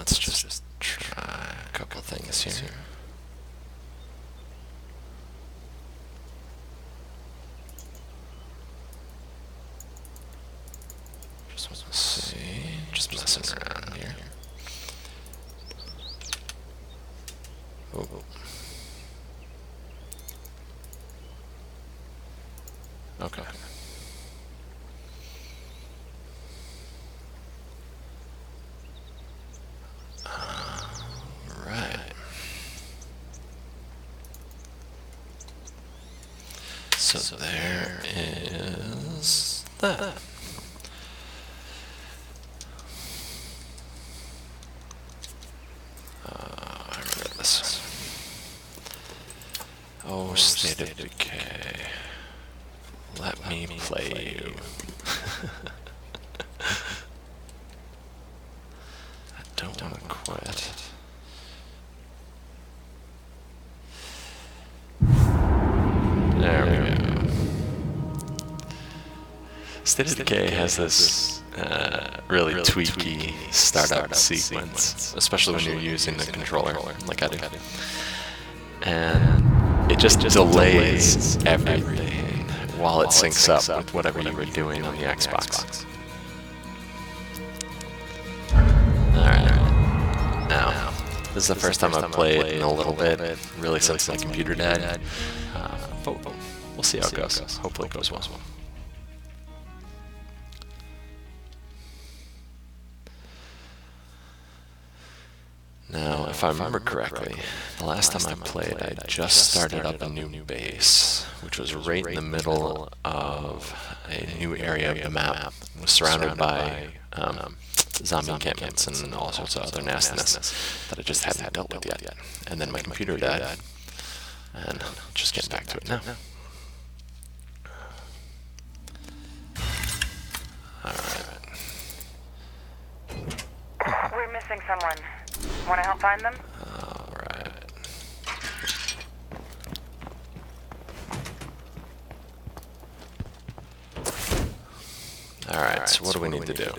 let's just try a couple things here. Just want to see, just messing around here. Oh. Okay. Right. So there is that. I remember this. Oh, State of Decay. Let me play you. I don't want to quit. There we go. State of Decay has this really tweaky startup sequence, especially when you're using the controller, like I do. And it just delays everything while it syncs up with whatever you were doing on the Xbox. Alright, now, this is the first time I've played in a little bit, really since my computer died. But we'll see how it goes. Hopefully it goes well. Now, if I remember correctly, the last time I played, I just started up a new base, which was right in the middle of a new area of the map. It was surrounded by zombie encampments and all sorts of other nastiness that I just hadn't dealt with yet. And then my computer died, and just getting back to it now. Alright. We're missing someone. Want to help find them? Alright. Alright, so what do we need to do?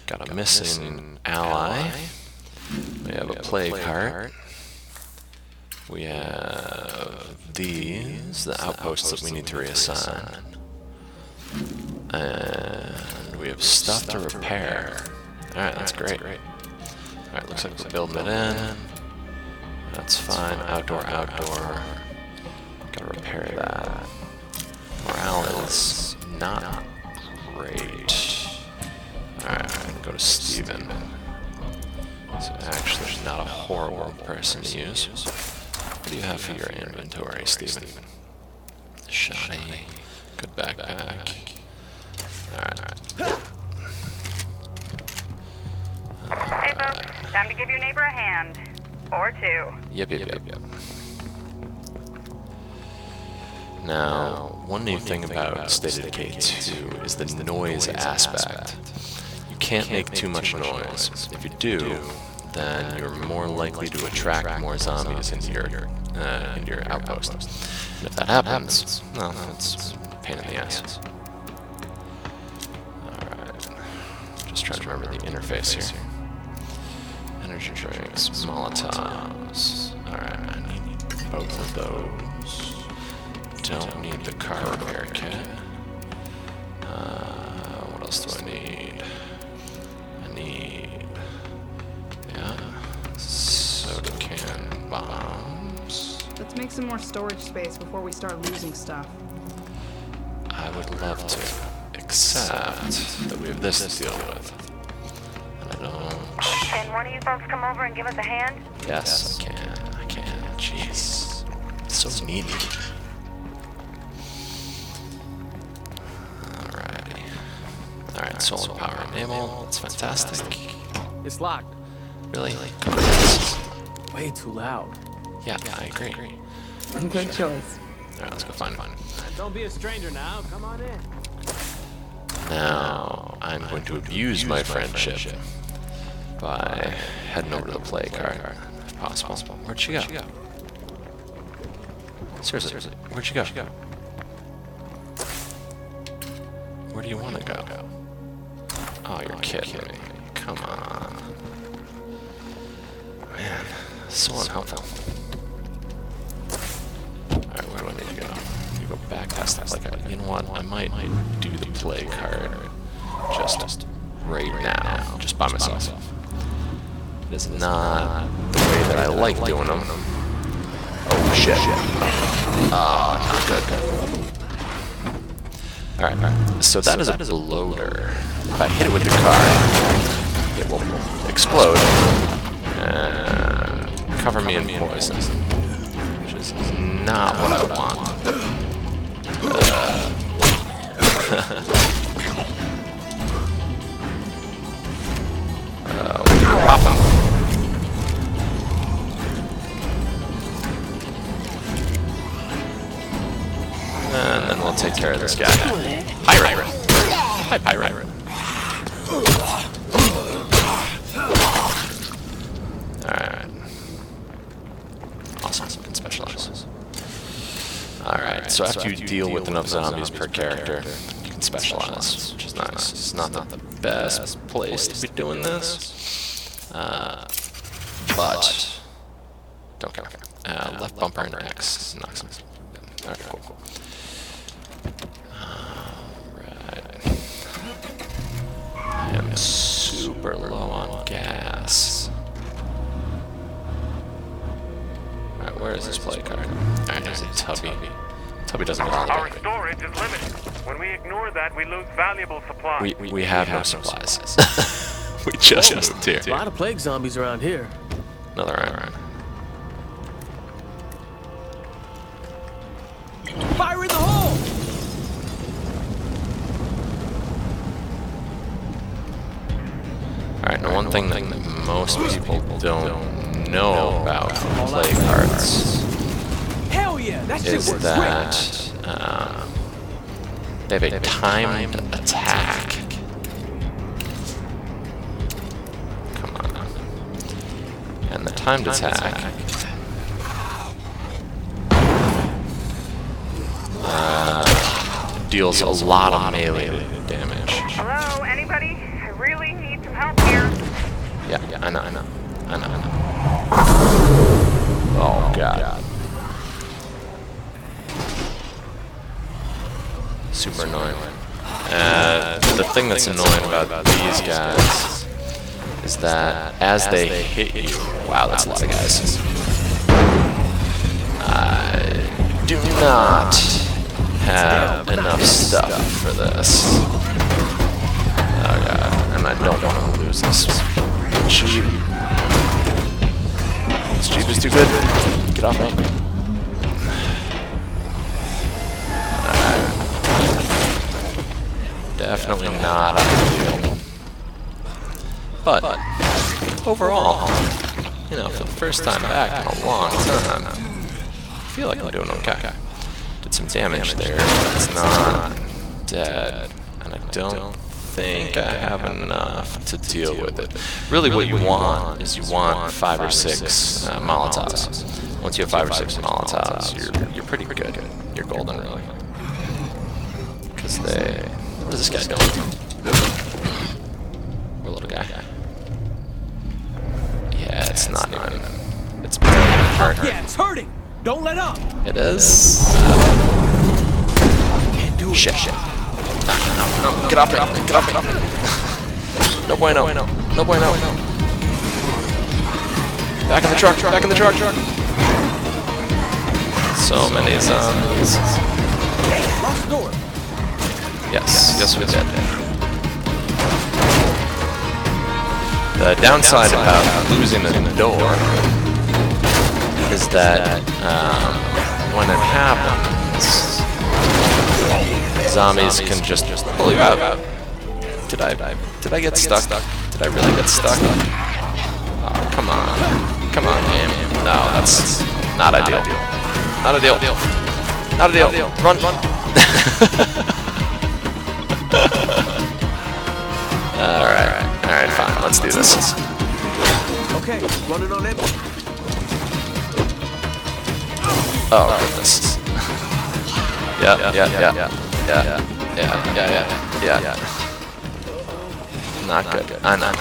Got a missing ally. We have a plague heart. We have these, the outposts that we need to reassign. And we have stuff to repair. Alright, that's great. Alright, looks like we're building it in. That's fine. Outdoor. Gotta repair that. Morale is not great. Alright, go to Steven. So actually not a horrible person to use. What do you have for your inventory, Steven? Shoddy. Good backpack. Alright. Hey folks, time to give your neighbor a hand. Or two. Yep. Now, one new thing about State of Decay 2 is the noise aspect. You can't make too much noise. If you do, then you're more likely to attract more zombies into your outpost. And if that happens, well, it's a pain in the ass. Alright. Just trying to remember the interface here. Energy drinks, Molotovs. Alright, I need both of those. Don't need the car repair kit. What else do I need? I need... soda can bombs. Let's make some more storage space before we start losing stuff. I would love to, except that we have this to deal with. And I don't... Can one of you folks come over and give us a hand? Yes, I can. Jeez. So needy. Alrighty. Alright, solar power enable. That's fantastic. It's locked. Really? Way too loud. Yeah, I agree. Good choice. Alright, let's go find one. Don't be a stranger now. Come on in. Now, I'm going to abuse my friendship by heading over to the plague card, if possible. Where'd she go? Seriously, where'd she go? Where do you want to go? Oh, you're kidding me. Come on. So unhelpful. Alright, where do I need to go? You go back past that. Like, you know what? I might do the play card just right now, just by myself. It is not the way that I like doing them. Oh shit. Not good. Alright, so that is a loader. If I hit it with the car, it will explode and cover me in poison, which is not what I want. Pop him. And then we'll take care of this guy. Pirate. Hi, Pirate. Alright. Awesome, can specialize. Alright, so after you deal with enough zombies per character, you can specialize, which is nice. It's not the best place to be doing this. But don't care. Left bumper and X knocks him. Alright, cool. Alright. I am super low on gas. Alright, where is this play card? Alright, there's a Tubby. Tubby doesn't belong. Our storage is limited. When we ignore that, we lose valuable supplies. We have no supplies. We just moved here. A lot of plague zombies around here. Another iron. Fire in the hole! Alright, now one thing that most people don't know about play cards Hell yeah, that shit is works that they have a timed attack. Come on. And the timed attack deals a lot of melee damage. Hello, anybody? I really need some help here. Yeah, I know. Oh god. Super annoying. The thing that's annoying about these guys is that as they hit you, wow, that's a lot of guys. I do not have enough stuff for this. Oh god, and I don't want to lose this. Jeep. This Jeep is too good. Get off me. Definitely not ideal. But overall, you know, for the first time back in a long time, I feel like I'm doing okay. Did some damage there, but it's not dead, and I don't think I have enough to deal with it. Really, what you want is you want 5 or 6 Molotovs. Once you have 5 or 6 Molotovs, you're pretty good. You're golden, really. Because they... What is this guy doing? Poor little guy. Yeah, it's not even... It's hurt. Yeah, it's hurting! Don't let up! It is. Can't do it. Shit. No, get off me. No bueno. Back in the truck. So many zombies. Lost door. Yes, we did. The downside about losing the door is that when it happens, zombies can just pull you out. Did I get stuck? Did I really get stuck? Oh, come on, game. No, that's not ideal. Not ideal. Run. Alright, fine, let's do this. Okay, running on empty. Oh, goodness. Yeah. Not good. I know.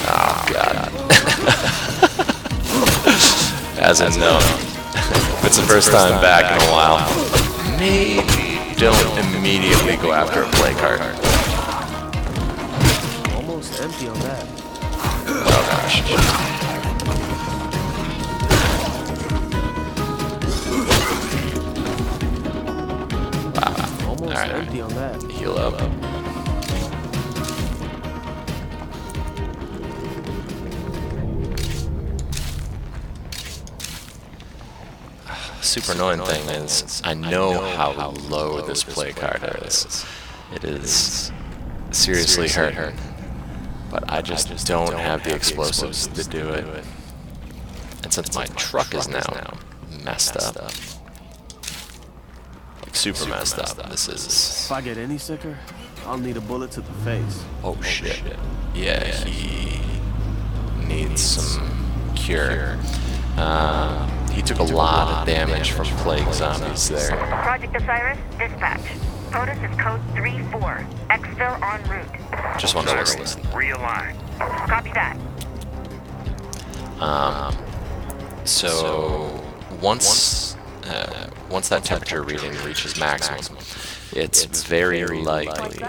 Oh, God. as a note, if it's the first time back in a while, maybe don't immediately go after a play card. Almost empty on that. Oh gosh. Wow. Almost Alright. empty on that. Heal up. Super annoying thing is, I know how low this play card is. It is seriously hurt, but I just don't have the explosives to do it. And since my truck is now messed up, like super messed up, this is... If I get any sicker, I'll need a bullet to the face. Oh shit. Yeah, he needs some cure. He took a lot of damage from plague zombies there. Project Osiris, dispatch. POTUS is code 3-4. Exfil en route. Just want to listen. Realign. Copy that. So once that temperature reading reaches maximum, it's very likely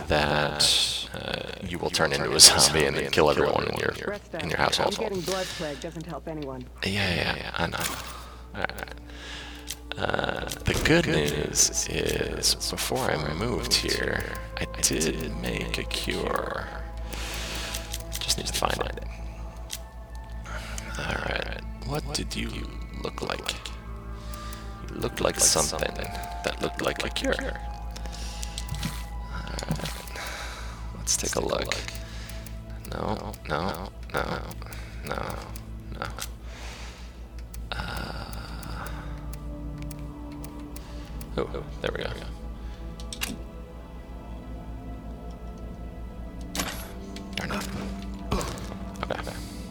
that you will turn into a zombie and then kill everyone in your household. Getting blood plague doesn't help anyone. Yeah, I know. Alright. The good news is, before I moved here, I did make a cure. Just need to find it. Alright, what did you look like? You looked like something that looked like a cure. Alright, let's take a look. No. Oh, there we go. Darn it. Okay.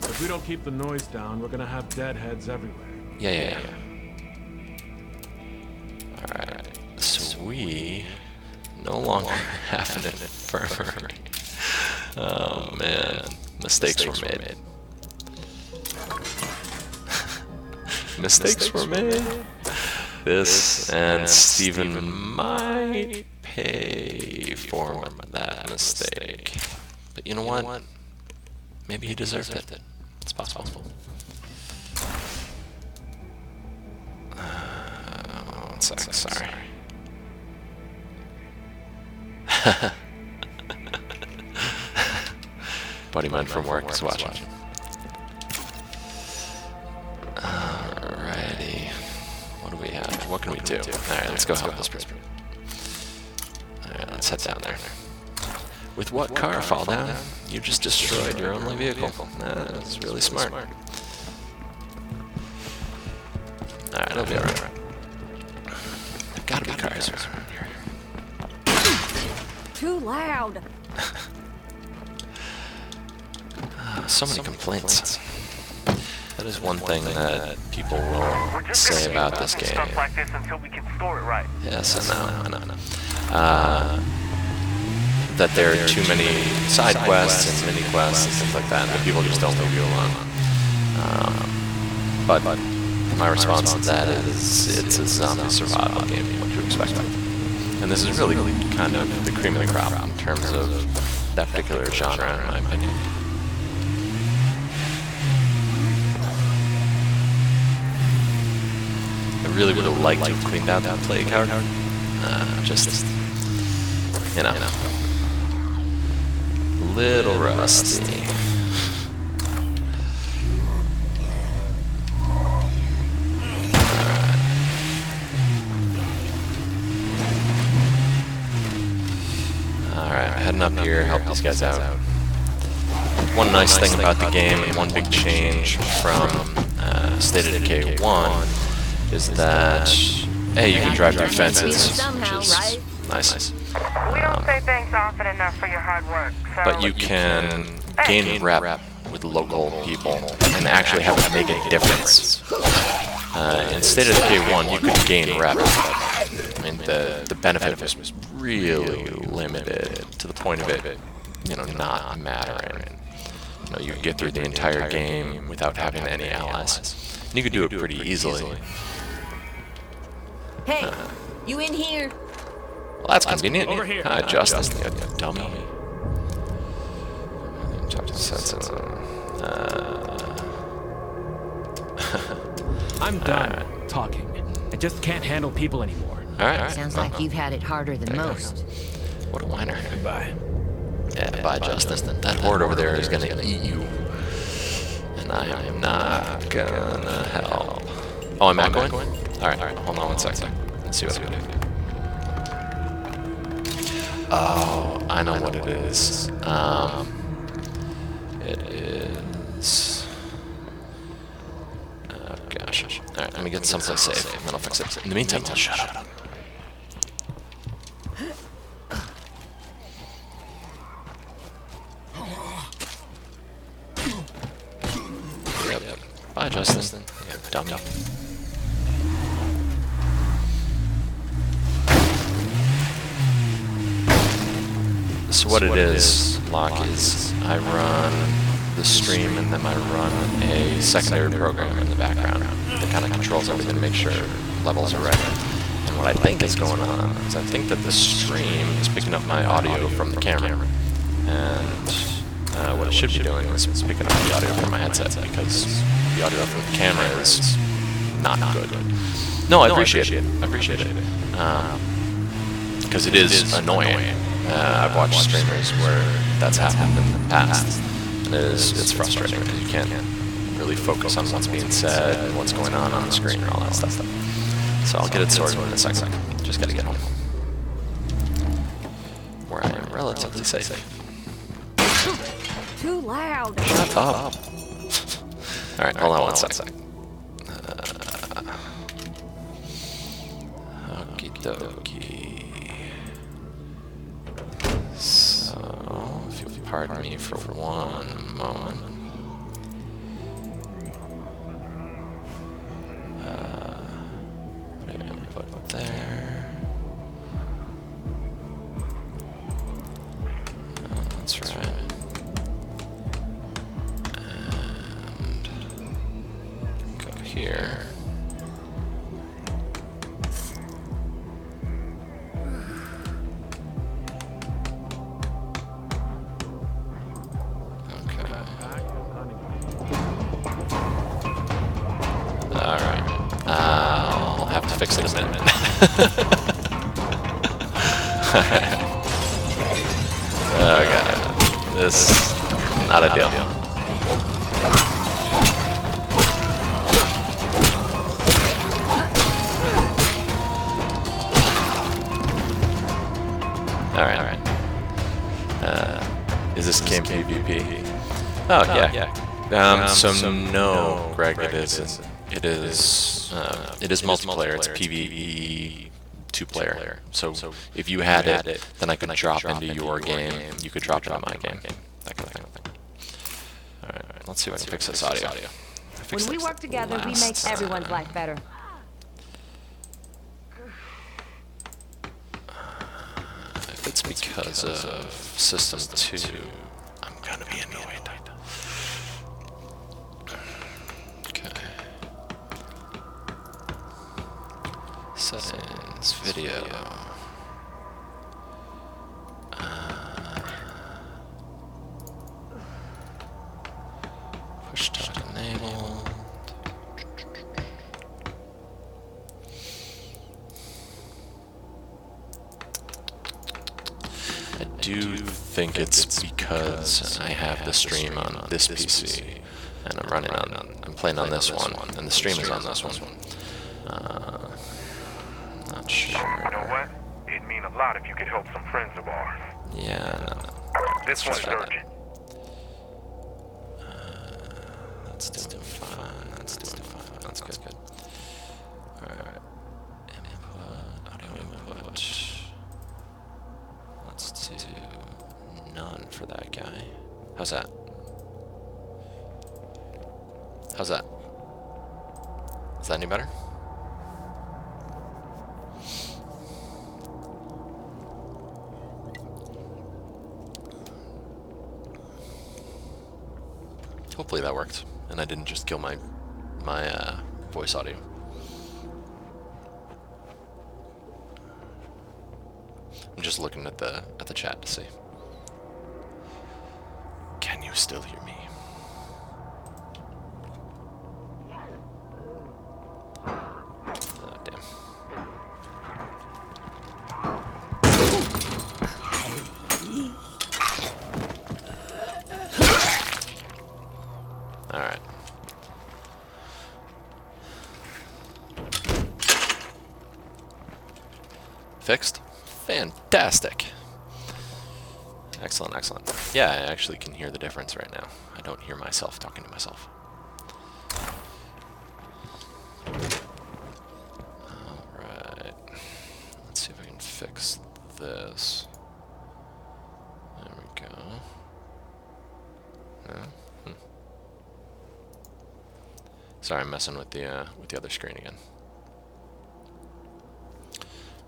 If we don't keep the noise down, we're gonna have deadheads everywhere. Yeah. Alright, so we no longer have an infirmary. Oh man, mistakes were made. Mistakes were made. This and Steven might pay for that mistake. But you know what? Maybe he deserved it. It's possible. One sec, sorry. Buddy mine from work is watching. Alrighty. What do we have? What can we do? Alright, let's go help this person. Alright, let's head down there. With what car fall down? You just destroyed your only vehicle. That's really smart. Alright, it'll be alright. There's gotta be cars around here. Too loud. So many complaints. That is one thing that people will say about this game. Stuff like this until we can score it right. Yes, I know. That there are too many side quests and mini quests and things like that, and people just don't leave you alone. But my response to that is, it's a zombie survival game. What you expect? And this is really kind of the cream of the crop in terms of that particular genre, in my opinion. I really would have liked to have cleaned out that play card. Just, you know, little rusty. Alright, heading up here, help these guys out. One nice thing about the game, and one big change from State of Decay 1, is that, hey, you can drive through fences, which is nice. We don't say thanks often enough for your hard work, so... But you can gain rep with local people and actually have it make a difference. In State of Decay 1, you could gain rep, but I mean, the benefit was really limited to the point of it, you know, not mattering. You know, you get through the entire game without having any allies. You could do it pretty easily. Hey, you in here? Well, that's convenient. Over here. Justin, you dummy. Talk to sense. I'm done talking. I just can't handle people anymore. Alright. Sounds like you've had it harder than most. What a whiner. Goodbye. Yeah, bye, Justin. That horde over there is gonna eat you. And I am not gonna help. Oh, I'm echoing? Alright, hold on one second. Let's see what I can do. Oh, I know what it is. It is... Oh, gosh. Alright, let me get someplace safe, and then I'll fix it. In the meantime, I'll shut up. Yep. Bye, Justin. Yeah, dummy. So what it is, Locke, is I run the stream and then I run a secondary program in the background that kind of controls everything to make sure levels are ready. And what I think is going on is I think that the stream is picking up my audio from the camera. And what it should be doing is picking up the audio from my headset because the audio from the camera is not good. No, I appreciate it. I appreciate it. Because it is annoying. I've watched streamers where that's happened in the past, and it's frustrating because you can't really focus on what's being said and what's going on the screen and all that stuff. So I'll get it sorted in a second. Just gotta get home, where I am relatively safe. Too loud. Shut up. Alright, hold on one sec. Okie dokie. So, if you'll pardon me for one moment. What am I going to put there? Oh, that's right. And go here. Alright. I'll have to fix it in a minute. Oh god. This is not a deal. Alright. Is this game PvP? Oh, yeah. So no, Greg, it isn't. It is multiplayer. It's PvE 2-player. So if you had it, then I could drop into your game. You could drop into my game. That kind of thing. All right, let's see if I can fix this audio. When we work together, we make everyone's life better. If it's because of System 2, I'm gonna be annoyed. Settings, video. Push talk enabled. I do think it's because I have the stream on this PC and I'm playing on this one, and the stream is on this one. Not sure. You know what? It'd mean a lot if you could help some friends of ours. Yeah, no. This one's urgent. That's doing fine. That's doing fine. That's good. Alright. Input, audio input. Let's do none for that guy. How's that? How's that? Is that any better? Hopefully that worked, and I didn't just kill my my voice audio. I'm just looking at the chat to see. Can you still hear me? Oh, damn. All right. Fixed? Fantastic. Excellent, excellent. Yeah, I actually can hear the difference right now. I don't hear myself talking to myself. Alright. Let's see if I can fix this. There we go. No? Sorry, I'm messing with the other screen again.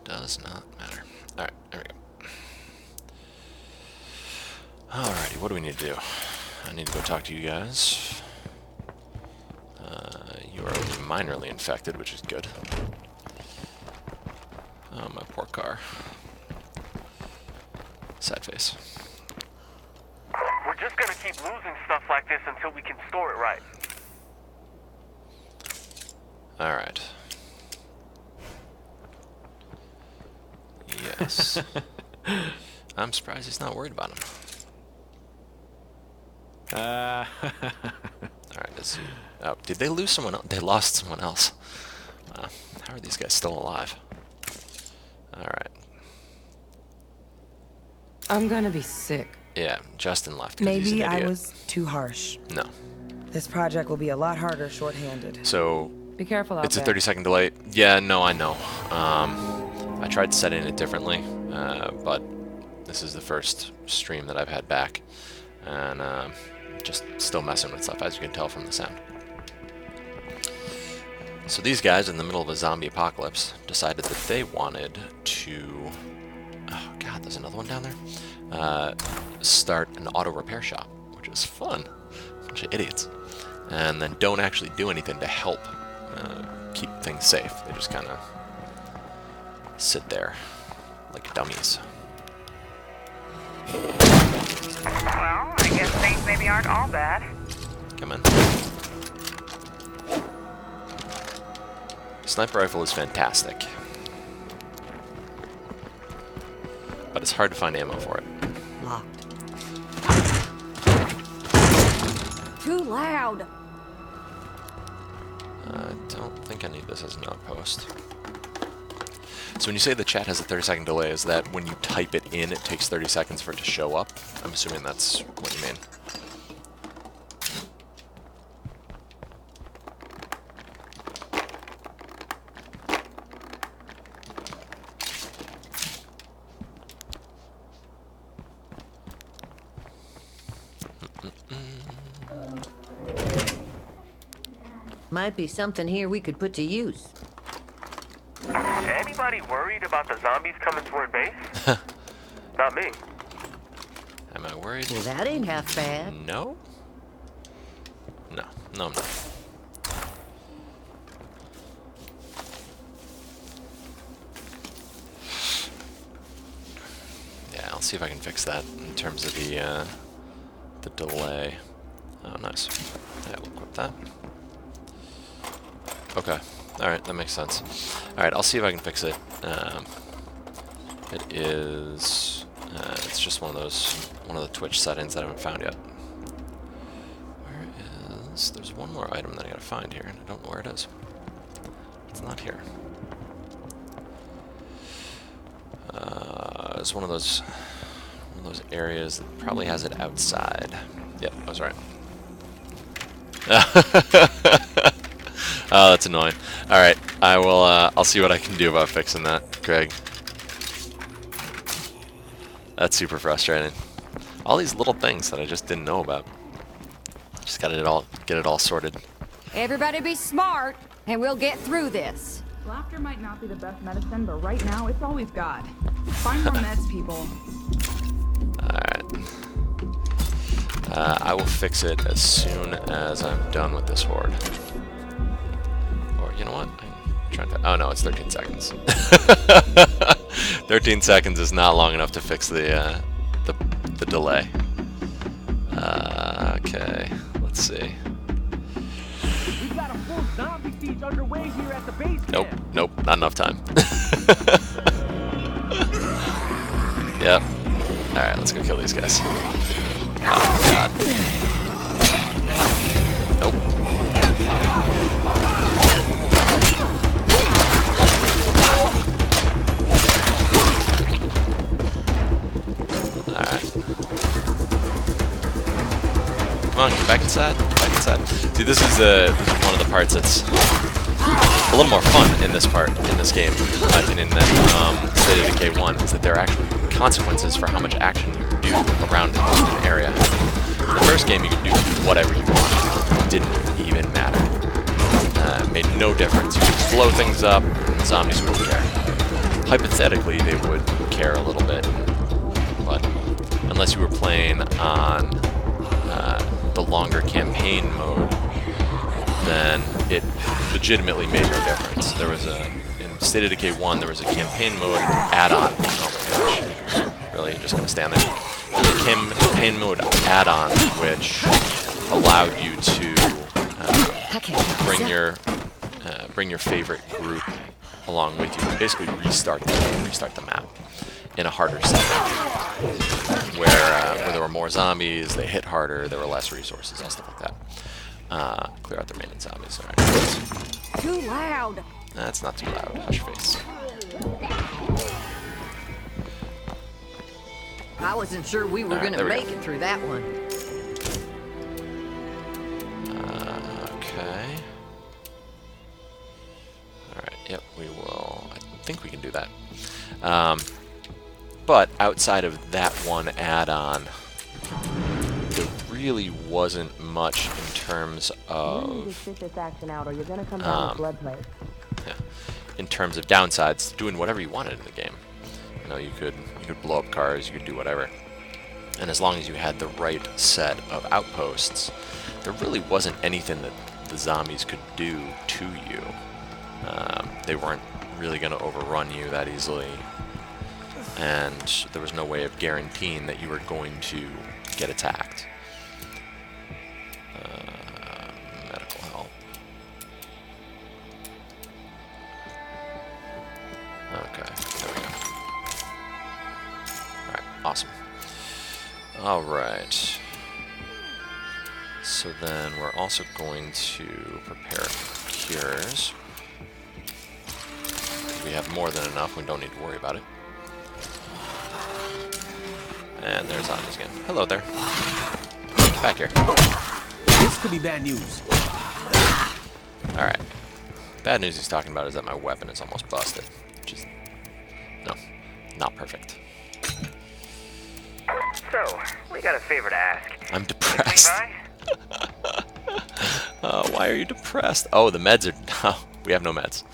Does not matter. Alright, there we go. Alrighty, what do we need to do? I need to go talk to you guys. You are only minorly infected, which is good. Oh, my poor car. Sad face. We're just gonna keep losing stuff like this until we can store it right. Alright. Yes. I'm surprised he's not worried about him. Alright, let's see. Oh, did they lose someone else? They lost someone else. How are these guys still alive? Alright. I'm gonna be sick. Yeah, Justin left. 'Cause he's Maybe an I idiot. was too harsh. No. This project will be a lot harder short-handed. So, Be careful out it's a there. 30-second delay. Yeah, no, I know. I tried setting it differently, but this is the first stream that I've had back. And, just still messing with stuff, as you can tell from the sound. So these guys, in the middle of a zombie apocalypse, decided that they wanted to... Oh god, there's another one down there. Start an auto repair shop, which is fun. Bunch of idiots. And then don't actually do anything to help keep things safe. They just kind of sit there like dummies. Well, I guess things maybe aren't all bad. Come in. Sniper rifle is fantastic, but it's hard to find ammo for it. Locked. Too loud. I don't think I need this as an outpost. So when you say the chat has a 30-second delay, is that when you type it in, it takes 30 seconds for it to show up? I'm assuming that's what you mean. Might be something here we could put to use. Anybody worried about the zombies coming toward base? Not me. Am I worried? Well, that ain't half bad. No? No. No, I'm not. Yeah, I'll see if I can fix that in terms of the delay. Oh, nice. Yeah, we'll equip that. Okay. Alright, that makes sense. Alright, I'll see if I can fix it. It is... it's just one of the Twitch settings that I haven't found yet. Where is... There's one more item that I gotta find here, and I don't know where it is. It's not here. It's one of those areas that probably has it outside. Yep, I was right. Oh, that's annoying. Alright, I will, I'll see what I can do about fixing that, Greg. That's super frustrating. All these little things that I just didn't know about. Just gotta get it all sorted. Everybody be smart, and we'll get through this. Laughter might not be the best medicine, but right now it's all we've got. Find more meds, people. Alright. I will fix it as soon as I'm done with this horde. trying to... Oh, no, it's 13 seconds. 13 seconds is not long enough to fix the delay. Okay, let's see. We've got a full zombie siege underway here at the base. Nope, nope, not enough time. Yep. Alright, let's go kill these guys. Oh, God. Nope. Alright. Come on, get back inside. Back inside. See, this is one of the parts that's a little more fun in this game, in my opinion, than State of Decay 1, is that there are actually consequences for how much action you can do around an area. In the first game, you could do whatever you wanted. It didn't even matter. It made no difference. You could blow things up, and the zombies wouldn't care. Hypothetically, they would care a little bit, but unless you were playing on the longer campaign mode, then it legitimately made no difference. There was in State of Decay 1, there was a campaign mode add-on. Oh my gosh. Really? You're just gonna stand there? The campaign mode add-on, which allowed you to bring your favorite group along with you. Basically restart the map in a harder setting, where there were more zombies, they hit harder, there were less resources, and stuff like that. Clear out the remaining zombies. All right. Too loud. That's not too loud. Hush your face. I wasn't sure we were gonna make it through that one. Okay. Alright, yep, we will. I think we can do that. But outside of that one add-on, there really wasn't much in terms of in terms of downsides to doing whatever you wanted in the game. You know, you could blow up cars, you could do whatever. And as long as you had the right set of outposts, there really wasn't anything that the zombies could do to you. They weren't really going to overrun you that easily, and there was no way of guaranteeing that you were going to get attacked. Medical help. Okay, there we go. Alright, awesome. Alright. So then we're also going to prepare cures. We have more than enough, we don't need to worry about it. And there's zombies again. Hello there. Back here. This could be bad news. Alright. Bad news he's talking about is that my weapon is almost busted. Which is... no. Not perfect. So, we got a favor to ask. I'm depressed. Why are you depressed? Oh, the meds are... no, we have no meds.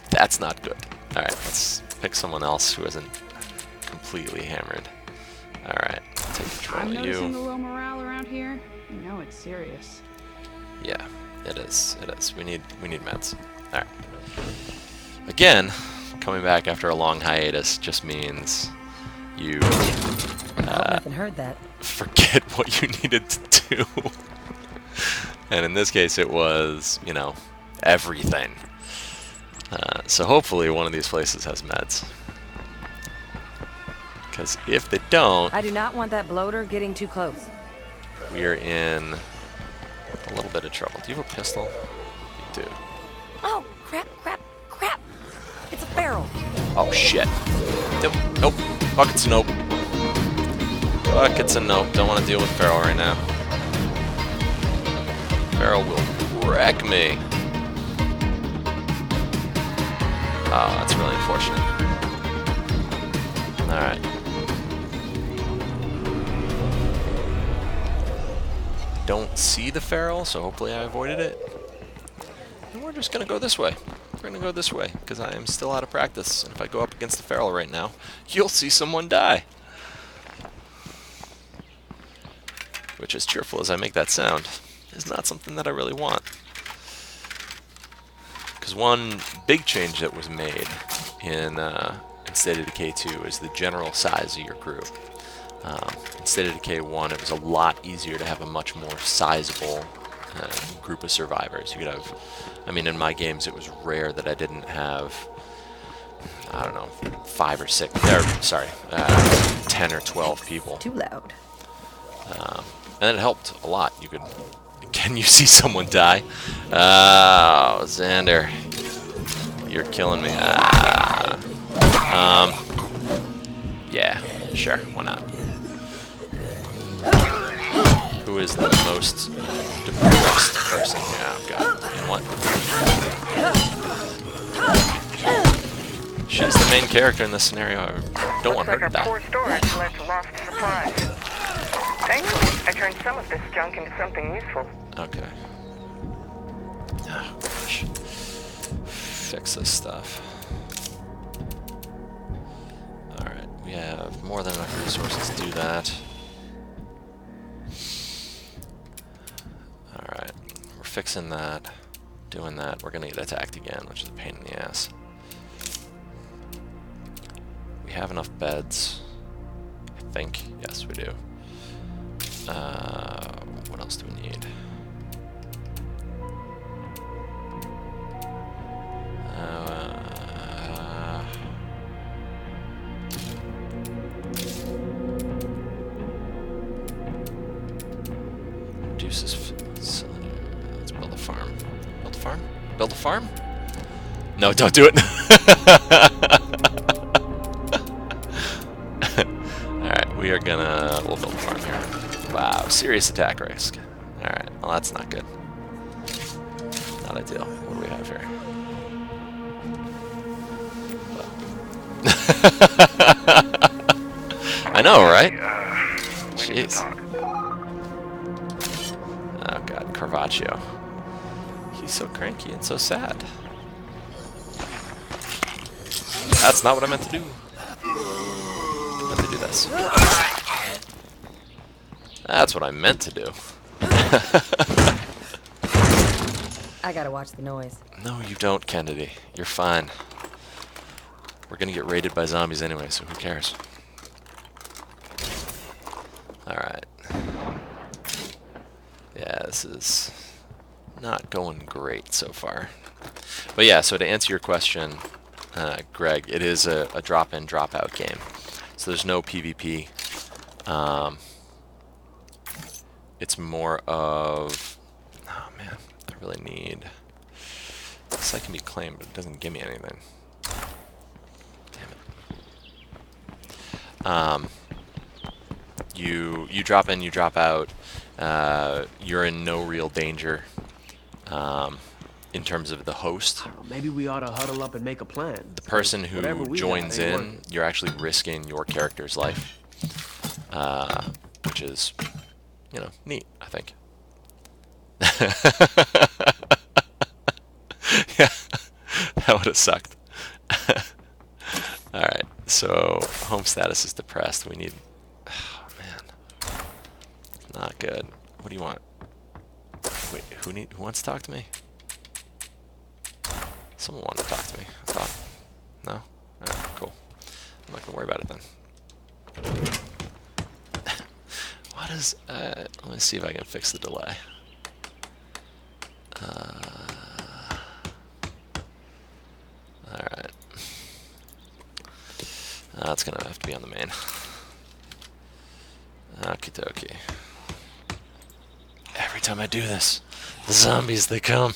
That's not good. Alright, let's pick someone else who isn't completely hammered. Alright, take control I'm of you. noticing the low morale around here. You know it's serious. Yeah, it is. It is. We need meds. Alright. Again, coming back after a long hiatus just means you I haven't heard that. forget what you needed to do. And in this case it was, you know, everything. So hopefully one of these places has meds. Because if they don't, I do not want that bloater getting too close. we are in a little bit of trouble. Do you have a pistol? You do. Oh, crap, crap, crap. It's a feral. Oh, shit. Nope. Nope. Buckets of nope. Buckets of nope. Don't want to deal with Feral right now. Feral will wreck me. Oh, that's really unfortunate. Alright. Don't see the Feral, so hopefully I avoided it. And we're just gonna go this way. We're gonna go this way, because I am still out of practice. And if I go up against the Feral right now, you'll see someone die. Which, as cheerful as I make that sound, is not something that I really want. Because one big change that was made in State of Decay 2 is the general size of your group. In State of Decay 1, it was a lot easier to have a much more sizable group of survivors. You could have, I mean, in my games, it was rare that I didn't have, I don't know, 5 or 6, sorry, 10 or 12 people. Too loud. And it helped a lot. You could, can you see someone die? Oh, Xander, you're killing me. Yeah, sure, why not? Who is the most depressed person? Yeah, oh god. You know what? She's the main character in this scenario. I don't want her to die. Poor storage led to lost supplies. Thankfully, I turned some of this junk into something useful. Okay. Oh gosh. Fix this stuff. Alright, we have more than enough resources to do that. Alright, we're fixing that, doing that. We're gonna get attacked again, which is a pain in the ass. We have enough beds, I think. Yes, we do. What else do we need? Reduces cylinder. Let's build a farm. Build a farm? Build a farm? No, don't do it. Alright, we are gonna... we'll build a farm here. Wow, serious attack risk. Alright, well that's not good. Not ideal. What do we have here? I know, right? Jeez. Oh god, Carvaccio. He's so cranky and so sad. That's not what I meant to do. I meant to do this. That's what I meant to do. I gotta watch the noise. No, you don't, Kennedy. You're fine. We're gonna get raided by zombies anyway, so who cares? Alright. Yeah, this is not going great so far. But yeah, so to answer your question, Greg, it is a drop-in, drop-out game. So there's no PvP. It's more of... oh man, I really need... this I can be claimed, but it doesn't give me anything. Damn it. You drop in, you drop out. You're in no real danger in terms of the host. Maybe we ought to huddle up and make a plan. The person who joins in, you're actually risking your character's life, which is, you know, neat, I think. Yeah, that would have sucked. Alright, so home status is depressed. We need... oh, man. Not good. What do you want? Wait, who wants to talk to me? Someone wanted to talk to me, I thought. No? Alright, cool. I'm not gonna worry about it then. What is... let me see if I can fix the delay. Alright. That's gonna have to be on the main. Okie dokie. Every time I do this, the zombies, they come.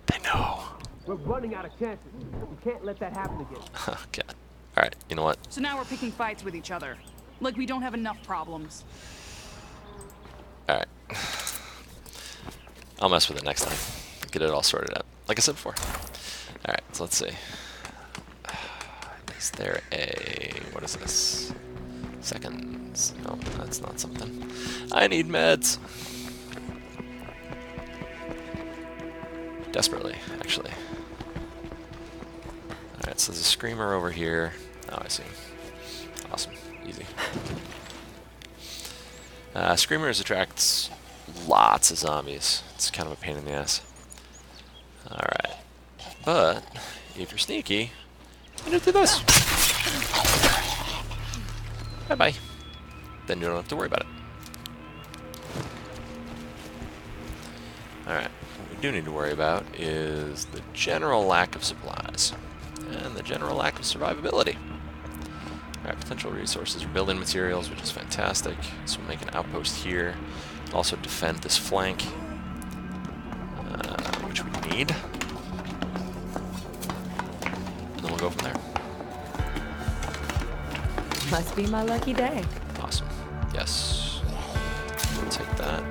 They know. We're running out of chances. We can't let that happen again. Oh, God. Alright, you know what? So now we're picking fights with each other. Like we don't have enough problems. Alright. I'll mess with it next time. Get it all sorted out. Like I said before. Alright, so let's see. Is there a... what is this? Seconds. No, that's not something. I need meds. Desperately, actually. Alright, so there's a screamer over here. Oh, I see. Awesome. Easy. Screamers attracts lots of zombies. It's kind of a pain in the ass. Alright. But if you're sneaky, you just do this. Bye-bye. Then you don't have to worry about it. Alright, what we do need to worry about is the general lack of supplies and the general lack of survivability. Alright, potential resources are building materials, which is fantastic. So we'll make an outpost here. Also defend this flank, which we need. And then we'll go from there. Must be my lucky day. Awesome. Yes. We'll take that.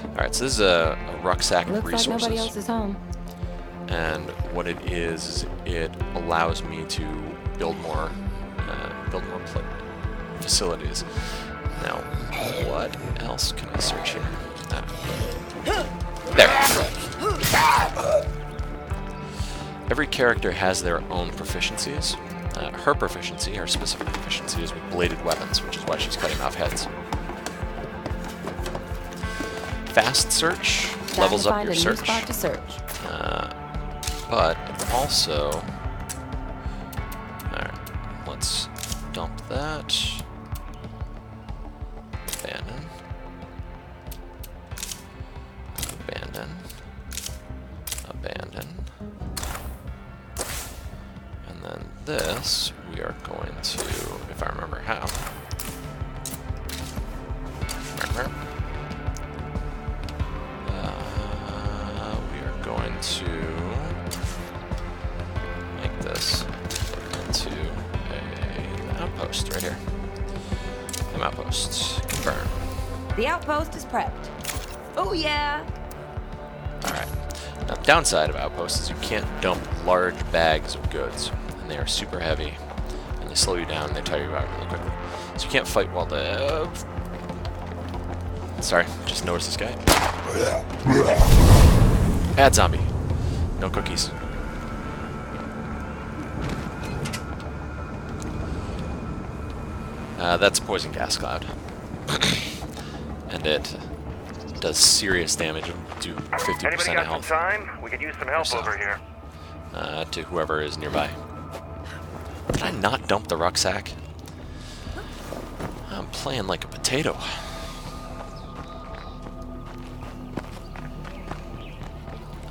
Alright, so this is a rucksack of Looks resources. like nobody else is home. And what it is it allows me to build more facilities. Now, what else can I search here? There. Every character has their own proficiencies. Her proficiency, her specific proficiency, is with bladed weapons, which is why she's cutting off heads. Fast search levels up your search. Spot to search. But it also... Alright, let's dump that. Abandon. Abandon. Abandon. And then this, we are going to, if I remember how. We are going to make this into an outpost right here. An outpost. Confirm. The outpost is prepped. Oh yeah. Alright. Now the downside of outposts is you can't dump large bags of goods. And they are super heavy. And they slow you down and they tire you out really quickly. So you can't fight while the... Sorry, just noticed this guy. Bad zombie. No cookies. That's a poison gas cloud. And it does serious damage to 50% Anybody of got health. some time? We could use some help over here. To whoever is nearby. Did I not dump the rucksack? I'm playing like a potato.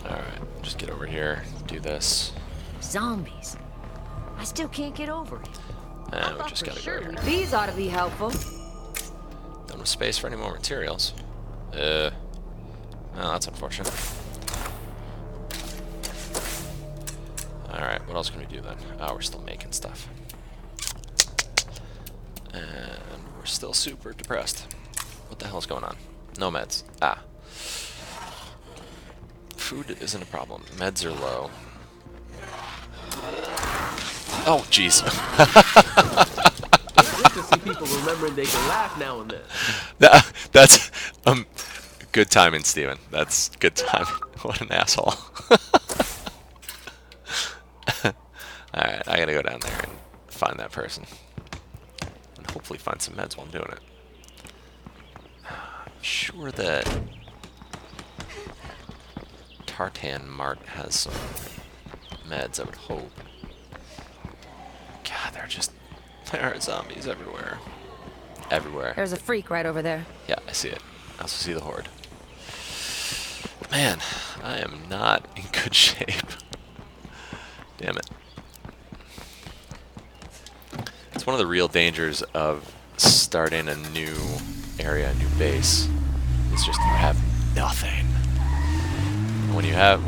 Alright, just get over here, do this. Zombies. I still can't get over it. And we just gotta go here. These ought to be helpful. Don't have space for any more materials. Oh, that's unfortunate. Alright, what else can we do then? Oh, we're still making stuff. And we're still super depressed. What the hell's going on? No meds. Ah. Food isn't a problem. Meds are low. Oh, jeez. It's good to see people remembering they can laugh now and then. That's good timing, Steven. That's good timing. What an asshole. Alright, I gotta go down there and find that person. And hopefully find some meds while I'm doing it. I'm sure that Tartan Mart has some meds, I would hope. God, there are zombies everywhere. Everywhere. There's a freak right over there. Yeah, I see it. I also see the horde. Man, I am not in good shape. Damn it. It's one of the real dangers of starting a new area, a new base. It's just you have nothing. When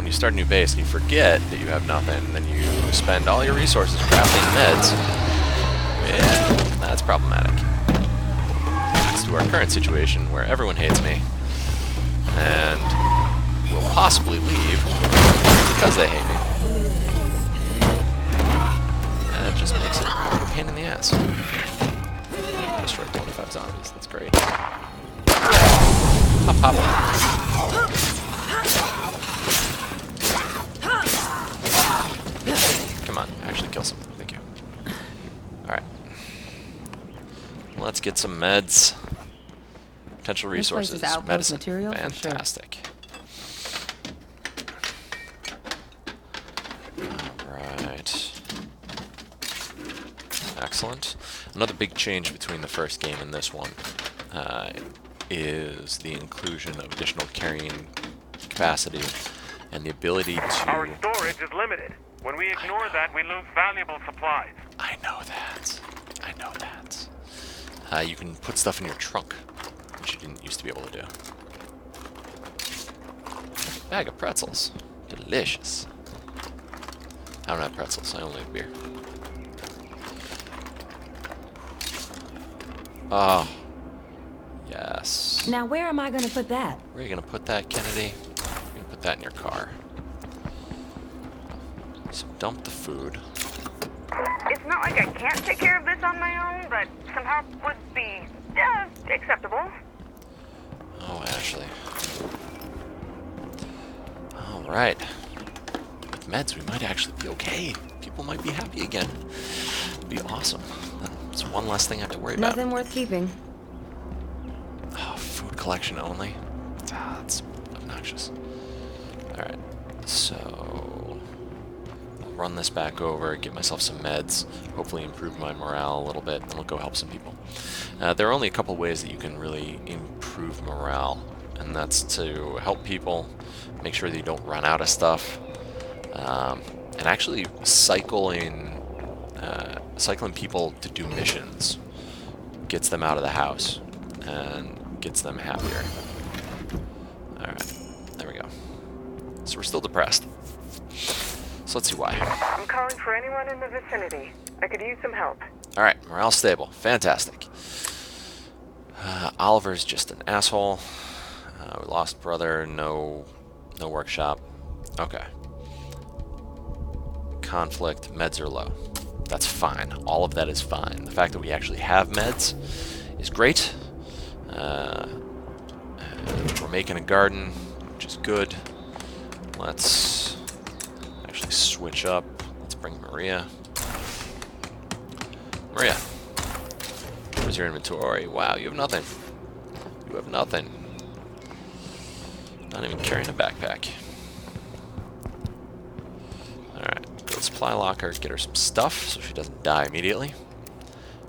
you start a new base and you forget that you have nothing, then you spend all your resources crafting meds. Yeah, that's problematic. It's to our current situation where everyone hates me and will possibly leave because they hate me. And it just makes it more of a pain in the ass. Destroy 25 zombies. That's great. Hop, hop. Come on, actually kill some. Thank you. Alright. Let's get some meds. Potential resources. This place is outpost Medicine. material for sure. Fantastic. Excellent. Another big change between the first game and this one is the inclusion of additional carrying capacity and the ability to... Our storage is limited. When we ignore that, we lose valuable supplies. I know that. I know that. You can put stuff in your trunk, which you didn't used to be able to do. Bag of pretzels. Delicious. I don't have pretzels, I only have beer. Oh. Yes. Now, where am I going to put that? Where are you going to put that, Kennedy? You're going to put that in your car. So dump the food. It's not like I can't take care of this on my own, but some help would be acceptable. Oh, Ashley. Alright. With meds, we might actually be okay. People might be happy again. It'd be awesome. That's one less thing I have to worry about. Nothing worth keeping. Oh, food collection only? Ah, that's obnoxious. Alright, so... I'll run this back over, get myself some meds, hopefully improve my morale a little bit, and we'll go help some people. There are only a couple ways that you can really improve morale, and that's to help people, make sure that you don't run out of stuff, and actually cycling people to do missions gets them out of the house and gets them happier. Alright, there we go. So we're still depressed. So let's see why. I'm calling for anyone in the vicinity. I could use some help. Alright, morale stable. Fantastic. Oliver's just an asshole. We lost brother, no workshop. Okay. Conflict, meds are low. That's fine. All of that is fine. The fact that we actually have meds is great. We're making a garden, which is good. Let's actually switch up. Let's bring Maria. Maria, where's your inventory? Wow, you have nothing. You have nothing. Not even carrying a backpack. Alright, go to the supply locker, get her some stuff so she doesn't die immediately.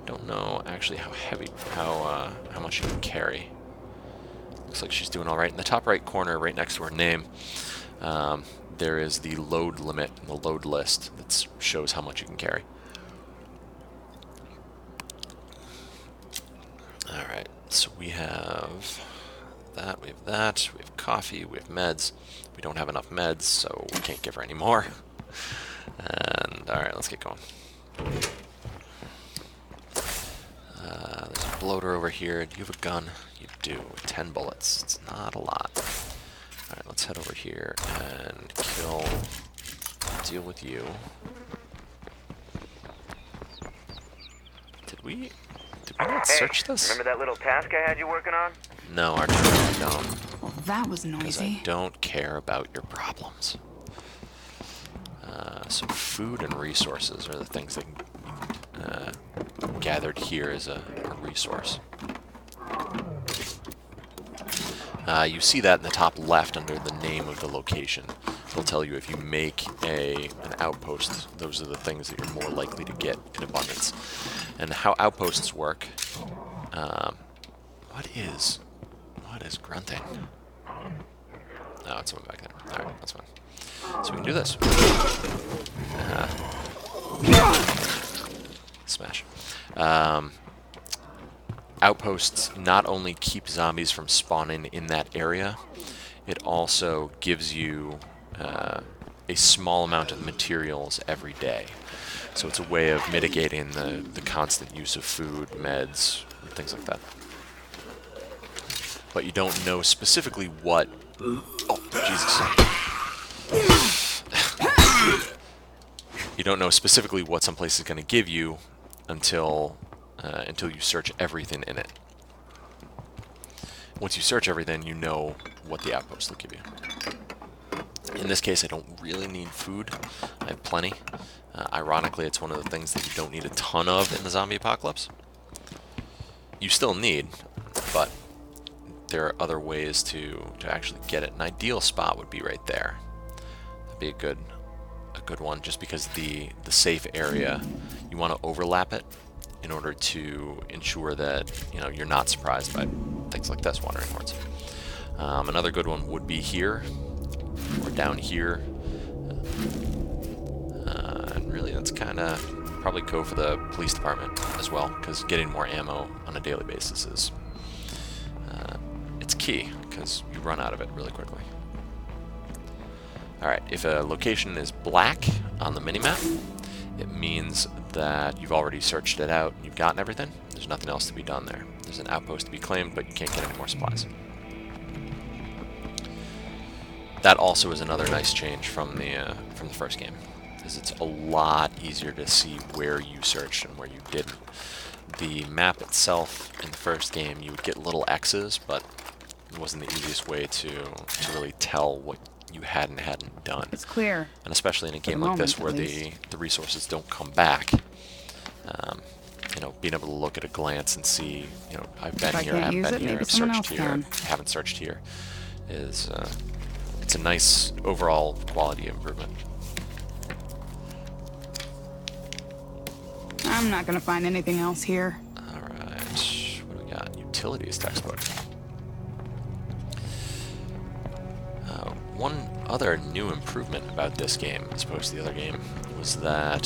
Don't know actually how heavy, how much she can carry. Looks like she's doing alright. In the top right corner, right next to her name, there is the load limit, the load list that shows how much you can carry. Alright, so we have that, we have coffee, we have meds. We don't have enough meds, so we can't give her any more. And, alright, let's get going. There's a bloater over here. Do you have a gun? You do. 10 bullets. It's not a lot. Alright, let's head over here and deal with you. Did we not search this? Remember that little task I had you working on? No, Archer, I don't. Well, that was Because noisy. I don't care about your problems. So food and resources are the things that gathered here as a resource. You see that in the top left under the name of the location. It'll tell you if you make an outpost, those are the things that you're more likely to get in abundance. And how outposts work, what is grunting? Oh, it's someone back there. Alright, that's fine. So we can do this. Smash. Outposts not only keep zombies from spawning in that area, it also gives you a small amount of materials every day. So it's a way of mitigating the constant use of food, meds, and things like that. But you don't know specifically what... Oh, Jesus. You don't know specifically what some place is going to give you until you search everything in it. Once you search everything, you know what the outpost will give you. In this case, I don't really need food. I have plenty. Ironically, it's one of the things that you don't need a ton of in the zombie apocalypse. You still need, but there are other ways to actually get it. An ideal spot would be right there. That'd be a good one, just because the safe area, you want to overlap it in order to ensure that you're not surprised by things like this, wandering hordes. Another good one would be here or down here, and really that's kind of probably go for the police department as well, because getting more ammo on a daily basis is it's key, because you run out of it really quickly. Alright, if a location is black on the minimap, it means that you've already searched it out and you've gotten everything. There's nothing else to be done there. There's an outpost to be claimed, but you can't get any more supplies. That also is another nice change from the first game, is it's a lot easier to see where you searched and where you didn't. The map itself in the first game, you would get little X's, but it wasn't the easiest way to really tell what you had and hadn't done. It's clear. And especially in a game like this where the resources don't come back, being able to look at a glance and see, I've been here, I haven't been here, I've searched here, haven't searched here, is it's a nice overall quality improvement. I'm not gonna find anything else here. Alright, what do we got? Utilities textbook. One other new improvement about this game, as opposed to the other game, was that,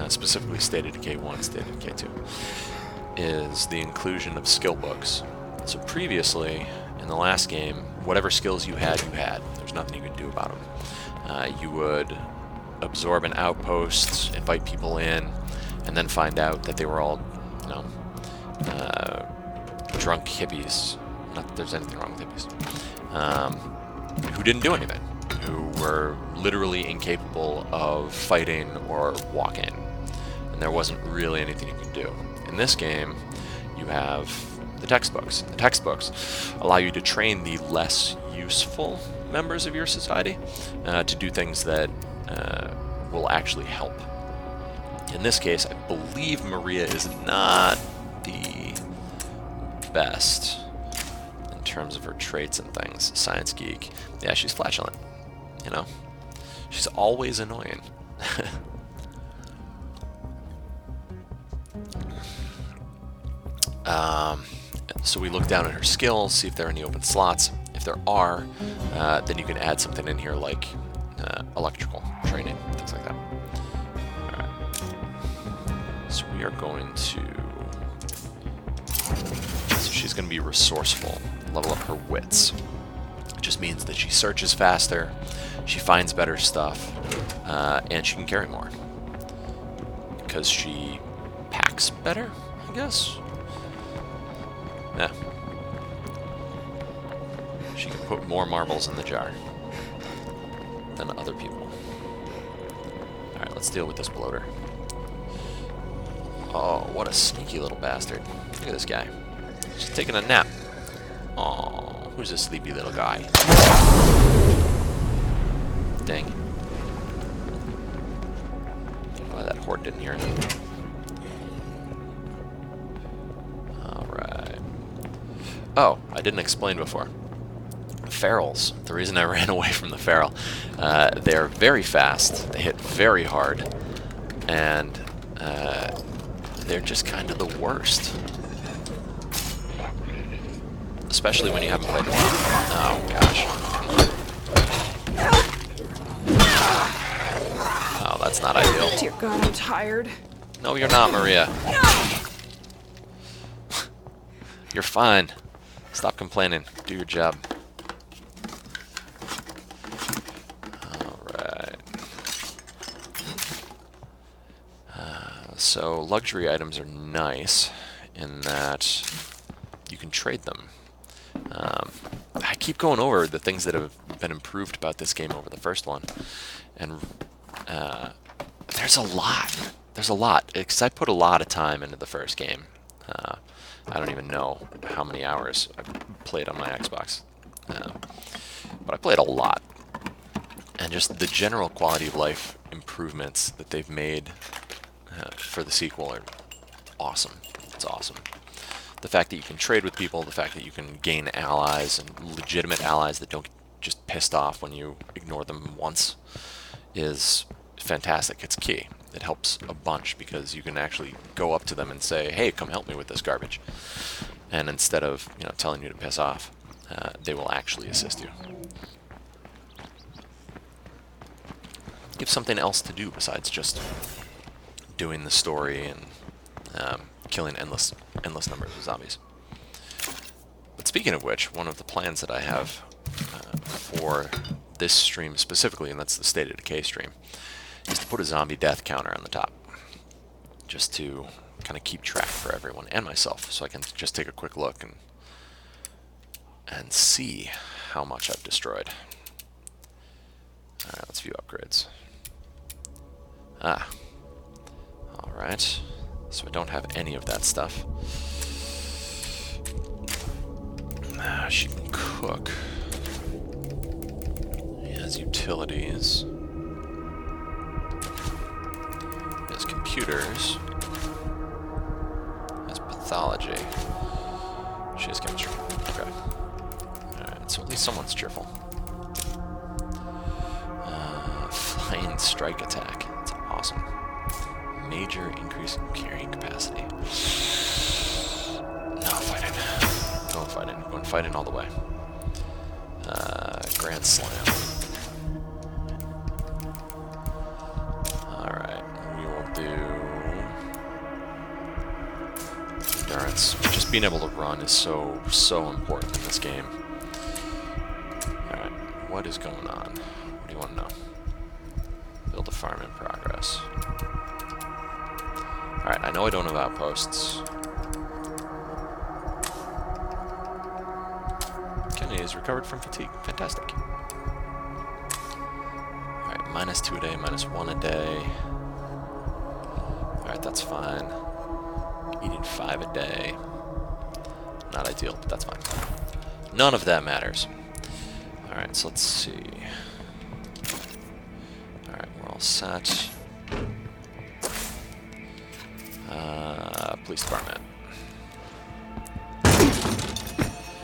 specifically stated in K1, stated in K2, is the inclusion of skill books. So previously, in the last game, whatever skills you had, There's nothing you could do about them. You would absorb an outpost, invite people in, and then find out that they were all, drunk hippies. Not that there's anything wrong with hippies. Who didn't do anything, who were literally incapable of fighting or walking, and there wasn't really anything you could do. In this game, you have the textbooks. The textbooks allow you to train the less useful members of your society to do things that will actually help. In this case, I believe Maria is not the best in terms of her traits and things. Science geek. Yeah, she's flatulent. She's always annoying. So we look down at her skills, see if there are any open slots. If there are, then you can add something in here like electrical training, things like that. Alright. So we are going to... So she's going to be resourceful, level up her wits. It just means that she searches faster, she finds better stuff, and she can carry more. Because she packs better, I guess? Yeah. She can put more marbles in the jar than other people. Alright, let's deal with this bloater. Oh, what a sneaky little bastard. Look at this guy. He's taking a nap. Oh, who's this sleepy little guy? Dang. Why that horde didn't hear him. Alright. Oh, I didn't explain before. Ferals. The reason I ran away from the feral. They're very fast, they hit very hard, and they're just kind of the worst. Especially when you haven't played them. Oh gosh. Oh, that's not ideal. Dear God, I'm tired. No, you're not, Maria. You're fine. Stop complaining. Do your job. Alright. So, luxury items are nice in that you can trade them. I keep going over the things that have been improved about this game over the first one, and there's a lot. There's a lot, because I put a lot of time into the first game. I don't even know how many hours I played on my Xbox, but I played a lot. And just the general quality of life improvements that they've made for the sequel are awesome. It's awesome. The fact that you can trade with people, the fact that you can gain allies, and legitimate allies that don't just pissed off when you ignore them once, is fantastic. It's key. it helps a bunch because you can actually go up to them and say, hey, come help me with this garbage. And instead of, you know, telling you to piss off, they will actually assist you. Give something else to do besides just doing the story and killing endless numbers of zombies. But speaking of which, one of the plans that I have for this stream specifically, and that's the State of Decay stream, is to put a zombie death counter on the top, just to kind of keep track for everyone and myself, so I can just take a quick look and see how much I've destroyed. Alright, let's view upgrades. Alright. So I don't have any of that stuff. She can cook. He has utilities. He has computers. He has pathology. She has chemistry. Okay. Alright, so at least someone's cheerful. Flying strike attack. That's awesome. Major increase in carrying capacity. No fighting. Going fighting. Going fighting all the way. Grand Slam. Alright. We will do endurance. Just being able to run is so important in this game. Alright. What is going on? What do you want to know? Build a farm in progress. Alright, I know I don't have outposts. Kennedy is recovered from fatigue. Fantastic. Alright, -2 a day, -1 a day. Alright, that's fine. Eating 5 a day. Not ideal, but that's fine. None of that matters. Alright, so let's see. Alright, we're all set. Police department.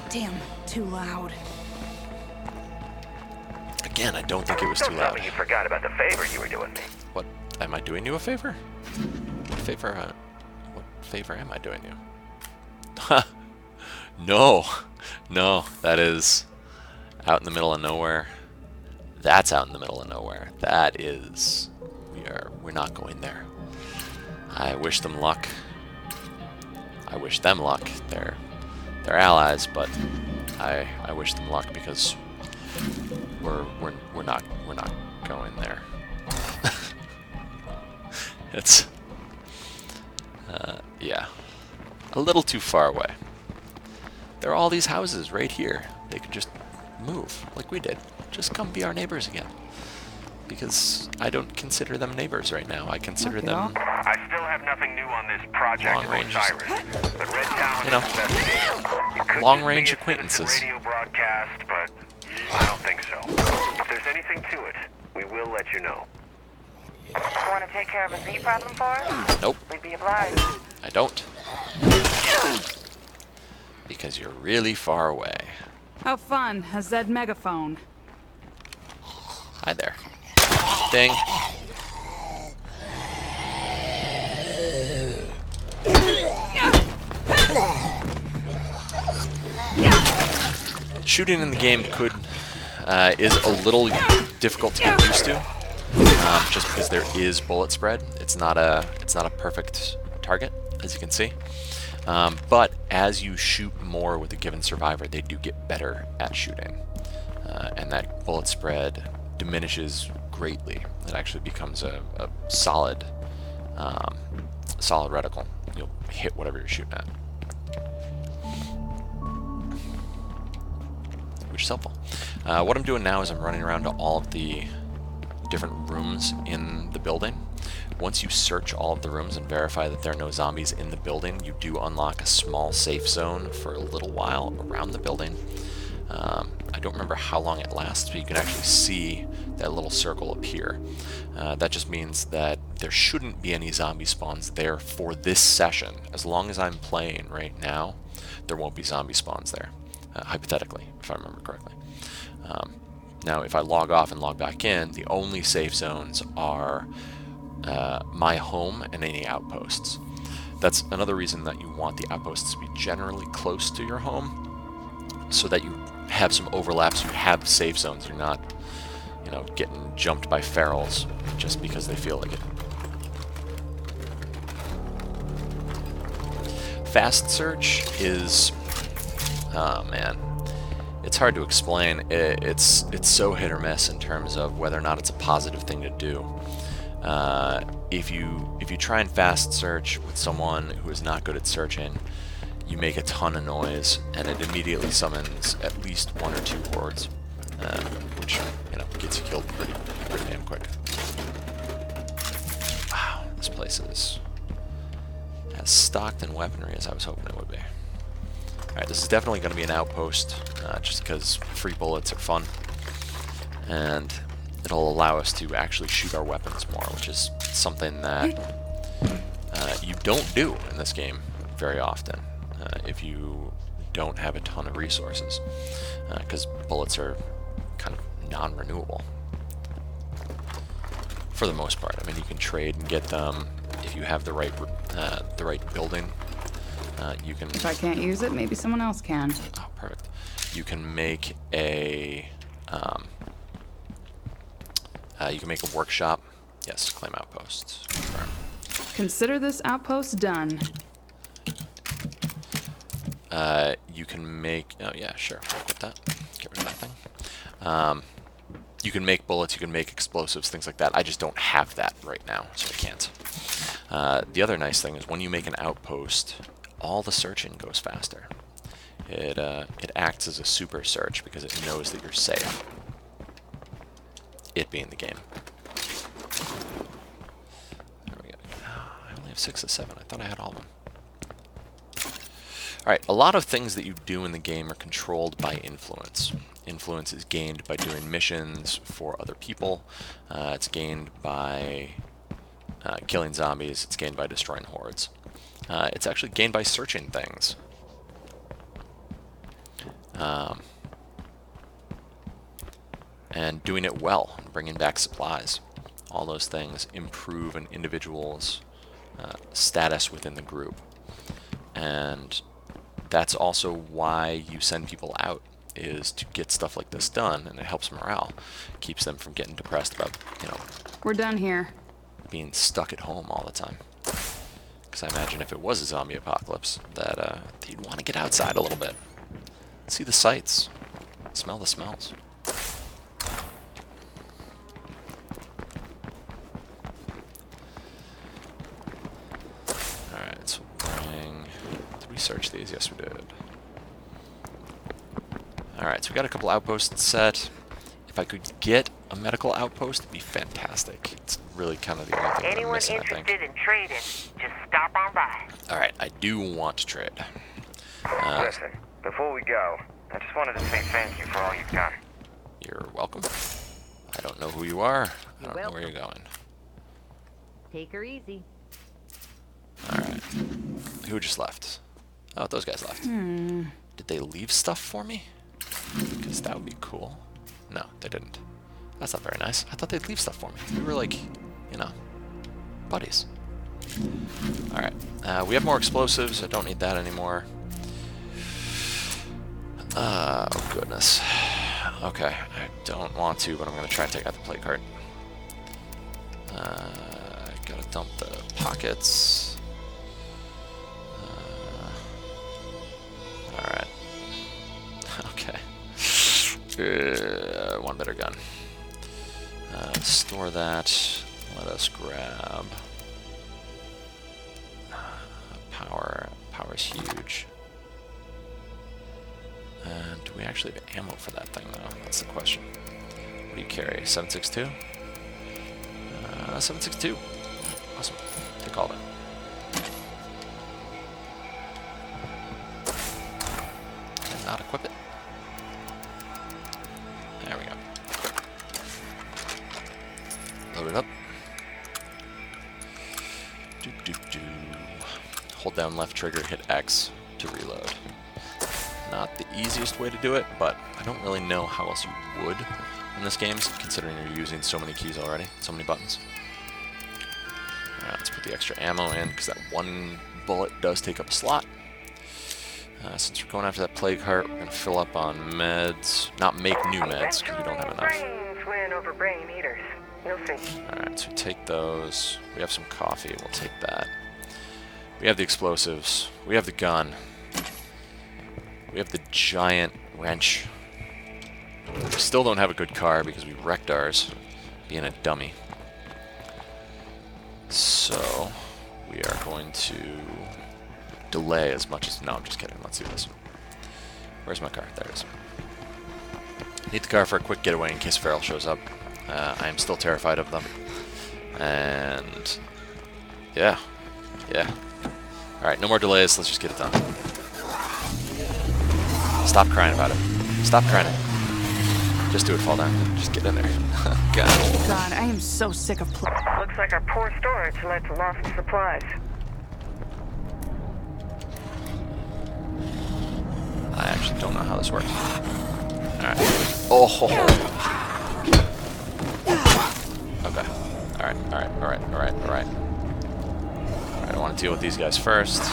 Damn, too loud. Again, I don't think it was too loud. Don't tell me you forgot about the favor you were doing me. What? Am I doing you a favor? What favor? What favor am I doing you? No, no, that is out in the middle of nowhere. That's out in the middle of nowhere. That is, we're not going there. I wish them luck. I wish them luck. They're allies, but I wish them luck because we're not going there. It's yeah, a little too far away. There are all these houses right here. They could just move like we did. Just come be our neighbors again. Because I don't consider them neighbors right now. I consider them I still have nothing new on this project Osiris, but Red Town you know, is investigating. It could long-range just be a acquaintances. citizen radio broadcast, but I don't think so. If there's anything to it, we will let you know. Want to take care of a Z problem for us? Nope, We'd be obliged. I don't. Because you're really far away. How fun, a Zed megaphone. Hi there. Ding. Shooting in the game is a little difficult to get used to, just because there is bullet spread. It's not a perfect target, as you can see. But as you shoot more with a given survivor, they do get better at shooting, and that bullet spread diminishes greatly. It actually becomes a solid reticle. You'll hit whatever you're shooting at, which is helpful. What I'm doing now is I'm running around to all of the different rooms in the building. Once you search all of the rooms and verify that there are no zombies in the building, you do unlock a small safe zone for a little while around the building. I don't remember how long it lasts, but you can actually see that little circle appear. That just means that there shouldn't be any zombie spawns there for this session. As long as I'm playing right now, there won't be zombie spawns there, hypothetically, if I remember correctly. Now, if I log off and log back in, the only safe zones are my home and any outposts. That's another reason that you want the outposts to be generally close to your home, so that you have some overlaps, you have safe zones, you're not, you know, getting jumped by ferals just because they feel like it. Fast search is, oh man, it's hard to explain. It's so hit or miss in terms of whether or not it's a positive thing to do. If you try and fast search with someone who is not good at searching, you make a ton of noise, and it immediately summons at least 1 or 2 hordes, which, you know, gets you killed pretty damn quick. Wow, this place is as stocked in weaponry as I was hoping it would be. Alright, this is definitely going to be an outpost, just because free bullets are fun, and it'll allow us to actually shoot our weapons more, which is something that you don't do in this game very often if you don't have a ton of resources, because bullets are kind of non-renewable for the most part. I mean, you can trade and get them if you have the right building. You can. If I can't use it, maybe someone else can. Oh, perfect. You can make a workshop. Yes, claim outposts. Confirm. Consider this outpost done. You can make. Oh yeah, sure. We'll get that. Get rid of that thing. You can make bullets. You can make explosives, things like that. I just don't have that right now, so I can't. The other nice thing is when you make an outpost, all the searching goes faster. It acts as a super search because it knows that you're safe. It being the game. There we go. Oh, I only have 6 of 7. I thought I had all of them. Alright, a lot of things that you do in the game are controlled by influence. Influence is gained by doing missions for other people. It's gained by killing zombies. It's gained by destroying hordes. It's actually gained by searching things. And doing it well, and bringing back supplies. All those things improve an individual's status within the group. And that's also why you send people out, is to get stuff like this done, and it helps morale. Keeps them from getting depressed about, you know, We're done here. being stuck at home all the time. Because I imagine if it was a zombie apocalypse, that you'd want to get outside a little bit. See the sights. Smell the smells. Alright, so did we search these? Yes, we did. Alright, so we got a couple outposts set. If I could get a medical outpost, it'd be fantastic. It's really kind of the only thing that I'm missing, I think. Anyone interested in trading, just stop on by. Alright, I do want to trade. Listen, before we go, I just wanted to say thank you for all you've done. You're welcome. I don't know who you are. I don't know where you're going. Take her easy. Alright. Who just left? Oh, those guys left. Did they leave stuff for me? Because that would be cool. No, they didn't. That's not very nice. I thought they'd leave stuff for me. We were like, you know, buddies. Alright. We have more explosives. I don't need that anymore. Oh, goodness. Okay. I don't want to, but I'm going to try and take out the plate cart. Gotta dump the pockets. Alright. Okay. One better gun. Store that. Let us grab power. Power's huge. And do we actually have ammo for that thing, though? That's the question. What do you carry? 7.62? 7.62. Awesome. Take all of it. And not equip it. There we go. Load it up. Hold down left trigger, hit X to reload. Not the easiest way to do it, but I don't really know how else you would in this game, considering you're using so many keys already, so many buttons. Let's put the extra ammo in, because that one bullet does take up a slot. Since we're going after that plague heart, we're going to fill up on meds. Not make new meds, because we don't have enough. Brains win over brain eaters. You'll see. Alright, so we take those. We have some coffee, we'll take that. We have the explosives. We have the gun. We have the giant wrench. We still don't have a good car because we wrecked ours, being a dummy. So, we are going to delay as much as... No, I'm just kidding. Let's do this. Where's my car? There it is. Need the car for a quick getaway in case Feral shows up. I am still terrified of them. And... yeah. Alright, no more delays. Let's just get it done. Stop crying about it. Stop crying. Just do it, fall down. Just get in there. God. God, I am so sick of Looks like our poor storage led to lost supplies. I actually don't know how this works. Alright. Oh. Okay. Alright. I want to deal with these guys first.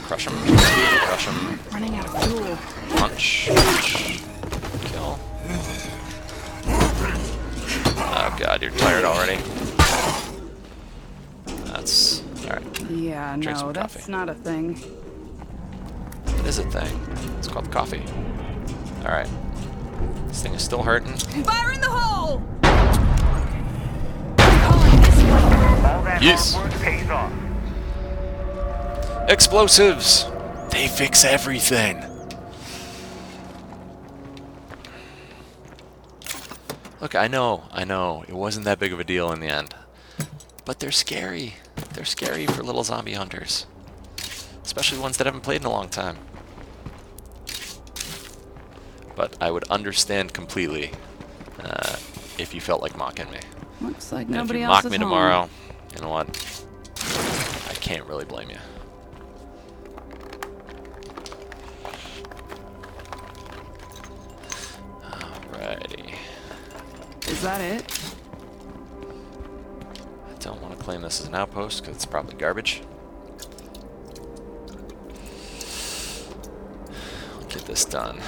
Crush them. Crush them. running out of fuel. Punch. Kill. Oh god, you're tired already. That's... alright. Yeah, Drink no, some that's coffee. not a thing. It is a thing. It's called coffee. Alright. This thing is still hurting. Fire in the hole! All that Yes. hard work pays off. Explosives! They fix everything! Look, I know, it wasn't that big of a deal in the end. But they're scary. They're scary for little zombie hunters. Especially ones that haven't played in a long time. But I would understand completely if you felt like mocking me. Looks like And nobody if you else mock is me home. tomorrow, you know what? I can't really blame you. Alrighty. Is that it? I don't want to claim this as an outpost because it's probably garbage. I'll get this done.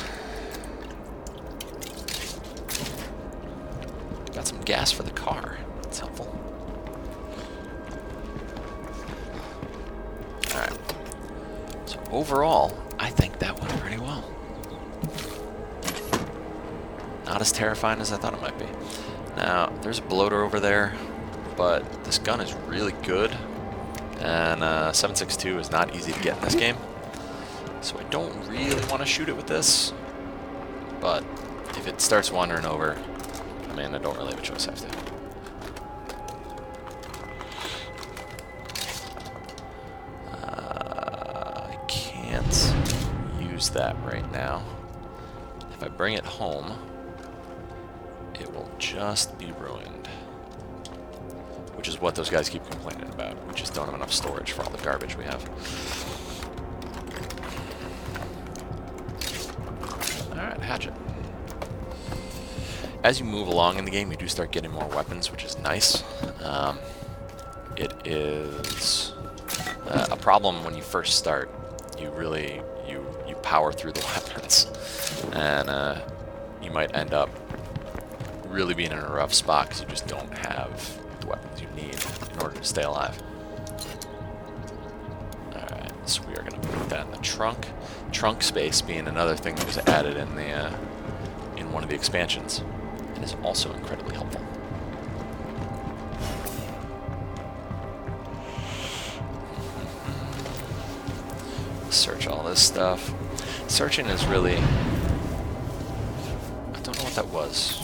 Got some gas for the car. That's helpful. Alright. So overall, I think that went pretty well. Not as terrifying as I thought it might be. Now, there's a bloater over there, but this gun is really good, and 7.62 is not easy to get in this game, so I don't really want to shoot it with this, but if it starts wandering over, I mean, I don't really have a choice, I have to. I can't use that right now. If I bring it home, it will just be ruined. Which is what those guys keep complaining about. We just don't have enough storage for all the garbage we have. Alright, hatchet. As you move along in the game, you do start getting more weapons, which is nice. It is a problem when you first start. You really, you power through the weapons. And you might end up really being in a rough spot because you just don't have the weapons you need in order to stay alive. Alright, so we are going to put that in the trunk. Trunk space being another thing that was added in the in one of the expansions. It is also incredibly helpful. Search all this stuff. Searching is really... I don't know what that was.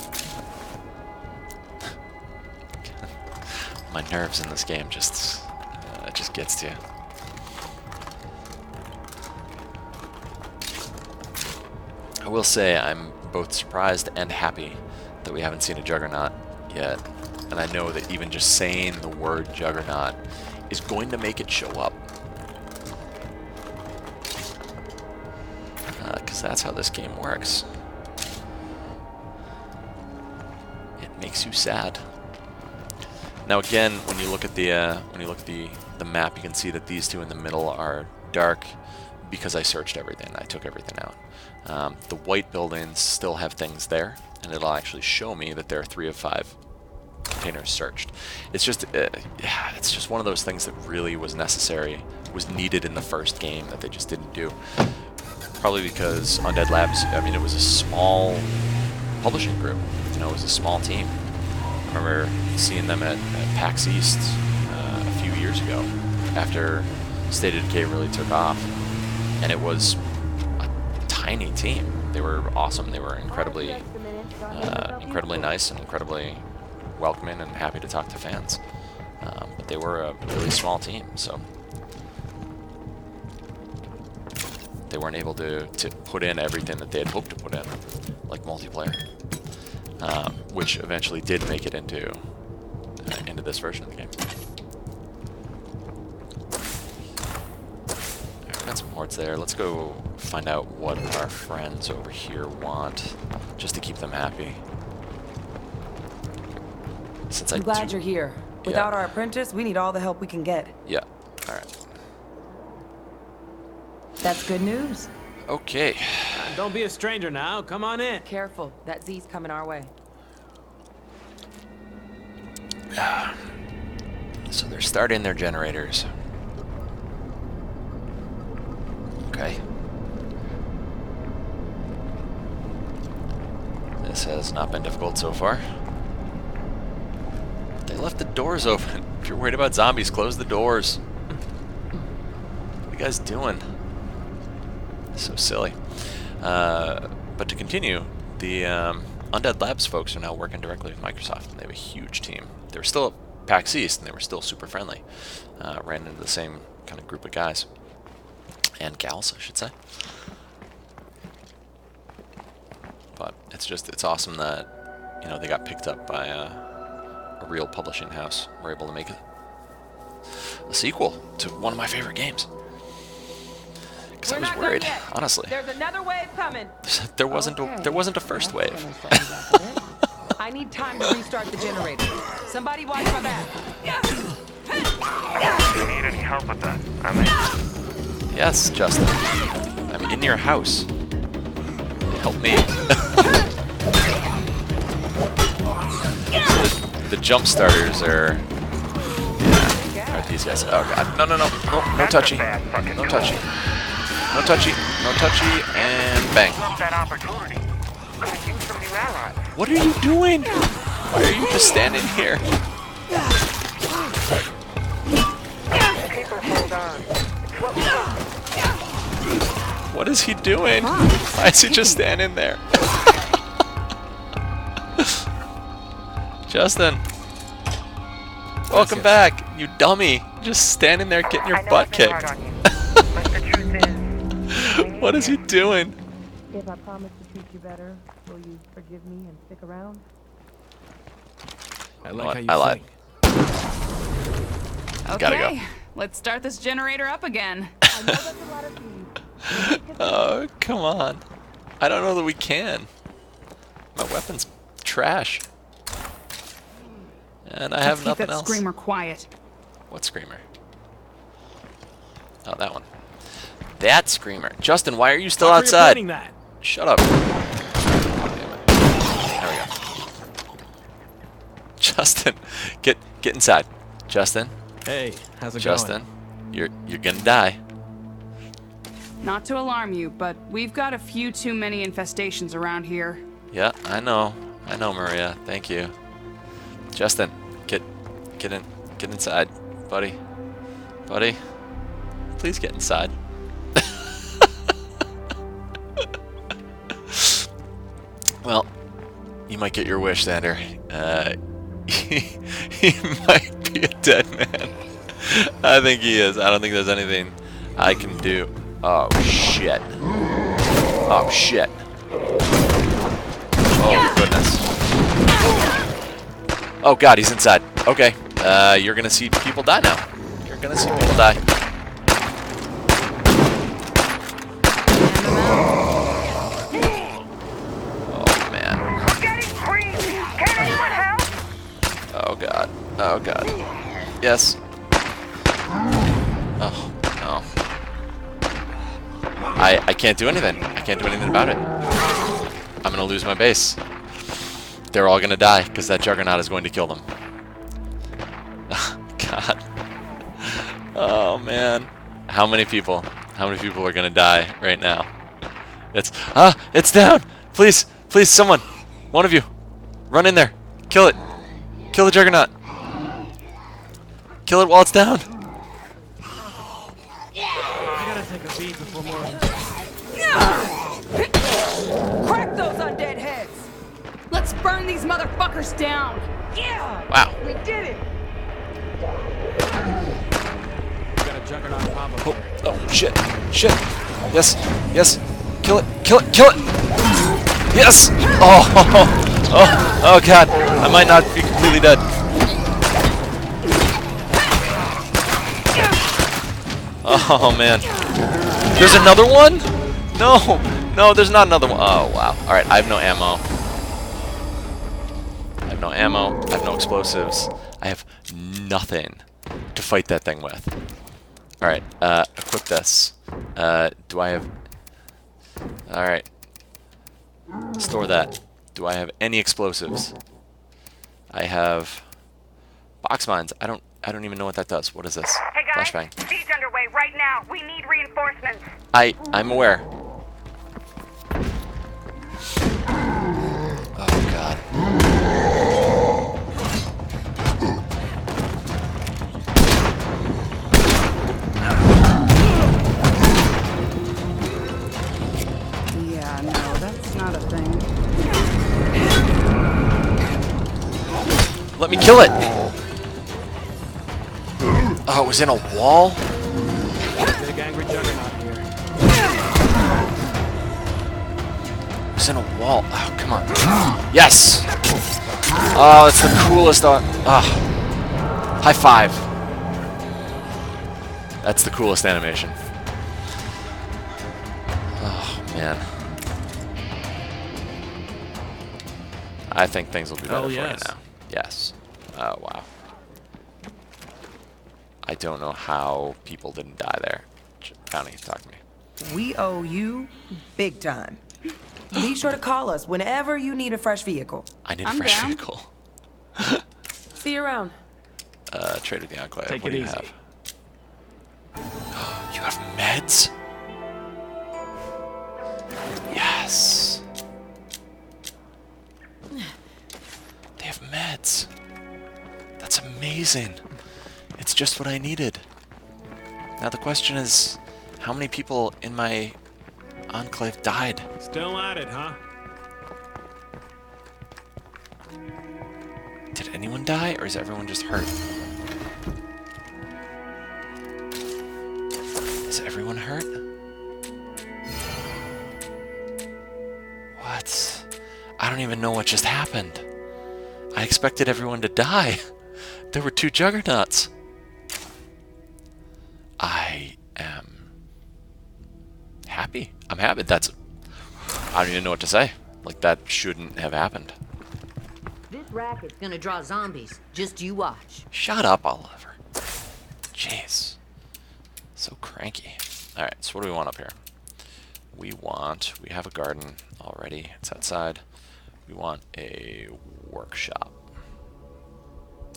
My nerves in this game just... it just gets to you. I will say I'm both surprised and happy that we haven't seen a Juggernaut yet. And I know that even just saying the word Juggernaut is going to make it show up. Because that's how this game works. makes you sad. Now again, when you look at the map, you can see that these two in the middle are dark because I searched everything. I took everything out. The white buildings still have things there, and it'll actually show me that there are 3 of 5 containers searched. It's just one of those things that really was necessary, was needed in the first game that they just didn't do. Probably because Undead Labs, I mean, it was a small publishing group. You know, it was a small team. I remember seeing them at PAX East a few years ago after State of Decay really took off, and it was a tiny team. They were awesome. They were incredibly nice and incredibly welcoming and happy to talk to fans. But they were a really small team, so they weren't able to put in everything that they had hoped to put in, like multiplayer, which eventually did make it into this version of the game. Alright, got some hordes there. Let's go find out what our friends over here want, just to keep them happy. Since I'm glad you're here. Without our apprentice, we need all the help we can get. Yeah. Alright. That's good news. Okay. Don't be a stranger now. Come on in. Careful, that Z's coming our way. So they're starting their generators. Okay. This has not been difficult so far. They left the doors open. If you're worried about zombies, close the doors. What are you guys doing? So silly. But to continue, the Undead Labs folks are now working directly with Microsoft, and they have a huge team. They were still at PAX East, and they were still super friendly. Ran into the same kind of group of guys. And gals, I should say. But it's awesome that, you know, they got picked up by a real publishing house. We're able to make a sequel to one of my favorite games. Because I was worried, honestly. There's another wave coming. There wasn't a first wave. I need time to restart the generator. Somebody watch my back. Do you need any help with that? Yes, Justin. I'm in your house. Help me. The jump starters are these guys. Oh god. No touchy. No touchy. No touchy. No touchy. And bang. That opportunity. Could have used some new allies. What are you doing? Why are you just standing here? People hold on. It's what we want. What is he doing? Why is he just standing there? Justin. Welcome back, you dummy. Just standing there getting your butt kicked. What is he doing? If I promise to treat you better, will you forgive me and stick around? I like how you I lied. Okay, Gotta go. let's start this generator up again. I know that's a lot of things. Oh, come on. I don't know that we can. My weapon's trash. And I have Keep nothing that else. screamer quiet. What screamer? Oh, that one. That screamer. Justin, why are you still outside? That. Shut up. Oh, damn it. There we go. Justin, get inside. Justin. Hey, how's it Justin, you're gonna die. Not to alarm you, but we've got a few too many infestations around here. Yeah, I know, Maria. Thank you. Justin, get inside, buddy. Please get inside. Well, you might get your wish, Xander. He might be a dead man. I think he is. I don't think there's anything I can do. Oh shit. Oh shit. Oh goodness. Oh god, he's inside. Okay. You're gonna see people die now. You're gonna see people die. Oh man. I'm getting creepy. Can anyone help? Oh god. Yes. Oh, no. I can't do anything. I can't do anything about it. I'm gonna lose my base. They're all gonna die, because that Juggernaut is going to kill them. God. Oh, man. How many people? How many people are gonna die right now? It's down! Please, please, someone! One of you! Run in there! Kill it! Kill the Juggernaut! Kill it while it's down! I gotta take a beat before more. Crack those undead heads! Let's burn these motherfuckers down! Yeah! Wow. We did it! We got a Juggernaut problem. Oh, oh, shit. Shit. Yes. Yes. Kill it. Kill it. Kill it. Yes. Oh. Oh. Oh, God. I might not be completely dead. Oh, man. There's another one? No. No, there's not another one. Oh, wow. All right. I have no ammo. I have no ammo. I have no explosives. I have nothing to fight that thing with. Alright, equip this. Do I have... Alright. Store that. Do I have any explosives? I have... box mines. I don't even know what that does. What is this? Hey guys, Flashbang. siege underway right now. We need reinforcements. I'm aware. Oh, God. Yeah, no, that's not a thing. Let me kill it! Oh, it was in a wall? Big angry Juggernaut here. It was in a wall. Oh, come on. Yes! Oh, it's the coolest. High five. That's the coolest animation. Oh, man. I think things will be better for you now. Yes. Oh, wow. I don't know how people didn't die there. Bounty, talk to me. We owe you big time. Be sure to call us whenever you need a fresh vehicle. I need a I'm fresh down. vehicle. See you around. Trade with the Enclave. Take What it do you easy. have? You have meds? Yes. They have meds. That's amazing. It's just what I needed. Now the question is, how many people in my Enclave died? Still at it, huh? Did anyone die, or is everyone just hurt? Is everyone hurt? What? I don't even know what just happened. I expected everyone to die. There were 2 Juggernauts. I am happy. I'm happy. I don't even know what to say. Like, that shouldn't have happened. This racket's gonna draw zombies. Just you watch. Shut up, Oliver. Jeez. So cranky. Alright, so what do we want up here? We have a garden already. It's outside. We want a workshop.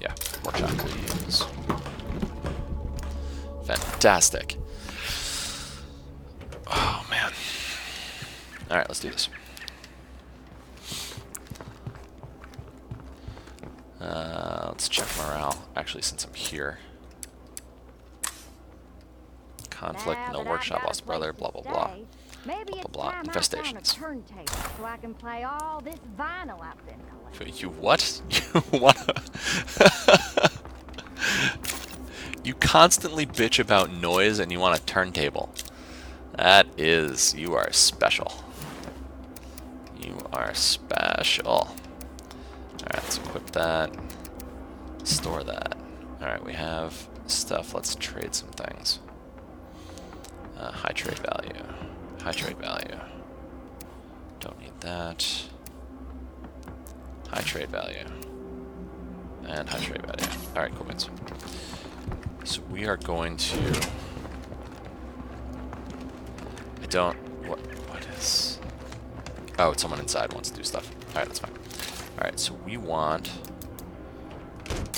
Yeah, workshop, please. Fantastic. Oh, man. Alright, let's do this. Let's check morale. Actually, since I'm here. Conflict, no workshop, lost brother, blah, blah, blah. Maybe Blah, blah, blah. Infestations. turntable so I can play all this vinyl I've been collecting. You what? You wanna... You constantly bitch about noise and you want a turntable. That is... You are special. You are special. Alright, let's equip that. Store that. Alright, we have stuff. Let's trade some things. High trade value. High trade value. Don't need that. High trade value. And high trade value. Alright, cool beans. So we are going to... I don't... What is... Oh, someone inside wants to do stuff. Alright, that's fine. Alright, so we want...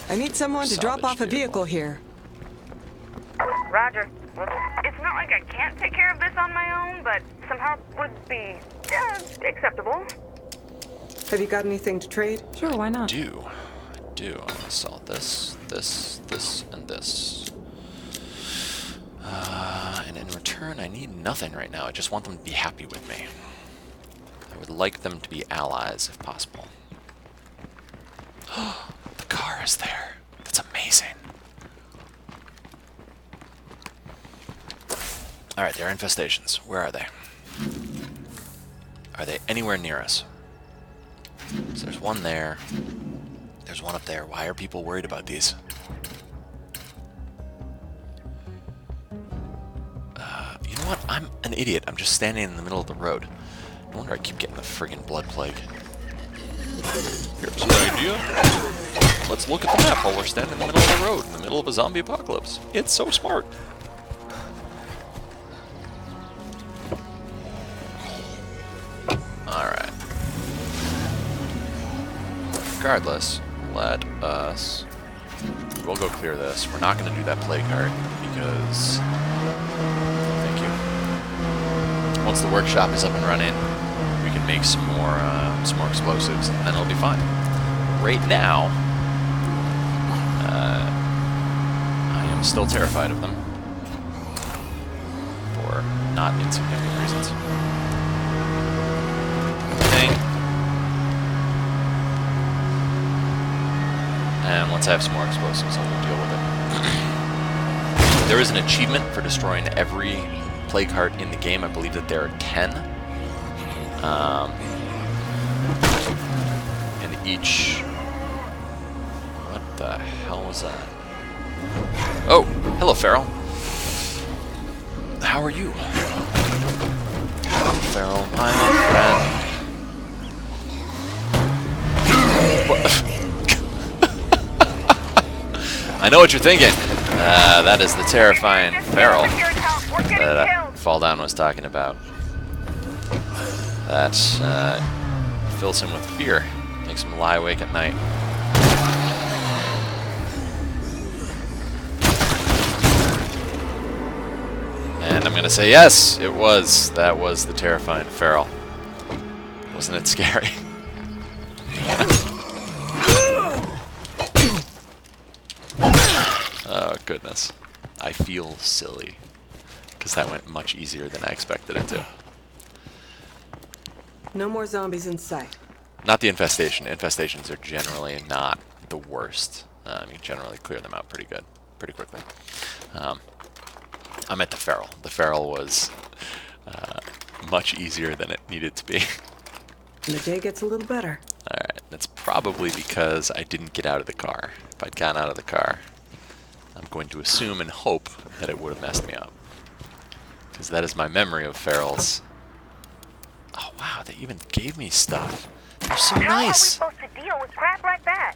I need someone to drop off a vehicle here. Roger. Well, it's not like I can't take care of this on my own, but some help would be acceptable. Have you got anything to trade? Sure, why not? I do. I'm gonna sell this, and this. And in return, I need nothing right now. I just want them to be happy with me. I would like them to be allies, if possible. The car is there. That's amazing. Alright, they're infestations. Where are they? Are they anywhere near us? So there's one there. There's one up there. Why are people worried about these? You know what? I'm an idiot. I'm just standing in the middle of the road. No wonder I keep getting the friggin' blood plague. Here's an idea. Let's look at the map while we're standing in the middle of the road, in the middle of a zombie apocalypse. It's so smart. Alright. Regardless, let us... We'll go clear this. We're not going to do that plague cart because... Thank you. Once the workshop is up and running, we can make some more explosives, and then it'll be fine. Right now, I am still terrified of them for not insignificant reasons. And once I have some more explosives, I'll deal with it. There is an achievement for destroying every plague heart in the game. I believe that there are 10. And each... What the hell was that? Oh! Hello, Farrell. How are you? Hello, Farrell, my friend. I know what you're thinking. That is the terrifying Farrell that Fall Down was talking about. That fills him with fear, makes him lie awake at night. And I'm gonna say yes, it was. That was the terrifying Farrell. Wasn't it scary? Oh, goodness. I feel silly. Because that went much easier than I expected it to. No more zombies in sight. Not the infestation. Infestations are generally not the worst. You generally clear them out pretty good, pretty quickly. I'm at the Feral. The Feral was much easier than it needed to be. And the day gets a little better. Alright, that's probably because I didn't get out of the car. If I'd gotten out of the car, I'm going to assume and hope that it would have messed me up. Because that is my memory of Ferals. Oh wow, they even gave me stuff. They're so nice. How are we supposed to deal with crap like that?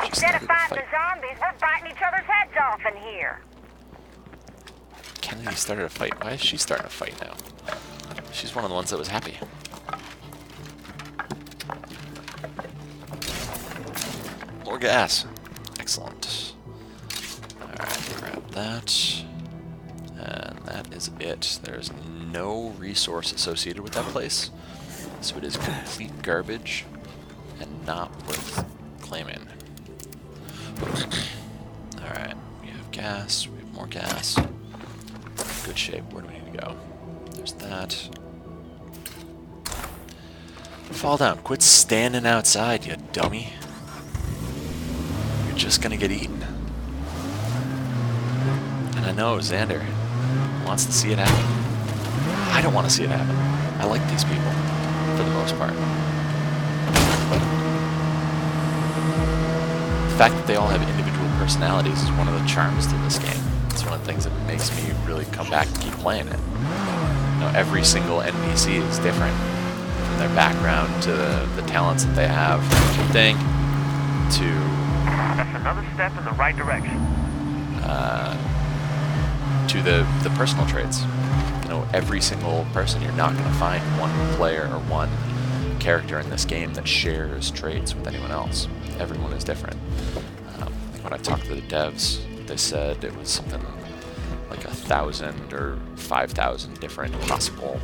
Instead of fighting the zombies, we're biting each other's heads off in here. Kennedy started a fight. Why is she starting a fight now? She's one of the ones that was happy. More gas. Excellent. Alright, grab that. And that is it. There's no resource associated with that place. So it is complete garbage and not worth claiming. Alright, we have gas, we have more gas. Good shape. Where do we need to go? There's that. Fall down. Quit standing outside, you dummy. You're just gonna get eaten. And I know Xander wants to see it happen. I don't want to see it happen. I like these people, for the most part. The fact that they all have individual personalities is one of the charms to this game. It's one of the things that makes me really come back and keep playing it. You know, every single NPC is different, from their background to the talents that they have. Dang. to That's another step in the right direction. the personal traits. You know, every single person, you're not going to find one player or one character in this game that shares traits with anyone else. Everyone is different. When I talked to the devs, they said it was something like 1,000 or 5,000 different possible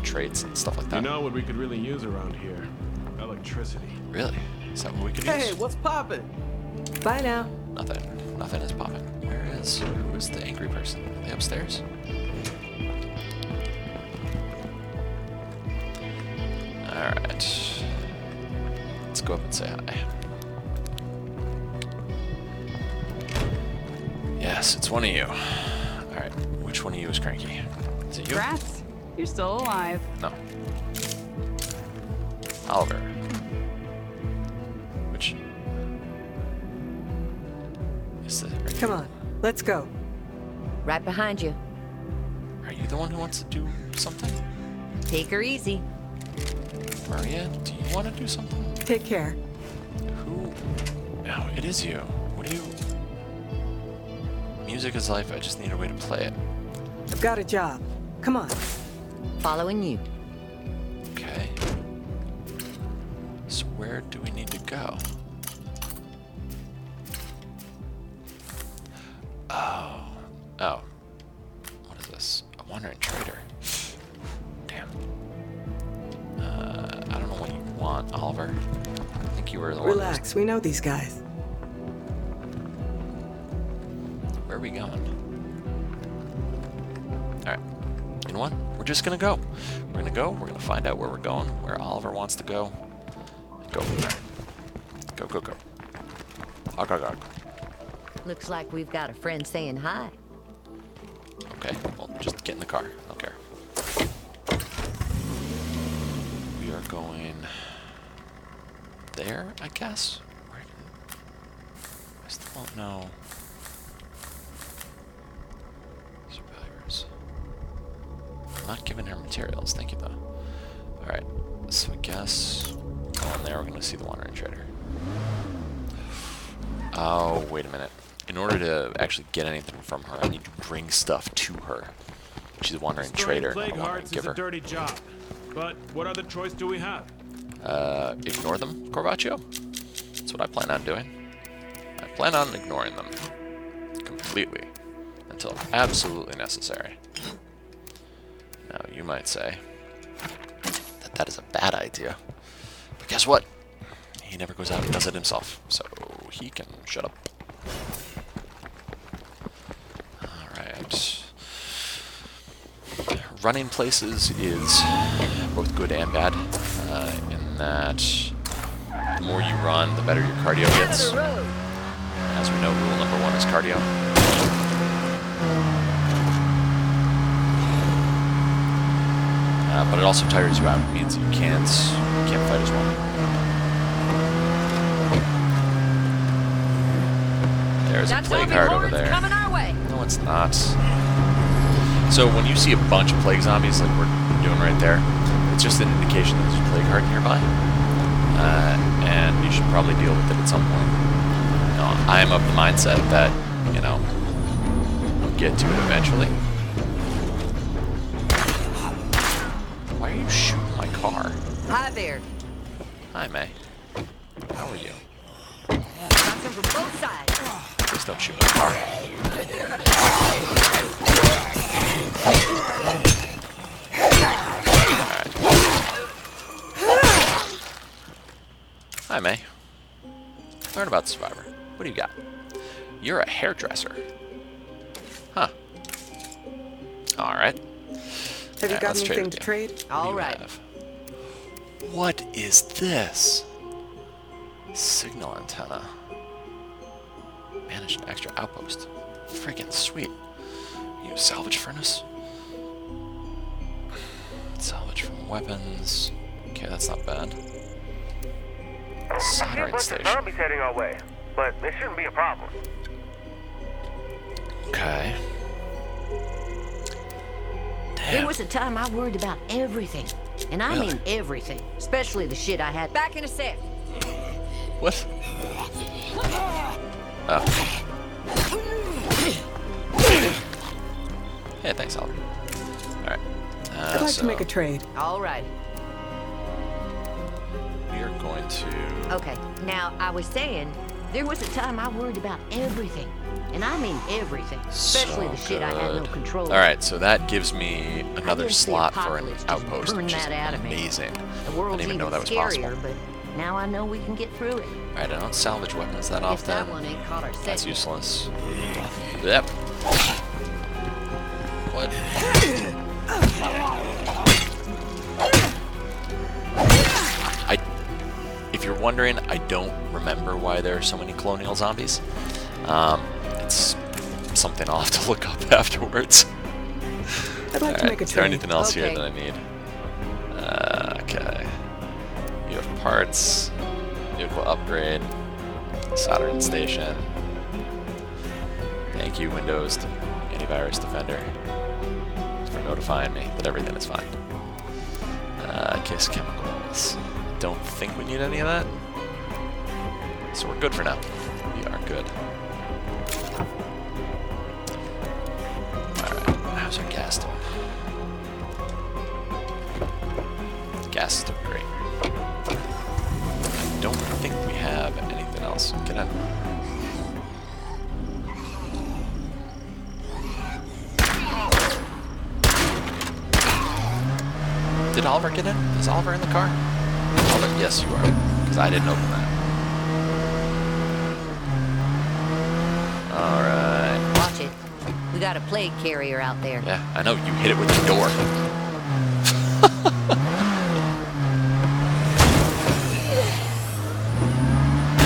traits and stuff like that. You know what we could really use around here? Electricity. Really? Is that what we could Hey, use? what's poppin'? Bye now. Nothing. Nothing is popping. Who is the angry person? Are they upstairs? Alright. Let's go up and say hi. Yes, it's one of you. Alright, which one of you is cranky? Is it you? Rats, you're still alive. No. Oliver. Which... is this right? Come on, let's go. Right behind you. Are you the one who wants to do something? Take her easy. Maria, do you want to do something? Take care. Who? No, it is you. What do you... Music is life, I just need a way to play it. I've got a job. Come on. Following you. Okay. So where do we need to go? Oh. What is this? A wandering trader. Damn. I don't know what you want, Oliver. I think you were the one. Relax, we know these guys. Where are we going? Alright. You know what? We're just gonna go. We're gonna find out where we're going, where Oliver wants to go. And go from there. Go, go, go. Hog, hog, hog. Looks like we've got a friend saying hi. Okay, well, just get in the car. I don't care. We are going there, I guess? Where? I still don't know. Survivors. I'm not giving her materials, thank you though. Alright, so I guess going there we're gonna see the Wandering Trader. Oh, wait a minute. In order to actually get anything from her, I need to bring stuff to her. She's a Wandering Trader, not a Plague Wandering hearts is Giver. a dirty job. But what other choice do we have? Ignore them, Corvaccio? That's what I plan on doing. I plan on ignoring them. Completely. Until absolutely necessary. Now, you might say that that is a bad idea. But guess what? He never goes out and does it himself. So, he can shut up. Alright. Running places is both good and bad. In that the more you run, the better your cardio gets. As we know, rule number 1 is cardio. But it also tires you out. It means you can't fight as well. There's a plague heart over there. Coming our way. No, it's not. So when you see a bunch of plague zombies like we're doing right there, it's just an indication that there's a plague heart nearby. And you should probably deal with it at some point. You know, I am of the mindset that, you know, we'll get to it eventually. Why are you shooting my car? Hi there. Hi, May. How are you? Got some from both sides. Please don't shoot my car. Alright. Hi, May. Learn about the Survivor. What do you got? You're a hairdresser. Huh. Alright. Have you got anything to trade? All right. What is this? Signal antenna. Manage an extra outpost. Freaking sweet. You a salvage furnace? Salvage from weapons. Okay, that's not bad. I see a Soldering bunch station. of zombies heading our way, but it shouldn't be a problem. Okay. There was a time I worried about everything. And I mean everything. Especially the shit I had back in a sec. What? Oh. Hey, thanks, Oliver. Alright. I'd like to make a trade. All right. We are going to... Okay, now I was saying, there was a time I worried about everything. And I mean everything. Especially the shit I had no control over. Alright, so that gives me another guess the slot for an apocalypse just outpost, burned which is that out of me. amazing. The I world's didn't even know even that was possible. scarier, but now I know we can get through it. Alright, I don't salvage weapons that If often. that one ain't caught our That's scent. useless. Yep. What? If you're wondering, I don't remember why there are so many colonial zombies. It's something I'll have to look up afterwards. I'd like to make a Is there trade. anything else here Okay. that I need? Okay. You have parts. Vehicle upgrade. Soldering station. Thank you, Windows Antivirus Defender, for notifying me that everything is fine. Case chemicals. Don't think we need any of that. So we're good for now. We are good. Alright, how's our gas doing? Gas is doing great. I don't think we have anything else. Get in. Did Oliver get in? Is Oliver in the car? Oliver, yes, you are. Because I didn't open that. Alright. Watch it. We got a plague carrier out there. Yeah, I know. You hit it with the door.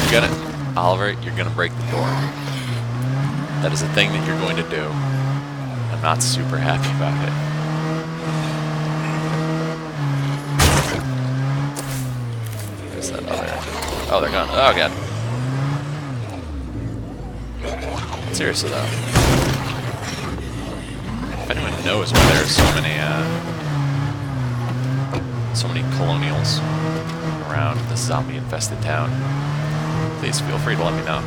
You're gonna... Oliver, you're gonna break the door. That is a thing that you're going to do. I'm not super happy about it. Where's that other... Oh, they're gone. Oh, God. Seriously, though. If anyone knows why there are so many colonials around this zombie-infested town, please feel free to let me know.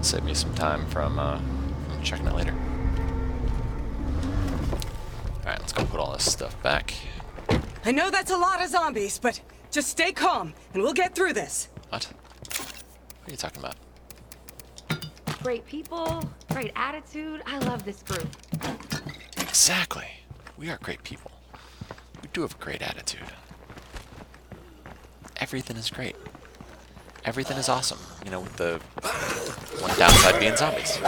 Save me some time from checking it later. Alright, let's go put all this stuff back. I know that's a lot of zombies, but just stay calm, and we'll get through this. What? What are you talking about? Great people, great attitude. I love this group. Exactly. We are great people. We do have a great attitude. Everything is great. Everything is awesome. You know, with the one downside being zombies.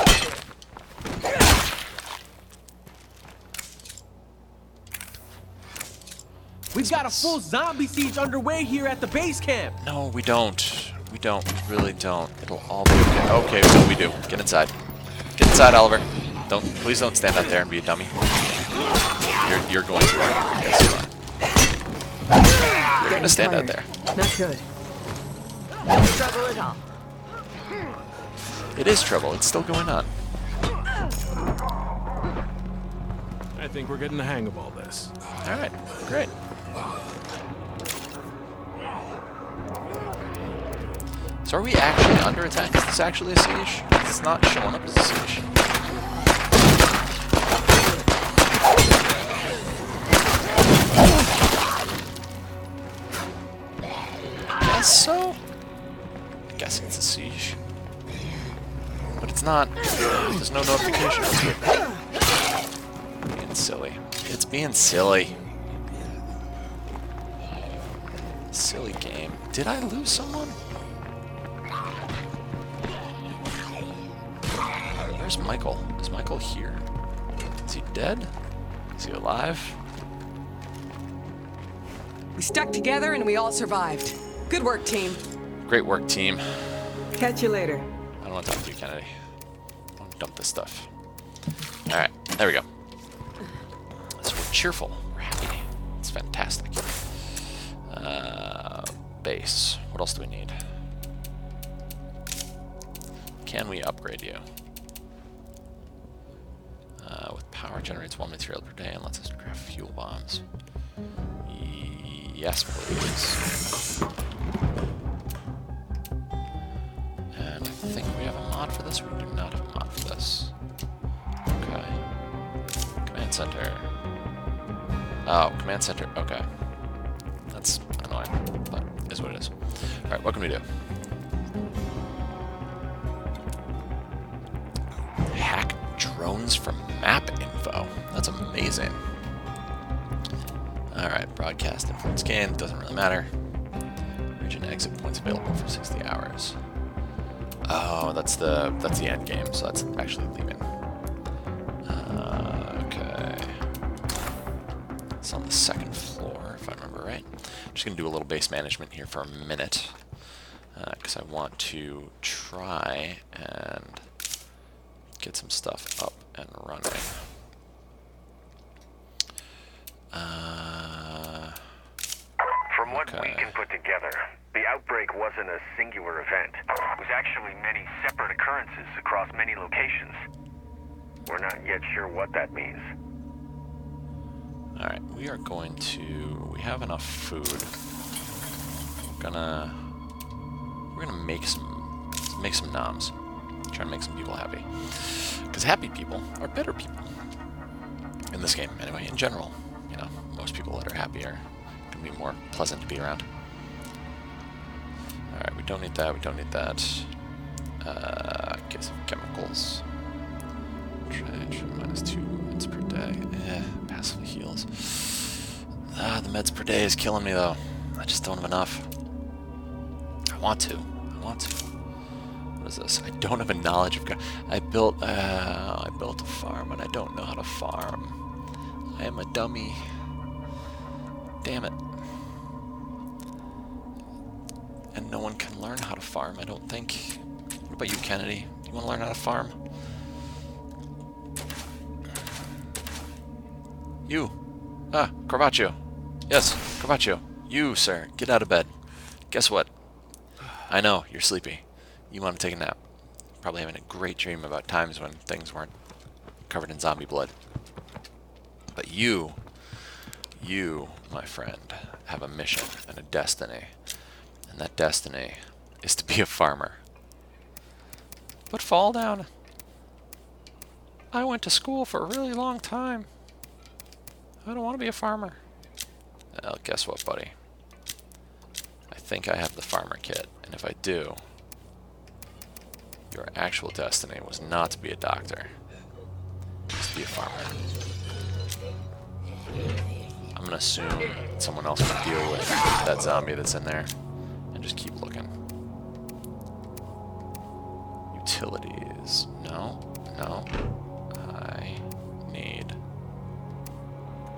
We've got a full zombie siege underway here at the base camp. No, we don't. We don't. We really don't. It'll all be okay. Okay, so we do. Get inside. Get inside, Oliver. Please don't stand out there and be a dummy. You're going to. Yes, you are. You're gonna stand out there. Not good. No trouble at all. It is trouble. It's still going on. I think we're getting the hang of all this. All right. Great. So are we actually under attack? Is this actually a siege? It's not showing up as a siege. Guess so? I guess it's a siege. But it's not. There's no notification. It's good. Being silly. It's being silly. Silly game. Did I lose someone? Where's Michael? Is Michael here? Is he dead? Is he alive? We stuck together and we all survived. Good work, team. Great work, team. Catch you later. I don't want to talk to you, Kennedy. I want to dump this stuff. Alright, there we go. So we're cheerful. We're happy. It's fantastic. Base. What else do we need? Can we upgrade you? With power generates 1 material per day and lets us craft fuel bombs. Yes, please. mod for this? We do not have a mod for this. Okay. Command center. Oh, command center. Okay. That's annoying, but it is what it is. Alright, what can we do? Hack drones from map info. That's amazing. Alright, broadcast influence gain. Doesn't really matter. Region exit points available for 60 hours. Oh, that's the end game, so that's actually leaving. Okay. It's on the second floor, if I remember right. I'm just going to do a little base management here for a minute, because I want to try and get some stuff up and running. From what we can put together, the outbreak wasn't a singular event. It was actually many separate occurrences across many locations. We're not yet sure what that means. Alright, we are going to... We have enough food. We're gonna make some noms. Try and make some people happy. Because happy people are better people. In this game, anyway, in general. You know, most people that are happy are going to be more pleasant to be around. Alright, we don't need that, we don't need that. Get some chemicals. Try -2 meds per day. Passively heals. The meds per day is killing me though. I just don't have enough. I want to. What is this? I don't have a knowledge of... I built a farm and I don't know how to farm. I am a dummy. Damn it. And no one can learn how to farm, I don't think. What about you, Kennedy? You want to learn how to farm? You. Carpaccio. Yes, Carpaccio. You, sir, get out of bed. Guess what? I know, you're sleepy. You want to take a nap. Probably having a great dream about times when things weren't covered in zombie blood. But you, my friend, have a mission and a destiny. And that destiny is to be a farmer. But fall down. I went to school for a really long time. I don't want to be a farmer. Well, guess what, buddy? I think I have the farmer kit, and if I do, your actual destiny was not to be a doctor. It was to be a farmer. I'm gonna assume someone else can deal with that zombie that's in there, and just keep looking. Utilities. No. I need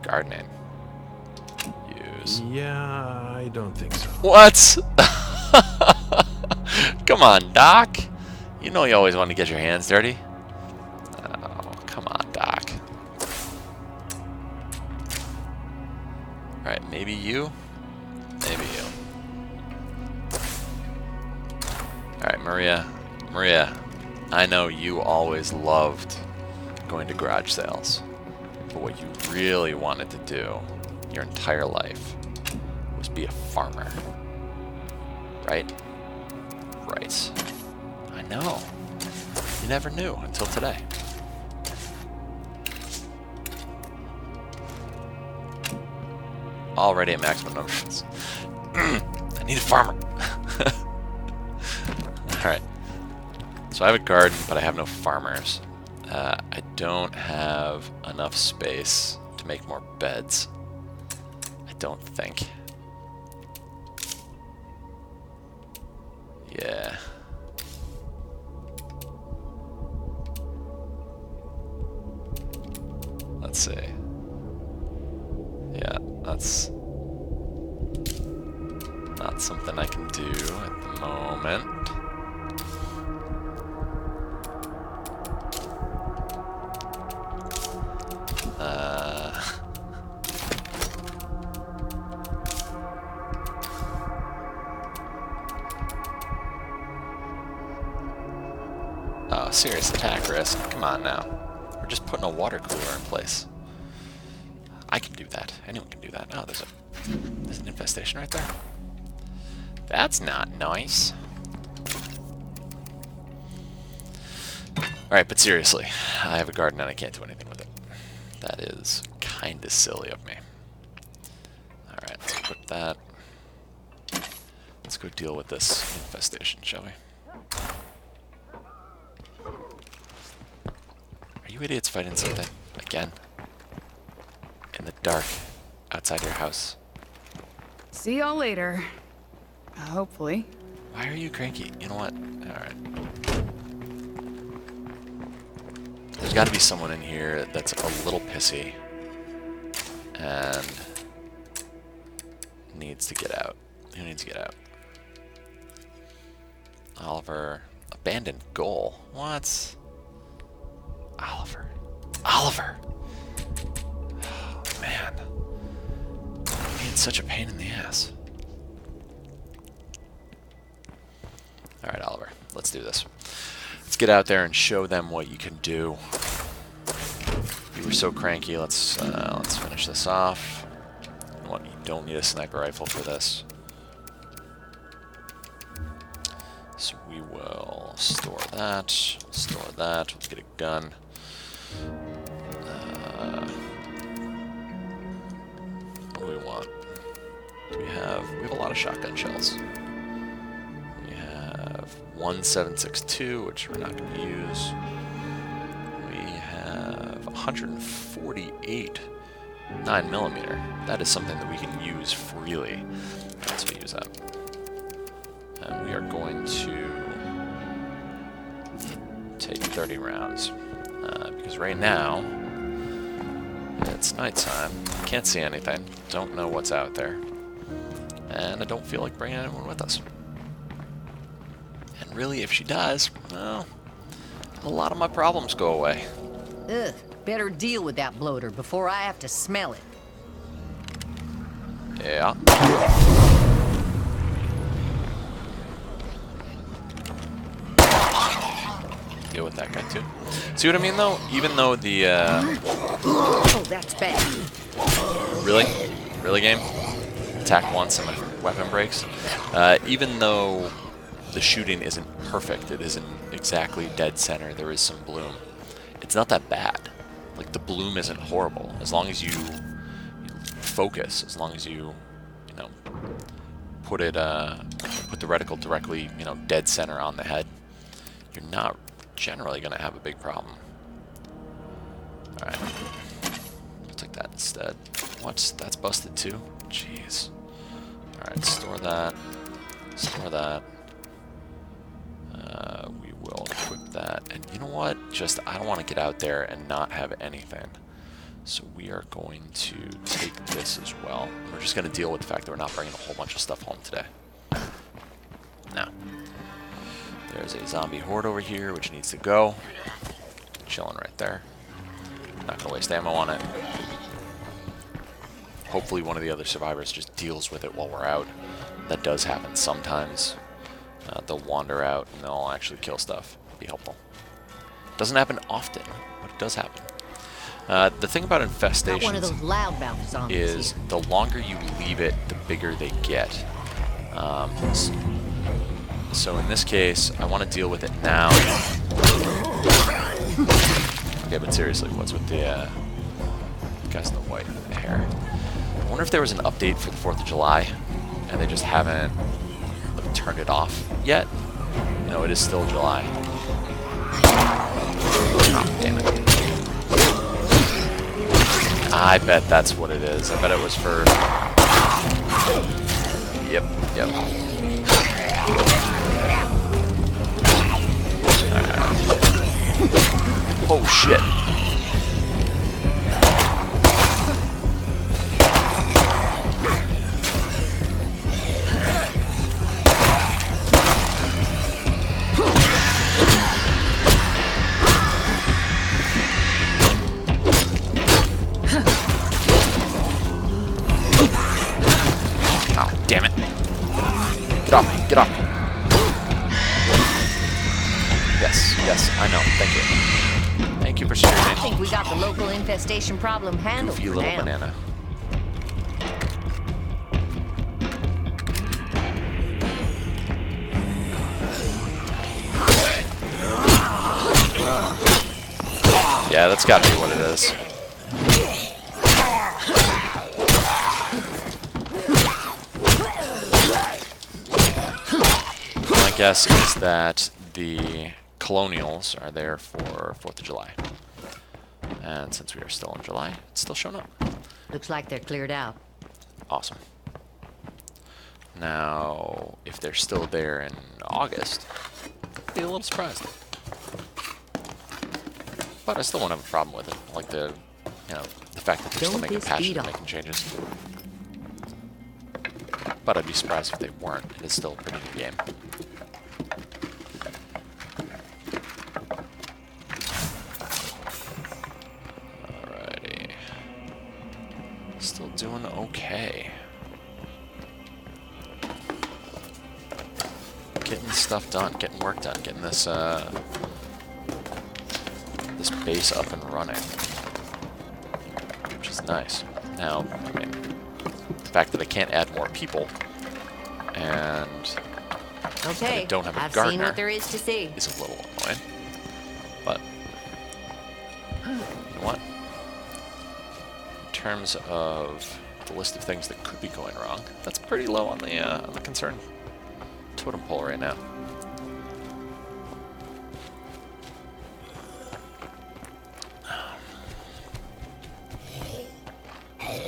gardening. Use. Yeah, I don't think so. What? Come on, Doc. You know you always want to get your hands dirty. Oh, come on, Doc. Alright, maybe you? Maybe you. Alright, Maria. Maria, I know you always loved going to garage sales. But what you really wanted to do your entire life was be a farmer. Right? Right. I know. You never knew until today. Already at maximum numbers. I need a farmer. Alright. So I have a garden, but I have no farmers. I don't have enough space to make more beds. I don't think. Yeah. Let's see. Yeah, that's not something I can do at the moment. Oh, serious attack risk. Come on now. We're just putting a water cooler in place. I can do that. Anyone can do that. Oh, there's an infestation right there. That's not nice. Alright, but seriously, I have a garden and I can't do anything with it. That is kinda silly of me. Alright, let's equip that. Let's go deal with this infestation, shall we? Are you idiots fighting something? Again? In the dark, outside your house. See y'all later. Hopefully. Why are you cranky? You know what? Alright. There's got to be someone in here that's a little pissy and needs to get out. Who needs to get out? Oliver. Abandoned goal. What? Oliver. Oliver! Oh, man. He's such a pain in the ass. Alright, Oliver. Let's do this. Let's get out there and show them what you can do. You were so cranky. Let's finish this off. You know what? You don't need a sniper rifle for this. So we will store that. Store that. Let's get a gun. What do we want? We have a lot of shotgun shells. We have 1762, which we're not going to use. We have 148 9mm. That is something that we can use freely. Let's use that. And we are going to take 30 rounds. Because right now, it's nighttime. Can't see anything. Don't know what's out there. And I don't feel like bringing anyone with us. And really, if she does, well, a lot of my problems go away. Ugh, better deal with that bloater before I have to smell it. Yeah. Deal with that guy too. See what I mean though? Even though the Oh, that's bad. Really? Really, game? Attack once and my weapon breaks? Even though the shooting isn't perfect, it isn't exactly dead center, there is some bloom. It's not that bad. Like, the bloom isn't horrible. As long as you focus, as long as you know, put the reticle directly, dead center on the head, you're not generally going to have a big problem. Alright. I'll take that instead. What? That's busted too? Jeez. Alright, store that. Store that. We will equip that. And you know what? I don't want to get out there and not have anything. So we are going to take this as well. We're just going to deal with the fact that we're not bringing a whole bunch of stuff home today. No. There's a zombie horde over here, which needs to go. Chilling right there. Not going to waste ammo on it. Hopefully one of the other survivors just deals with it while we're out. That does happen sometimes. They'll wander out and they'll actually kill stuff. Be helpful. Doesn't happen often, but it does happen. The thing about infestations one of those loudmouth zombies is here. the longer you leave it, the bigger they get. So in this case, I want to deal with it now. Okay, but seriously, what's with the guys in the white hair? I wonder if there was an update for the 4th of July, and they just haven't turned it off yet. No, it is still July. Oh, damn it. I bet that's what it is. I bet it was for... Yep. Oh, shit. Oh, damn it. Get off me. Get off me. Yes, I know. Thank you. Thank you for streaming. I think we got the local infestation problem handled Goofy for little now. banana. Yeah, that's gotta be what it is. My guess is that the Colonials are there for 4th of July. And since we are still in July, it's still showing up. Looks like they're cleared out. Awesome. Now, if they're still there in August, I'd be a little surprised. But I still won't have a problem with it. Like the fact that they're still making patches and making changes. But I'd be surprised if they weren't. It is still a pretty good game. Alrighty. Still doing okay. Getting stuff done, getting work done, getting this this base up and running, which is nice. Now, I mean, the fact that I can't add more people and that I don't have a I've gardener seen what there is to see. is a little annoying. But you know what? In terms of the list of things that could be going wrong, that's pretty low on the concern totem pole right now.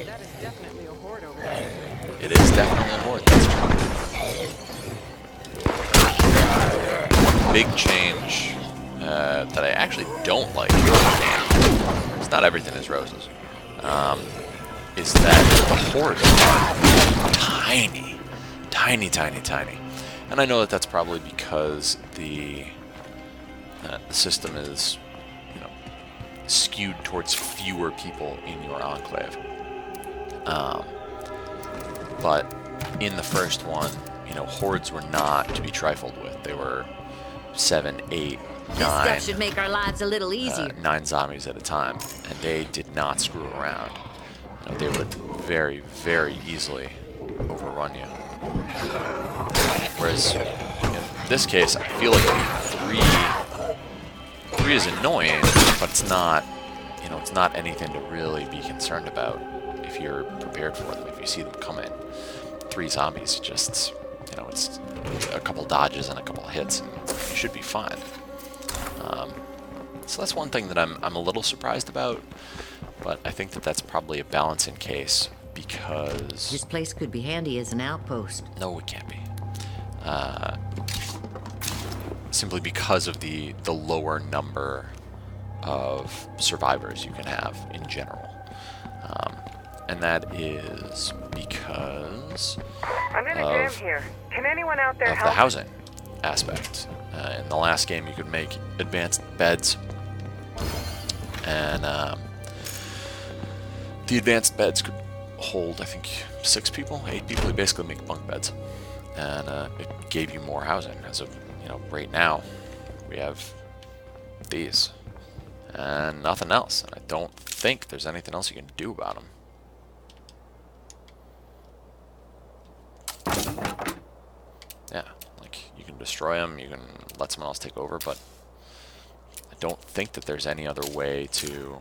That is definitely a horde over there. It is definitely a horde. That's one big change that I actually don't like in the game. It's not everything is roses. Is that the hordes are tiny, tiny, tiny, tiny. And I know that that's probably because the system is, skewed towards fewer people in your enclave. But in the first one, hordes were not to be trifled with. They were 7, 8, 9. This stuff should make our lives a little easier. 9 zombies at a time, and they did not screw around. They would very, very easily overrun you. Whereas in this case, I feel like 3 is annoying, but it's not, it's not anything to really be concerned about if you're prepared for them. If you see them come in, 3 zombies, just, it's a couple dodges and a couple hits, and you should be fine. So that's one thing that I'm a little surprised about, but I think that that's probably a balancing case because this place could be handy as an outpost. No, it can't be. Simply because of the lower number of survivors you can have in general. And that is because I'm in a jam here. Can anyone out there of help? the housing aspect. In the last game, you could make advanced beds, and the advanced beds could hold, I think, 6 people, 8 people. You basically make bunk beds, and it gave you more housing. As of right now, we have these and nothing else. And I don't think there's anything else you can do about them. Yeah, like you can destroy them, you can let someone else take over, but I don't think that there's any other way to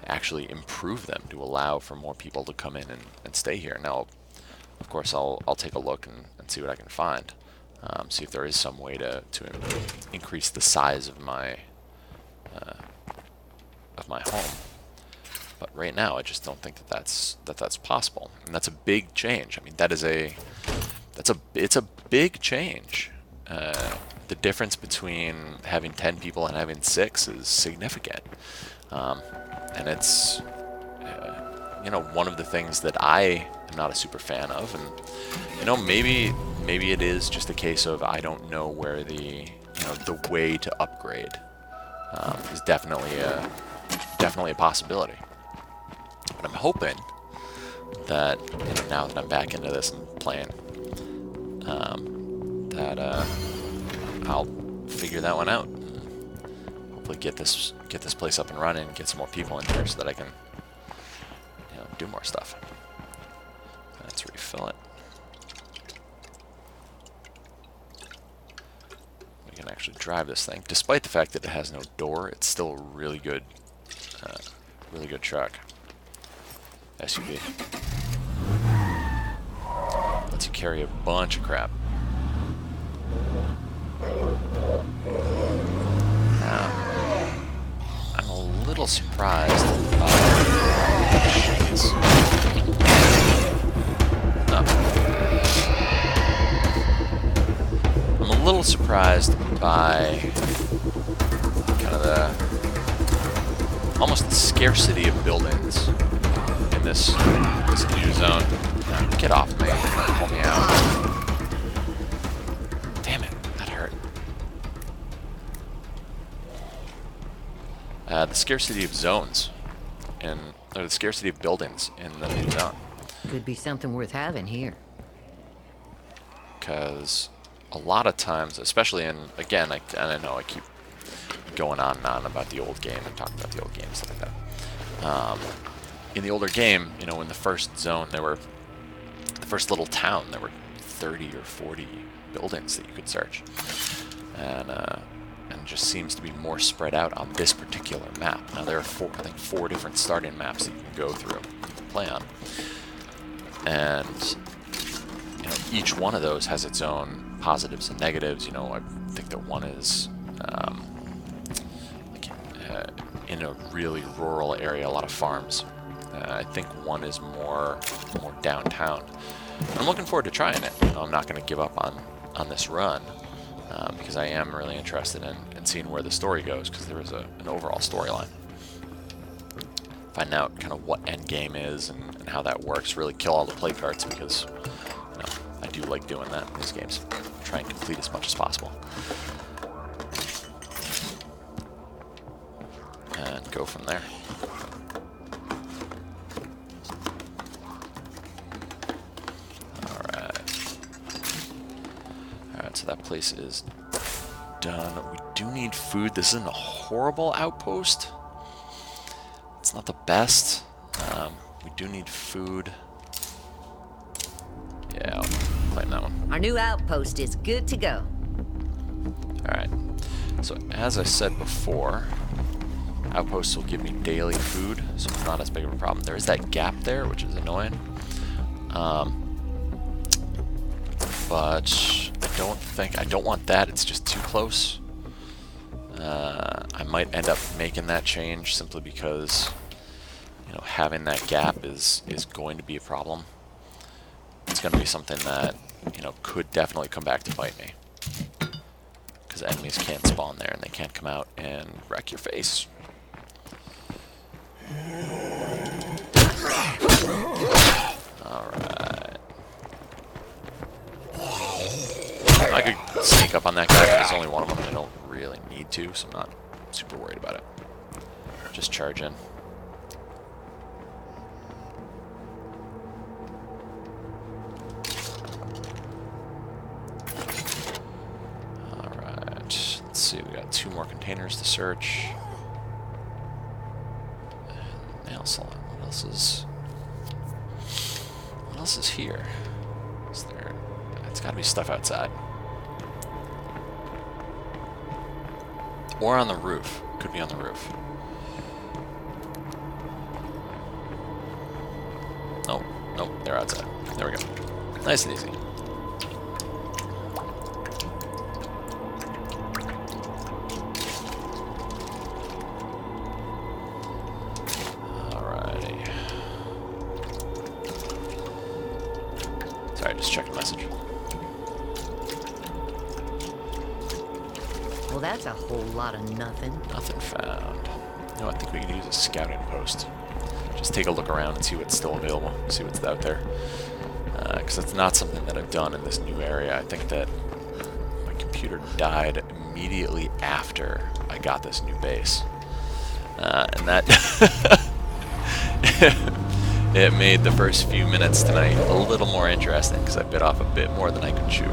actually improve them to allow for more people to come in and stay here. Now, of course, I'll take a look and see what I can find. See if there is some way to increase the size of my home. But right now, I just don't think that that's possible, and that's a big change. I mean, it's a big change. The difference between having 10 people and having 6 is significant, and it's one of the things that I am not a super fan of. And maybe it is just a case of I don't know where the way to upgrade is definitely a possibility. But I'm hoping that now that I'm back into this and playing, that I'll figure that one out. Hopefully get this place up and running, get some more people in here so that I can do more stuff. Let's refill it. We can actually drive this thing. Despite the fact that it has no door, it's still a really good Really good truck. SUV. Lets you carry a bunch of crap. Now, I'm a little surprised by... Jeez. I'm a little surprised by kind of almost the scarcity of buildings in this new zone. Get off me. Pull me out. Damn it. That hurt. The scarcity of zones or the scarcity of buildings in the new zone. Could be something worth having here. Because a lot of times, especially in, again, I know I keep going on and on about the old game and talking about the old game, stuff like that. In the older game, you know, in the first zone, the first little town, there were 30 or 40 buildings that you could search. And it just seems to be more spread out on this particular map. Now, there are I think four different starting maps that you can go through and play on. And, you know, each one of those has its own positives and negatives. You know, I think that one is in a really rural area, a lot of farms. I think one is more downtown. I'm looking forward to trying it. You know, I'm not going to give up on this run because I am really interested in seeing where the story goes, because there is an overall storyline. Find out kind of what end game is and how that works. Really kill all the play cards, because you know, I do like doing that in these games. Try and complete as much as possible. And go from there. Alright, so that place is done. We do need food. This isn't a horrible outpost. It's not the best. We do need food. Yeah, I'll claim that one. Our new outpost is good to go. Alright, so as I said before, outposts will give me daily food, so it's not as big of a problem. There is that gap there, which is annoying. But I don't want that. It's just too close. I might end up making that change simply because, you know, having that gap is going to be a problem. It's going to be something that, you know, could definitely come back to bite me, because enemies can't spawn there and they can't come out and wreck your face. Alright. I could sneak up on that guy, but there's only one of them and I don't really need to, so I'm not super worried about it. Just charge in. Alright, let's see, we got 2 more containers to search. Nail salon. What else is here? Is there? It's got to be stuff outside, or on the roof. Could be on the roof. Nope, nope. They're outside. There we go. Nice and easy. Sorry, just checked a message. Well, that's a whole lot of nothing. Nothing found. No, I think we can use a scouting post. Just take a look around and see what's still available, see what's out there. Because it's not something that I've done in this new area. I think that my computer died immediately after I got this new base. And that... It made the first few minutes tonight a little more interesting because I bit off a bit more than I could chew.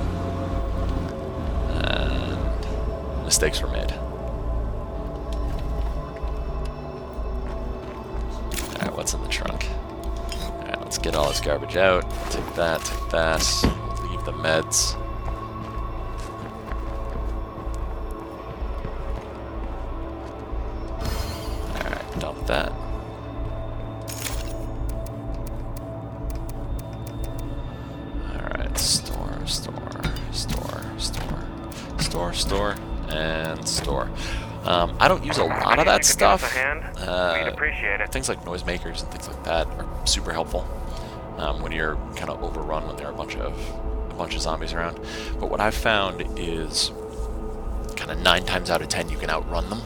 And mistakes were made. Alright, what's in the trunk? Alright, let's get all this garbage out. Take that, take that. Leave the meds. Alright, dump that. store, and store. I don't use a lot of that stuff. We'd appreciate it. Things like noisemakers and things like that are super helpful when you're kind of overrun when there are a bunch of zombies around. But what I've found is kind of 9 times out of 10 you can outrun them,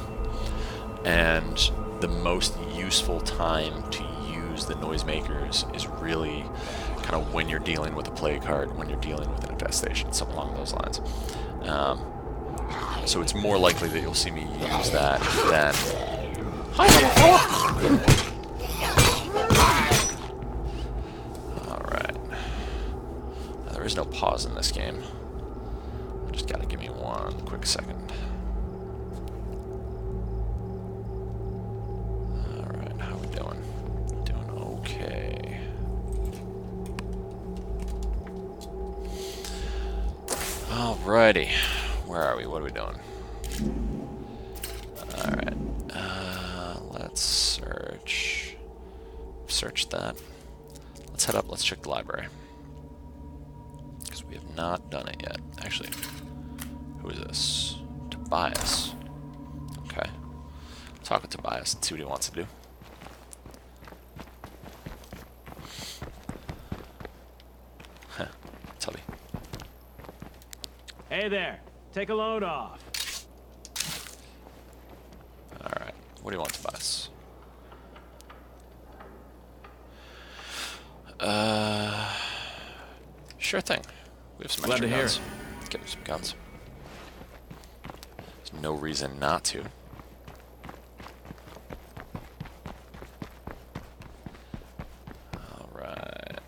and the most useful time to use the noisemakers is really kind of when you're dealing with a plague card, when you're dealing with an infestation, something along those lines. So it's more likely that you'll see me use that than... Alright. There is no pause in this game. Just gotta give me one quick second. Alright, how we doing? Doing okay. Alrighty. Where are we? What are we doing? Alright. Let's search. Search that. Let's head up. Let's check the library. Because we have not done it yet. Actually, who is this? Tobias. Okay. Talk with Tobias and see what he wants to do. Huh. Tubby. Hey there. Take a load off. Alright, what do you want, Tobias? Sure thing. We have some Glad extra to hear. guns. Let's get him some guns. There's no reason not to. Alright.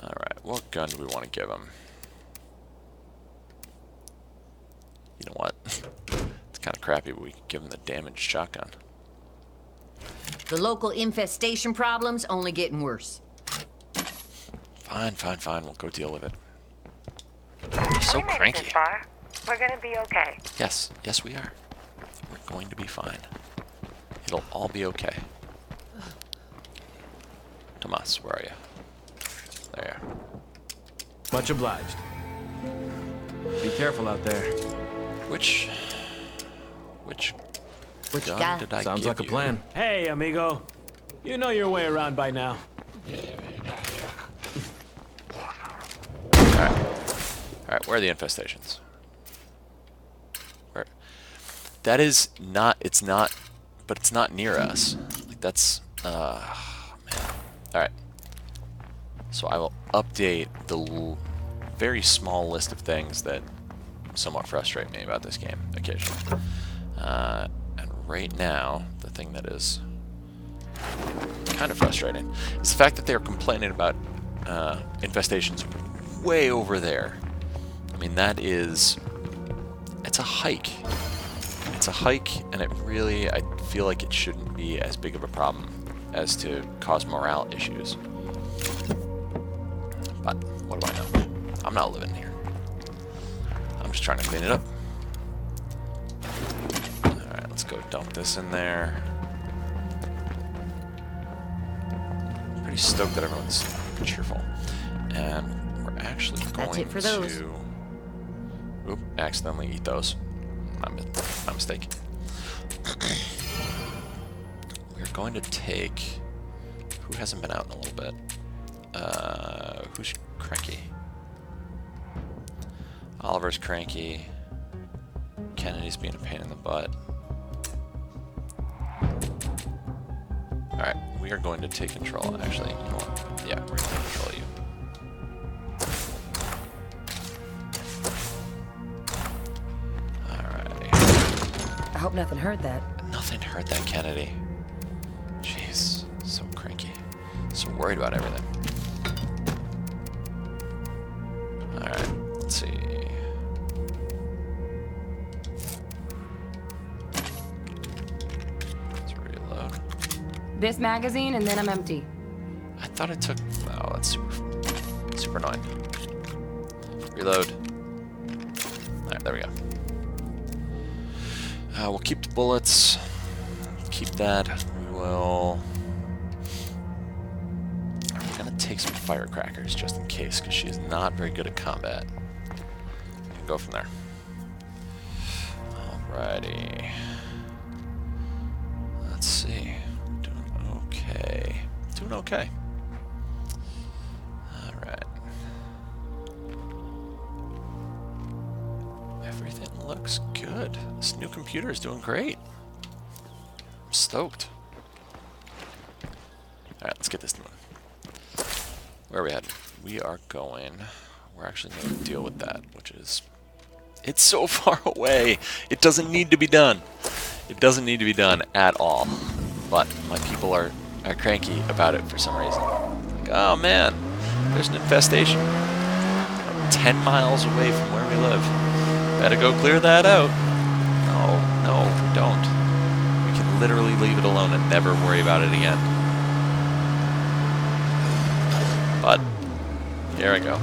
Alright, what gun do we want to give him? You know what? It's kind of crappy, but we could give him the damaged shotgun. The local infestation problem's only getting worse. Fine, fine, fine. We'll go deal with it. You're so cranky. This far. We're gonna be okay. Yes, yes we are. We're going to be fine. It'll all be okay. Tomas, where are you? There you are. Much obliged. Be careful out there. Which gun guy? did I Sounds give like a you? plan. Hey, amigo. You know your way around by now. Alright, where are the infestations? Where? That is not, it's not, but it's not near us. Like, that's, man. Alright. So I will update the very small list of things that somewhat frustrate me about this game occasionally. And right now, the thing that is kind of frustrating is the fact that they're complaining about infestations way over there. I mean, that is... It's a hike. It's a hike, and it really... I feel like it shouldn't be as big of a problem as to cause morale issues. But, what do I know? I'm not living here. I'm just trying to clean it up. Alright, let's go dump this in there. Pretty stoked that everyone's cheerful. And we're actually going That's it for those. to... Oop, accidentally eat those. My mistake. We're going to take... Who hasn't been out in a little bit? Who's cranky? Oliver's cranky. Kennedy's being a pain in the butt. Alright, we are going to take control. Actually, you know what? Yeah, we're going to take control of you. Alrighty. I hope nothing heard that. Nothing hurt that Kennedy. Jeez, so cranky. So worried about everything. Alright, let's see. Let's reload. This magazine, and then I'm empty. I thought it took... Oh, that's super annoying. Reload. Alright, there we go. We'll keep the bullets. Keep that. We will... take some firecrackers just in case, because she's not very good at combat. We can go from there. Alrighty. Let's see. Doing okay. Doing okay. Alright. Everything looks good. This new computer is doing great. I'm stoked. Alright, let's get this done. Where are we headed? We are going... We're actually going to deal with that, which is... It's so far away! It doesn't need to be done! It doesn't need to be done at all. But my people are cranky about it for some reason. Like, oh man, there's an infestation. 10 miles away from where we live. Better go clear that out. No, don't. We can literally leave it alone and never worry about it again. But, here I go.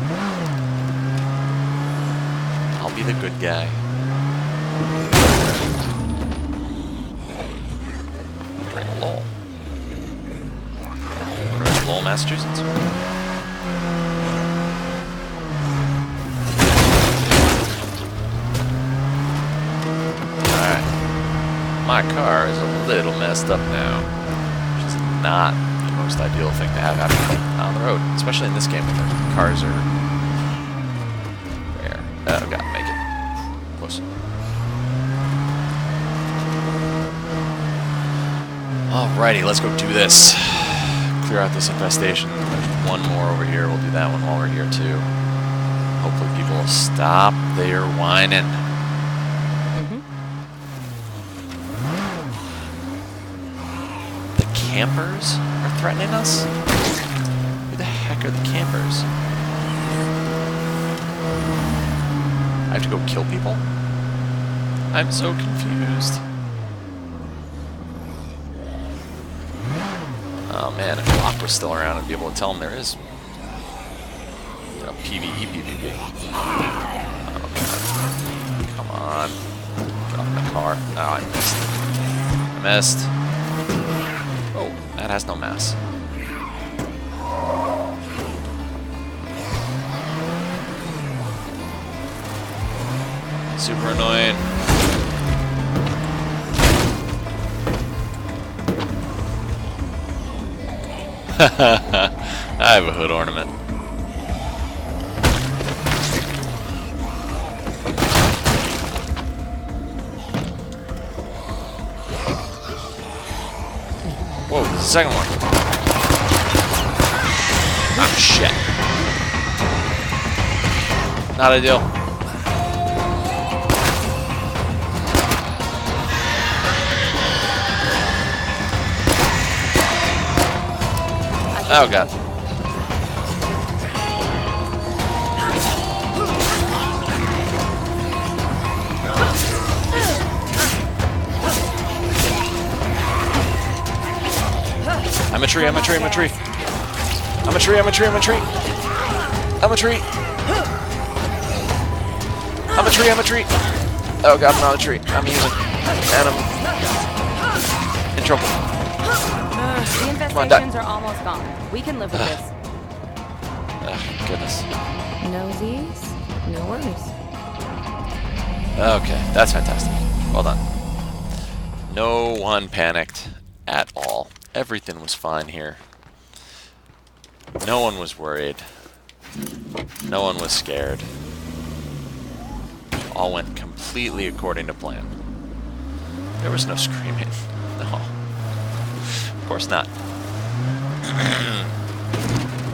I'll be the good guy. Drink Lowell. Where's Lowell, Massachusetts? Alright. My car is a little messed up now. Which is not the most ideal thing to have happening on the road. Especially in this game when the cars are rare. Oh god, make it. Close. Alrighty, let's go do this. Clear out this infestation. There's one more over here. We'll do that one while we're here too. Hopefully people will stop their whining. The campers are threatening us? Who the heck are the campers? I have to go kill people? I'm so confused. Oh man, if Locke was still around, I'd be able to tell him there is, you know, PvE, PvP. Oh, come on. Get off my car. Oh, I missed. I missed. Oh, that has no mass. Super annoying. I have a hood ornament. Whoa, there's a second one. Oh, shit. Not ideal. Oh god. I'm a tree, I'm a tree, I'm a tree. I'm a tree, I'm a tree, I'm a tree. I'm a tree. I'm a tree, I'm a tree. Oh god, I'm not a tree. I'm using. And I'm in trouble. The infestations are almost gone. We can live with this. Oh, goodness. Nosies? No worries. Okay, that's fantastic. Well done. No one panicked at all. Everything was fine here. No one was worried. No one was scared. All went completely according to plan. There was no screaming. No. Of course not.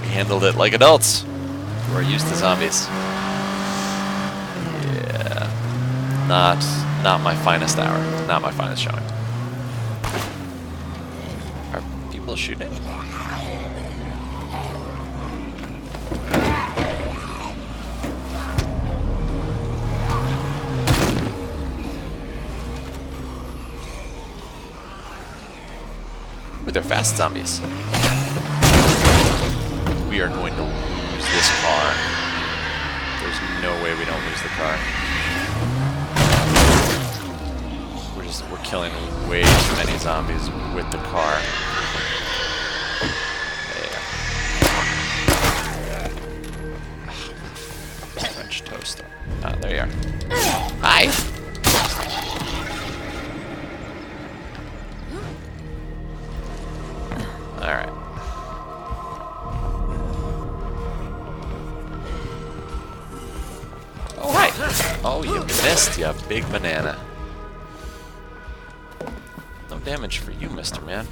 We handled it like adults who are used to zombies. Yeah. Not my finest hour. Not my finest showing. Are people shooting? But they're fast zombies. We are going to lose this car. There's no way we don't lose the car. We're killing way too many zombies with the car. There. Hi! Alright. Oh, hi! Oh, you missed, you big banana. No damage for you, Mr. Man.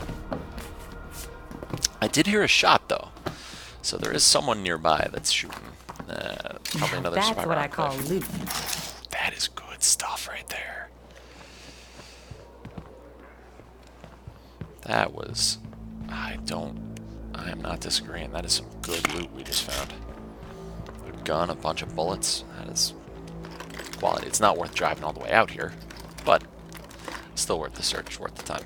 I did hear a shot, though. So there is someone nearby that's shooting. Probably another That's survivor what I out call there. loot. That is good stuff right there. That was... I am not disagreeing. That is some good loot we just found. A gun, a bunch of bullets. That is quality. It's not worth driving all the way out here, but still worth the search, worth the time.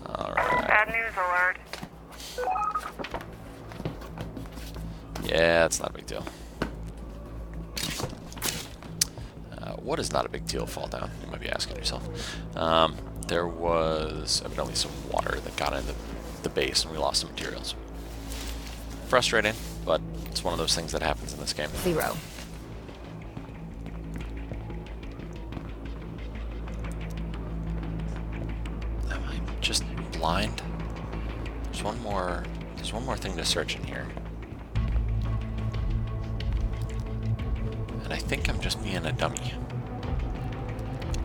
Alright. Bad news alert. Yeah, it's not a big deal. What is not a big deal? Fall down. You might be asking yourself. There was evidently some water that got into the base and we lost some materials. Frustrating, but it's one of those things that happens in this game. 0. Am I just blind? There's one more thing to search in here. And I think I'm just being a dummy.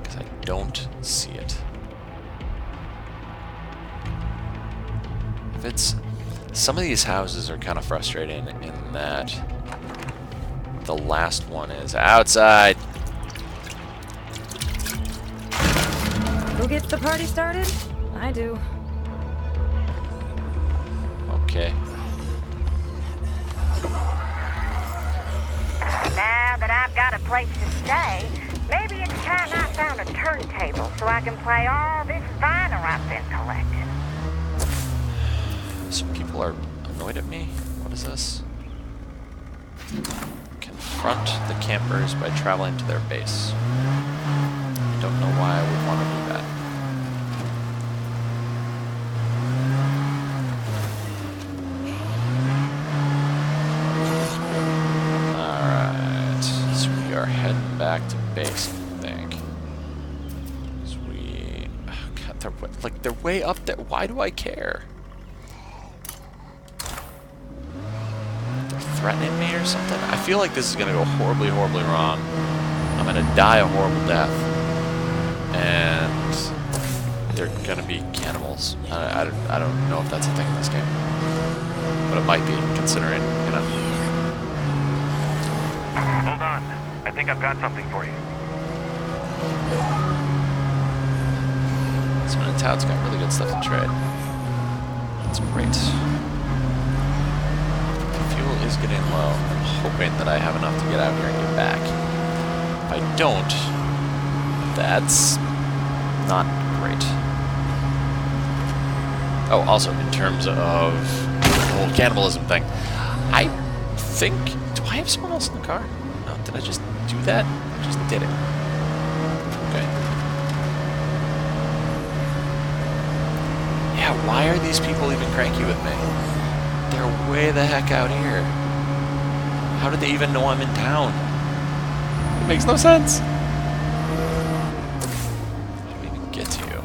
Because I don't see it. If it's... Some of these houses are kind of frustrating in that the last one is outside. Who gets the party started? I do. Okay. Now that I've got a place to stay, maybe it's time I found a turntable so I can play all this vinyl I've been collecting. Some people are annoyed at me. What is this? Confront the campers by traveling to their base. I don't know why I would want to do that. Alright. So we are heading back to base, I think. So we... Oh God, they're way up there. Why do I care? Threatening me or something? I feel like this is gonna go horribly, horribly wrong. I'm gonna die a horrible death. And they're gonna be cannibals. I don't know if that's a thing in this game. But it might be, considering, you know. Hold on. I think I've got something for you. This one in town's got really good stuff to trade. That's great. Is getting low. I'm hoping that I have enough to get out here and get back. If I don't, that's not great. Oh, also, in terms of the whole cannibalism thing, I think... Do I have someone else in the car? No, did I just do that? I just did it. Okay. Yeah, why are these people even cranky with me? They're way the heck out here. How did they even know I'm in town? It makes no sense. How do we even get to you?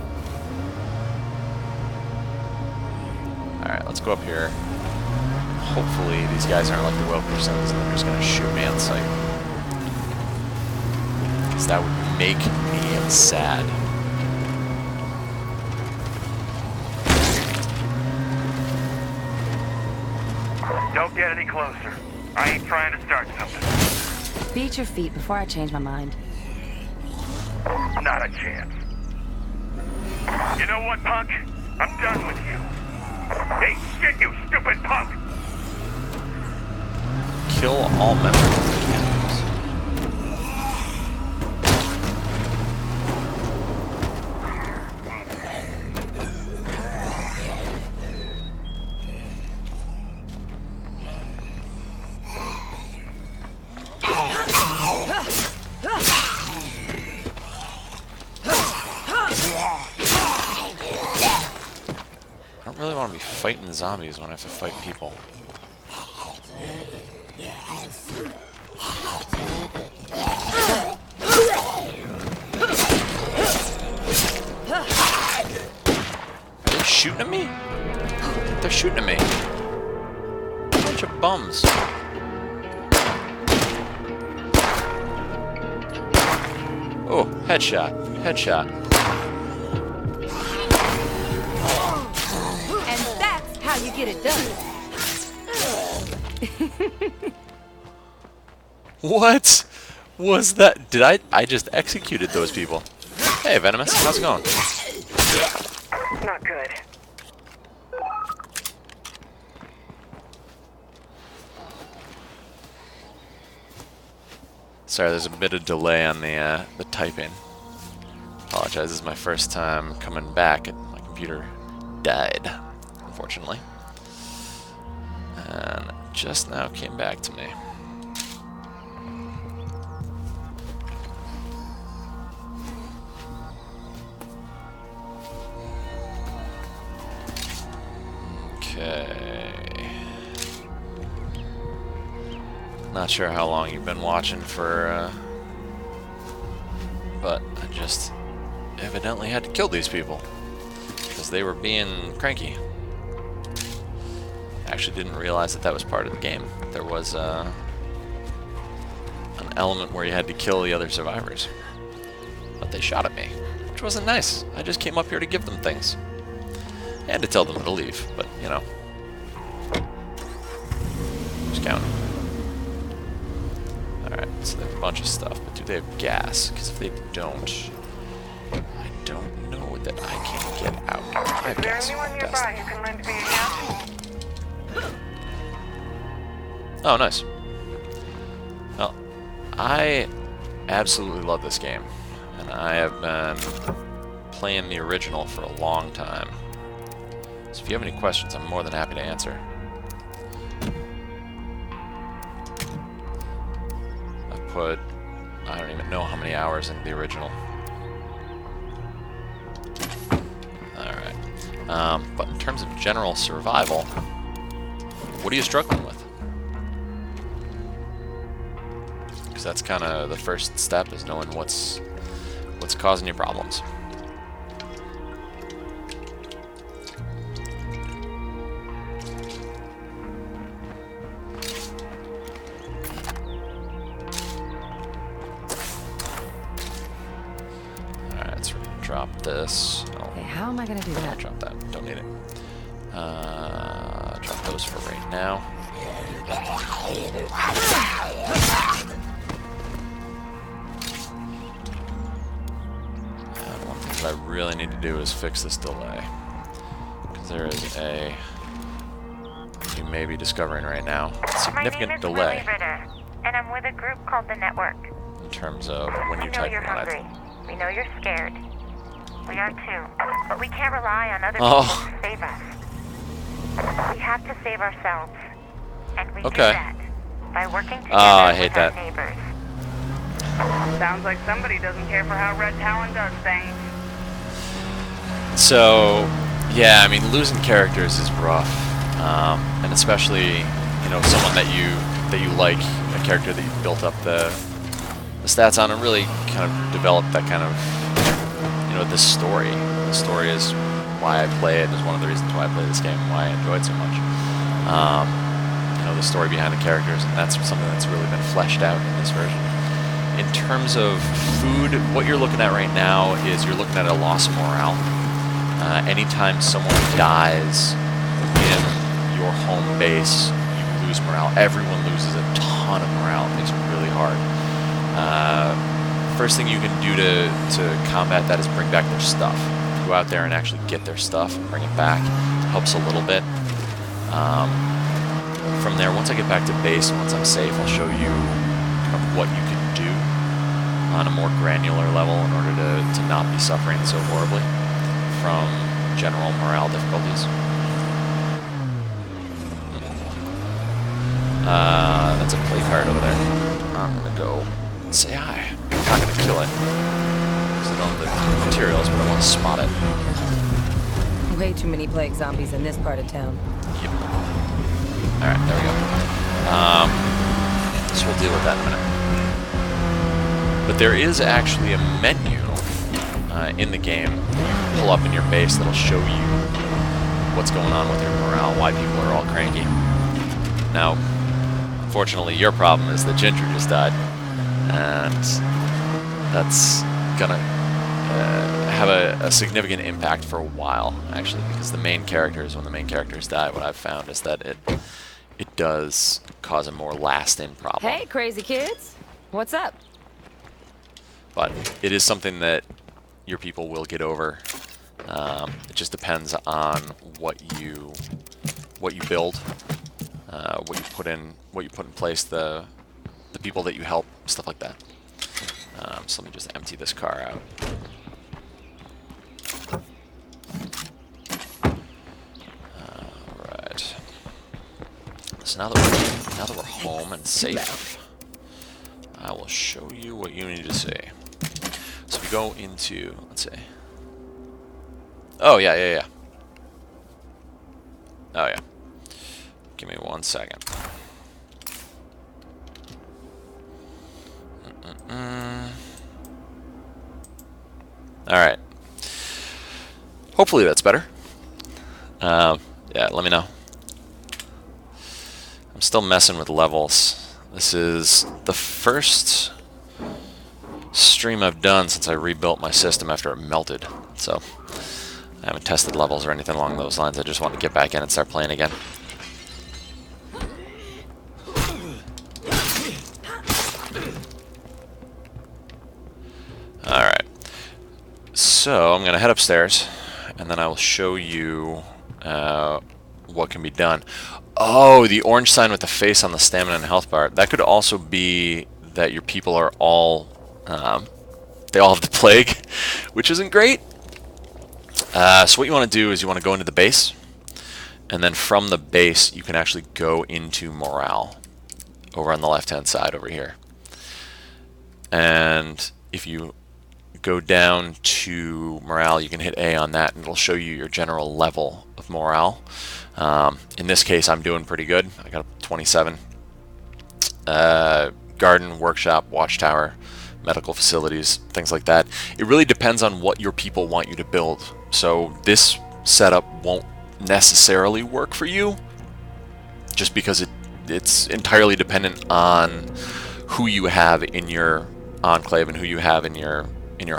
Alright, let's go up here. Hopefully these guys aren't like the Wilkersons and they're just gonna shoot me on sight. Because that would make me sad. Don't get any closer. I ain't trying to start something. Beat your feet before I change my mind. Not a chance. You know what, punk? I'm done with you. Hey, shit, you stupid punk! Kill all members of the cannibals. I don't really want to be fighting zombies when I have to fight people. Headshot. Headshot. And that's how you get it done. What was that? Did I just executed those people. Hey, Venomous, how's it going? Not good. Sorry, there's a bit of delay on the typing. Apologize, this is my first time coming back and my computer died, unfortunately. And just now came back to me. Okay. Not sure how long you've been watching for, but I just evidently had to kill these people because they were being cranky. Actually didn't realize that that was part of the game. There was an element where you had to kill the other survivors. But they shot at me, which wasn't nice. I just came up here to give them things. And to tell them to leave, but, you know. Just counting. Alright, so they have a bunch of stuff, but do they have gas? Because if they don't, I don't know that I can get out. I have gas. Is there anyone nearby who can lend me a gas? Oh, nice. Well, I absolutely love this game, and I have been playing the original for a long time. So if you have any questions, I'm more than happy to answer. I've put, I don't even know how many hours into the original. Alright. But in terms of general survival, what are you struggling with? Because that's kind of the first step, is knowing what's causing you problems. Drop this. Oh, Okay, how am I gonna do that? drop that. Don't need it. Drop those for right now. And one thing that I really need to do is fix this delay. Because there is a, you may be discovering right now, significant delay. My name is Willie Ritter, and I'm with a group called The Network. In terms of when you We know type you're in what I hungry. We know you're scared. We are too. But we can't rely on other Oh. people to save us. We have to save ourselves. And we do Okay. that by working together I hate with our that. neighbors. Sounds like somebody doesn't care for how Red Talon does things. So, yeah, I mean, losing characters is rough, and especially, you know, someone that you like, a character that you've built up the stats on, and really kind of developed that kind of, you know, this story. The story is why I play it. Is one of the reasons why I play this game, and why I enjoy it so much. You know, the story behind the characters, and that's something that's really been fleshed out in this version. In terms of food, what you're looking at right now is you're looking at a loss of morale. Anytime someone dies in your home base, you lose morale. Everyone loses a ton of morale. It makes it really hard. First thing you can do to combat that is bring back their stuff. Go out there and actually get their stuff and bring it back. It helps a little bit. From there, once I get back to base, once I'm safe, I'll show you kind of what you can do on a more granular level in order to not be suffering so horribly from general morale difficulties. That's a play card over there. I'm gonna go say hi. I'm not gonna kill it because I don't have the materials, but I want to spot it. Way too many plague zombies in this part of town. Yep. Alright, there we go. So we'll deal with that in a minute. But there is actually a menu in the game that you can pull up in your base that'll show you what's going on with your morale, why people are all cranky. Now, unfortunately, your problem is that Ginger just died, and that's gonna have a significant impact for a while, actually, because the main characters, when the main characters die, what I've found is that it does cause a more lasting problem. Hey, crazy kids. What's up? But it is something that your people will get over. It just depends on what you build, what you put in place, the people that you help, stuff like that. So let me just empty this car out. Alright. So now that we're home and safe, I will show you what you need to see. So we go into, let's see. Oh yeah. Oh yeah. Give me 1 second. Alright. Hopefully that's better. Yeah, let me know. I'm still messing with levels. This is the first stream I've done since I rebuilt my system after it melted. So I haven't tested levels or anything along those lines. I just want to get back in and start playing again. Alright. So I'm going to head upstairs, and then I will show you what can be done. Oh, the orange sign with the face on the stamina and health bar. That could also be that your people are all... they all have the plague, which isn't great. So what you want to do is you want to go into the base, and then from the base you can actually go into morale over on the left hand side over here. And if you go down to morale, you can hit A on that and it'll show you your general level of morale. In this case I'm doing pretty good. I got 27. Garden, workshop, watchtower, medical facilities, things like that. It really depends on what your people want you to build. So this setup won't necessarily work for you, just because it's entirely dependent on who you have in your enclave and who you have in your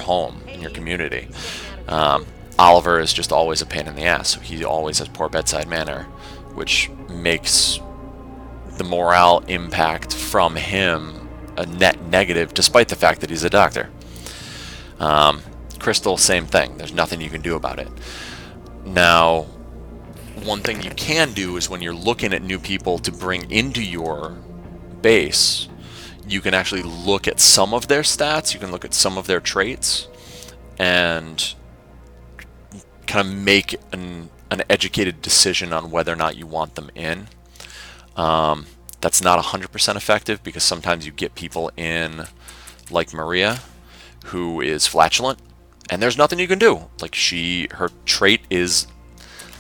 home, in your community. Oliver is just always a pain in the ass, so he always has poor bedside manner, which makes the morale impact from him a net negative, despite the fact that he's a doctor. Crystal, same thing. There's nothing you can do about it. Now, one thing you can do is when you're looking at new people to bring into your base, you can actually look at some of their stats, you can look at some of their traits, and kind of make an educated decision on whether or not you want them in. That's not 100% effective, because sometimes you get people in, like Maria, who is flatulent, and there's nothing you can do. Like, her trait is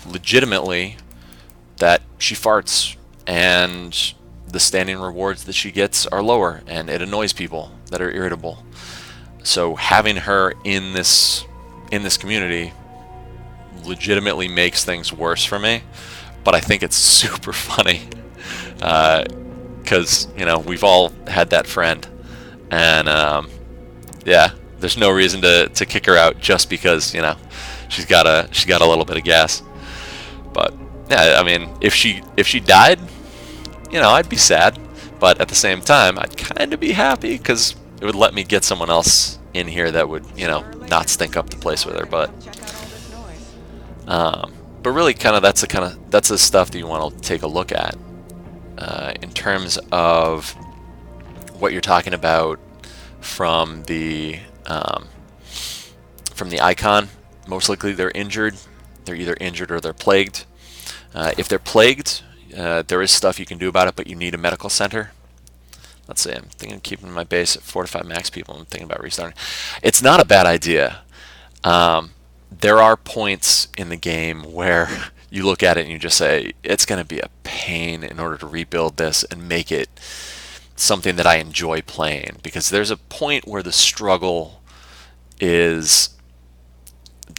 legitimately that she farts, and the standing rewards that she gets are lower, and it annoys people that are irritable. So having her in this community legitimately makes things worse for me, but I think it's super funny, because we've all had that friend, and yeah, there's no reason to kick her out just because she's got a little bit of gas. But yeah, I mean, if she died, I'd be sad, but at the same time, I'd kind of be happy, because it would let me get someone else in here that would, not stink up the place with her. But really, that's the stuff that you want to take a look at in terms of what you're talking about from the icon. Most likely, they're injured. They're either injured or they're plagued. If they're plagued, there is stuff you can do about it, but you need a medical center. Let's see, I'm thinking of keeping my base at 4 to 5 max people. I'm thinking about restarting. It's not a bad idea. There are points in the game where you look at it and you just say, it's going to be a pain in order to rebuild this and make it something that I enjoy playing. Because there's a point where the struggle is,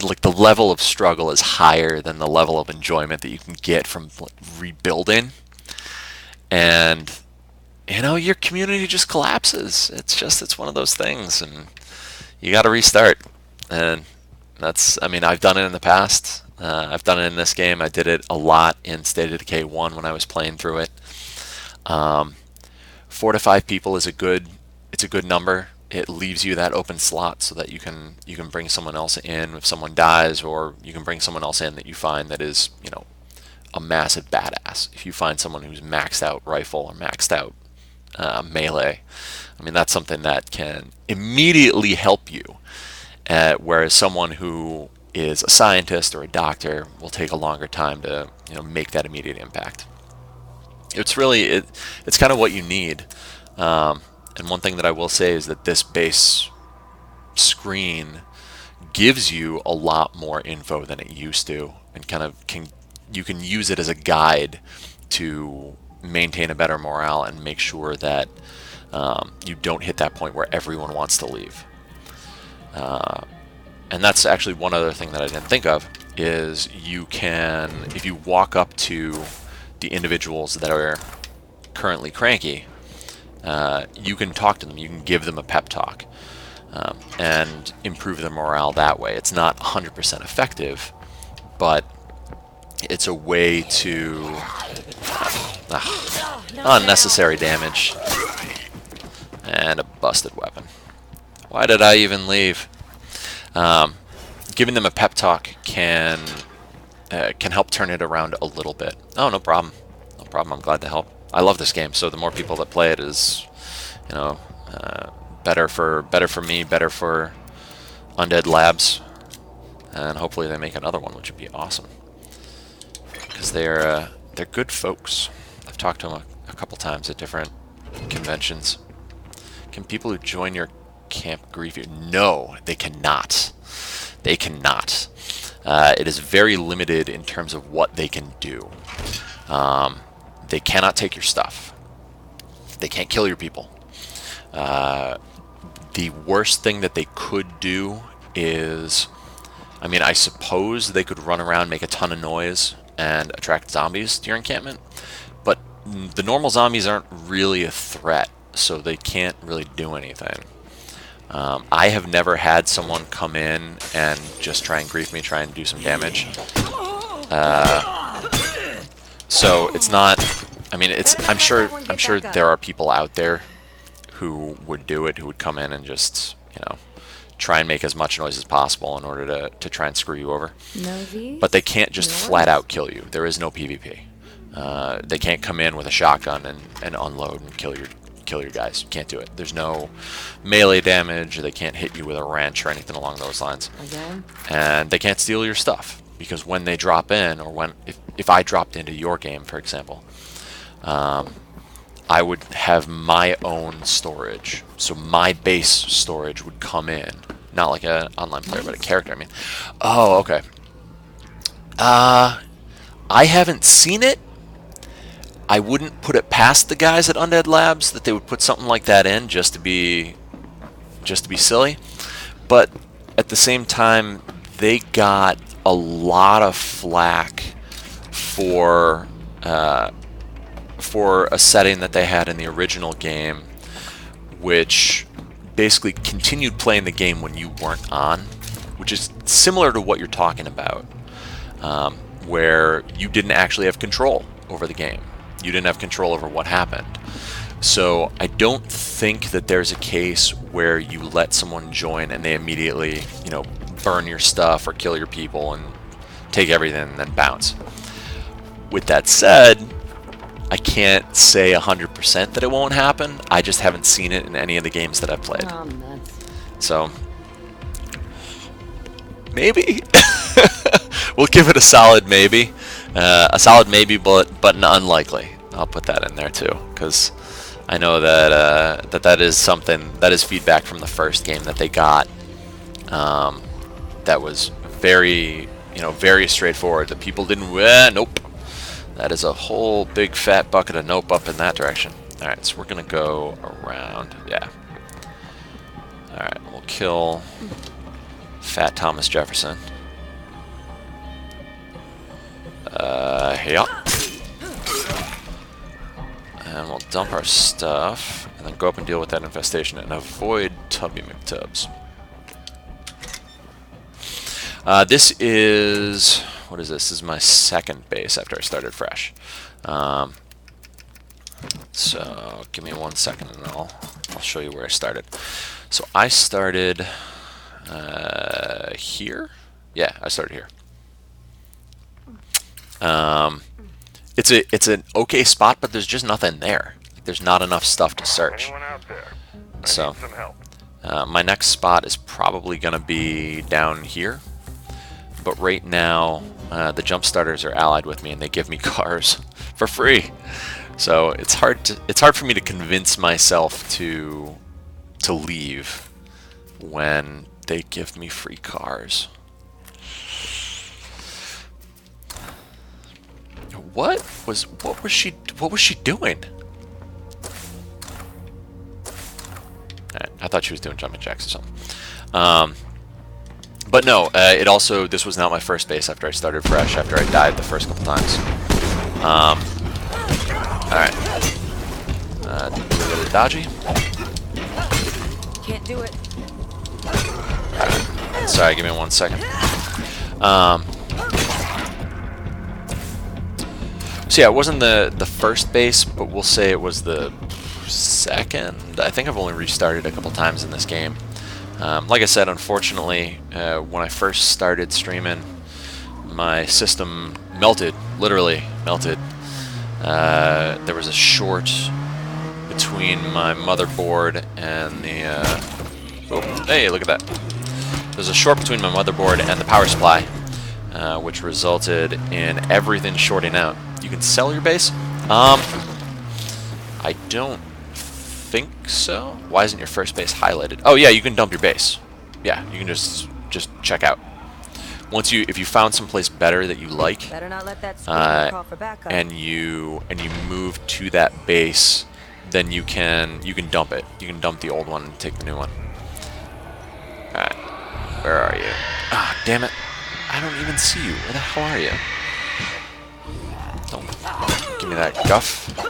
like, the level of struggle is higher than the level of enjoyment that you can get from rebuilding. And your community just collapses. It's one of those things, and you got to restart. And that's, I mean, I've done it in the past. I've done it in this game. I did it a lot in State of Decay 1 when I was playing through it. 4 to 5 people is a good number. It leaves you that open slot so that you can bring someone else in if someone dies, or you can bring someone else in that you find that is, you know, a massive badass. If you find someone who's maxed out rifle or maxed out melee, I mean, that's something that can immediately help you. Whereas someone who is a scientist or a doctor will take a longer time to, you know, make that immediate impact. It's really, it's kind of what you need. And one thing that I will say is that this base screen gives you a lot more info than it used to, and kind of you can use it as a guide to maintain a better morale and make sure that you don't hit that point where everyone wants to leave. And that's actually one other thing that I didn't think of, is you can, if you walk up to the individuals that are currently cranky, you can talk to them, you can give them a pep talk, and improve their morale that way. It's not 100% effective, but it's a way to unnecessary damage and a busted weapon. Why did I even leave? Giving them a pep talk can help turn it around a little bit. Oh, no problem. No problem. I'm glad to help. I love this game, so the more people that play it is, you know, better for me, better for Undead Labs, and hopefully they make another one, which would be awesome. Because they're good folks. I've talked to them a couple times at different conventions. Can people who join your camp grieve you? No, they cannot. They cannot. It is very limited in terms of what they can do. They cannot take your stuff. They can't kill your people. The worst thing that they could do is, I mean, I suppose they could run around, make a ton of noise, and attract zombies to your encampment, but the normal zombies aren't really a threat, so they can't really do anything. I have never had someone come in and just try and grief me, try and do some damage. So it's not, I mean, it's, I'm sure there are people out there who would do it, who would come in and just, you know, try and make as much noise as possible in order to try and screw you over. But they can't just flat out kill you. There is no PvP. They can't come in with a shotgun and unload and kill your guys. You can't do it. There's no melee damage. They can't hit you with a wrench or anything along those lines. And they can't steal your stuff, because when they drop in, or if I dropped into your game, for example, I would have my own storage. So my base storage would come in. Not like an online player, but a character, I mean. Oh, okay. I haven't seen it. I wouldn't put it past the guys at Undead Labs that they would put something like that in just to be silly. But at the same time, they got a lot of flack for a setting that they had in the original game, which basically continued playing the game when you weren't on, which is similar to what you're talking about, where you didn't actually have control over the game. You didn't have control over what happened. So I don't think that there's a case where you let someone join and they immediately, you know, burn your stuff or kill your people and take everything and then bounce. With that said, I can't say 100% that it won't happen. I just haven't seen it in any of the games that I've played. So maybe. We'll give it a solid maybe. A solid maybe, but an unlikely. I'll put that in there too, because I know that that is something, that is feedback from the first game that they got. That was very, you know, very straightforward. The people didn't. Nope. That is a whole big fat bucket of nope up in that direction. All right, so we're gonna go around. Yeah. All right, we'll kill Fat Thomas Jefferson. Yeah. And we'll dump our stuff, and then go up and deal with that infestation and avoid Tubby McTubs. This is... What is this? This is my second base after I started fresh. So give me 1 second and I'll show you where I started. So I started here. Yeah, I started here. It's an okay spot, but there's just nothing there. There's not enough stuff to search. Anyone out there? I So need some help. my next spot is probably gonna be down here. But right now, the jump starters are allied with me, and they give me cars for free. So it's hard for me to convince myself to leave when they give me free cars. What was she doing? I thought she was doing jumping jacks or something. But no, this was not my first base after I started fresh, after I died the first couple times. Alright. A little dodgy. Can't do it. Sorry, give me 1 second. So yeah, it wasn't the first base, but we'll say it was the second. I think I've only restarted a couple times in this game. Like I said, unfortunately, when I first started streaming, my system melted, literally melted. There was a short between my motherboard and the... oh, hey, look at that. There's a short between my motherboard and the power supply, which resulted in everything shorting out. You can sell your base? I don't think so. Why isn't your first base highlighted? Oh yeah, you can dump your base. Yeah, you can just check out. If you found someplace better that you like, Better not let that call for backup. and you move to that base, then you can dump it. You can dump the old one and take the new one. All right, where are you? Ah, damn it! I don't even see you. Where the hell are you? Don't give me that guff. I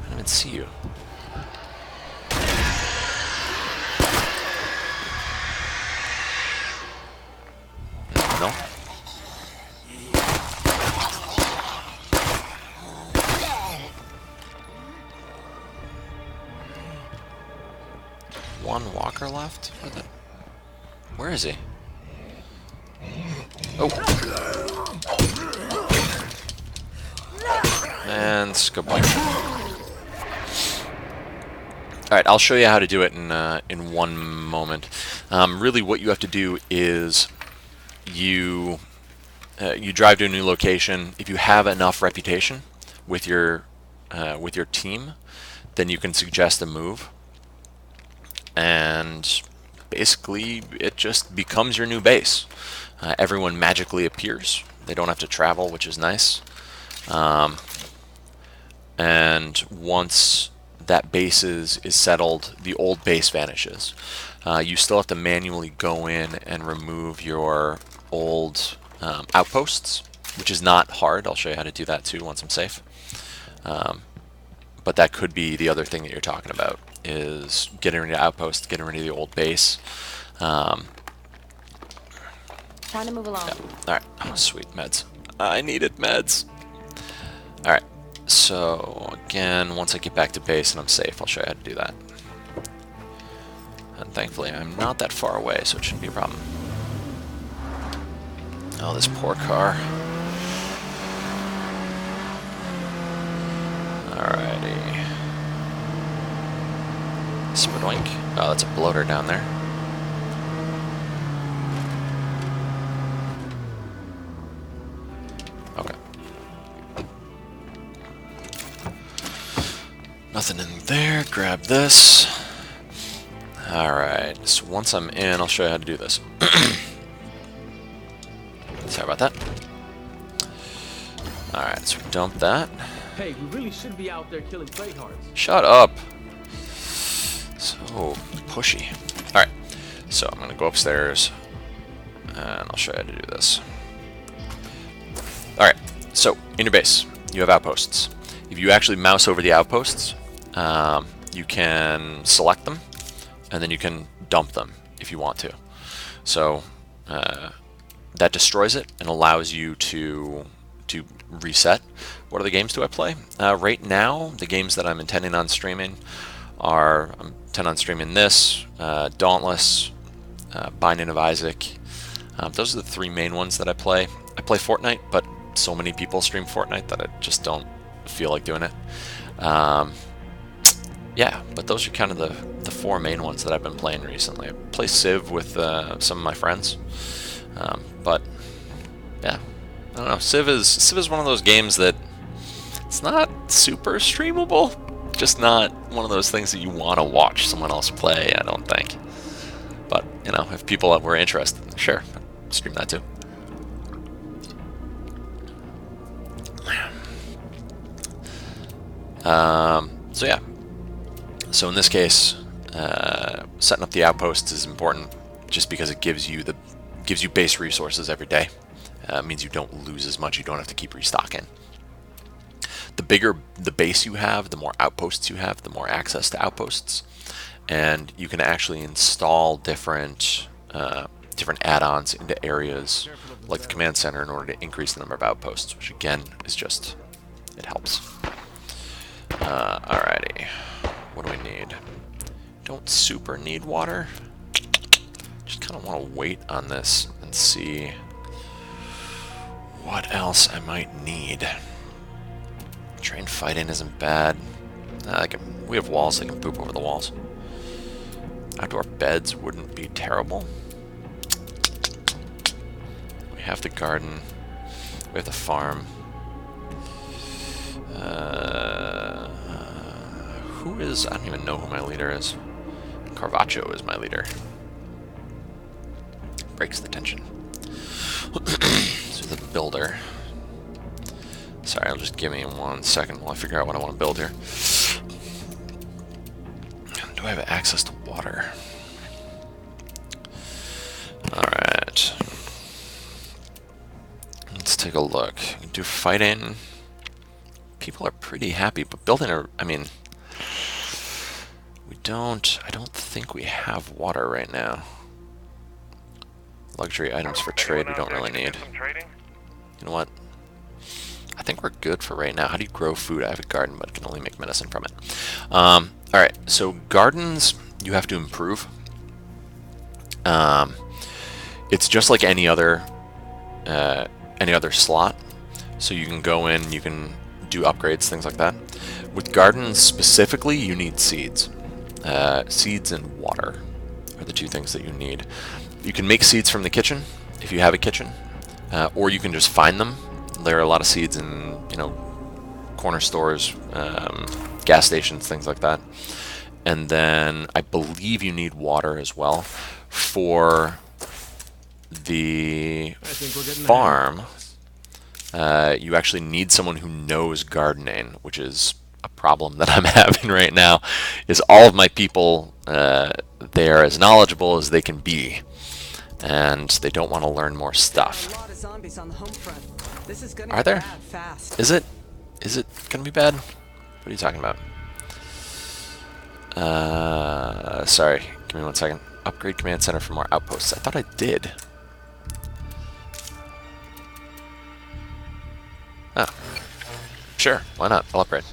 don't even see you. No? One walker left? Where is he? Oh. And skaboink. Alright, I'll show you how to do it in one moment. Really what you have to do is you drive to a new location. If you have enough reputation with your team, then you can suggest a move, and basically it just becomes your new base. Everyone magically appears. They don't have to travel, which is nice. And once that base is settled, the old base vanishes. You still have to manually go in and remove your old outposts, which is not hard. I'll show you how to do that too once I'm safe. But that could be the other thing that you're talking about, is getting rid of outposts, getting rid of the old base. Time to move along. Yeah. Alright, oh, sweet, meds. I needed meds. Alright, so again, once I get back to base and I'm safe, I'll show you how to do that. And thankfully I'm not that far away, so it shouldn't be a problem. Oh, this poor car. Alrighty. Spadoink. Oh, that's a bloater down there. Okay. Nothing in there. Grab this. Alright, so once I'm in, I'll show you how to do this. Sorry about that. Alright, so dump that. Hey, we really should be out there killing playhards. Shut up. So pushy. Alright, so I'm gonna go upstairs and I'll show you how to do this. Alright, so in your base, you have outposts. If you actually mouse over the outposts, you can select them and then you can dump them if you want to. So that destroys it and allows you to reset. What other games do I play? Right now, the games that I'm intending on streaming are, I'm intending on streaming this, Dauntless, Binding of Isaac. Those are the 3 main ones that I play. I play Fortnite, but so many people stream Fortnite that I just don't feel like doing it. Yeah, but those are kind of the 4 main ones that I've been playing recently. I play Civ with some of my friends, but yeah, I don't know. Civ is one of those games that it's not super streamable. Just not one of those things that you want to watch someone else play, I don't think. But, you know, if people were interested, sure, stream that too. So yeah. So in this case, setting up the outposts is important just because it gives you base resources every day. It means you don't lose as much, you don't have to keep restocking. The bigger the base you have, the more outposts you have, the more access to outposts. And you can actually install different add-ons into areas like the command center in order to increase the number of outposts, which again is just, it helps. Alrighty, what do we need? Don't super need water. Just kind of want to wait on this and see what else I might need. Train fighting isn't bad. We have walls, they can poop over the walls. Outdoor beds wouldn't be terrible. We have the garden. We have the farm. Who is... I don't even know who my leader is. Carvacho is my leader. Breaks the tension. So the builder. Sorry, I'll just give me 1 second while I figure out what I want to build here. Do I have access to water? Alright. Let's take a look. Do fighting. People are pretty happy, but building a... I mean... I don't think we have water right now. Luxury items for trade we don't really need. You know what? I think we're good for right now. How do you grow food? I have a garden, but I can only make medicine from it. Alright, so gardens you have to improve. It's just like any other slot. So you can go in, you can do upgrades, things like that. With gardens specifically, you need seeds. Seeds and water are the 2 things that you need. You can make seeds from the kitchen, if you have a kitchen, or you can just find them. There are a lot of seeds in, you know, corner stores, gas stations, things like that. And then I believe you need water as well. For the farm, you actually need someone who knows gardening, which is a problem that I'm having right now. Is all of my people, they are as knowledgeable as they can be, and they don't want to learn more stuff. Are there? Is it gonna be bad? What are you talking about? Sorry, give me 1 second. Upgrade command center for more outposts. I thought I did. Oh. Sure, why not? I'll upgrade.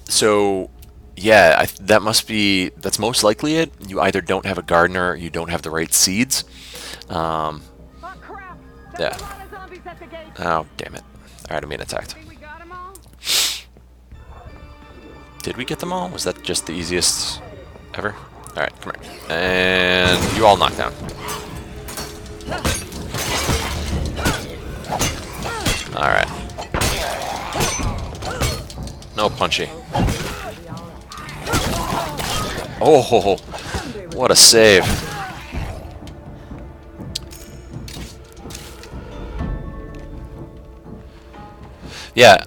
So, yeah, that's most likely it. You either don't have a gardener, or you don't have the right seeds. Yeah. Oh, damn it. Alright, I'm being attacked. Did we get them all? Was that just the easiest ever? Alright, come here. And you all knock down. Alright. No punchy. Oh, what a save. Yeah,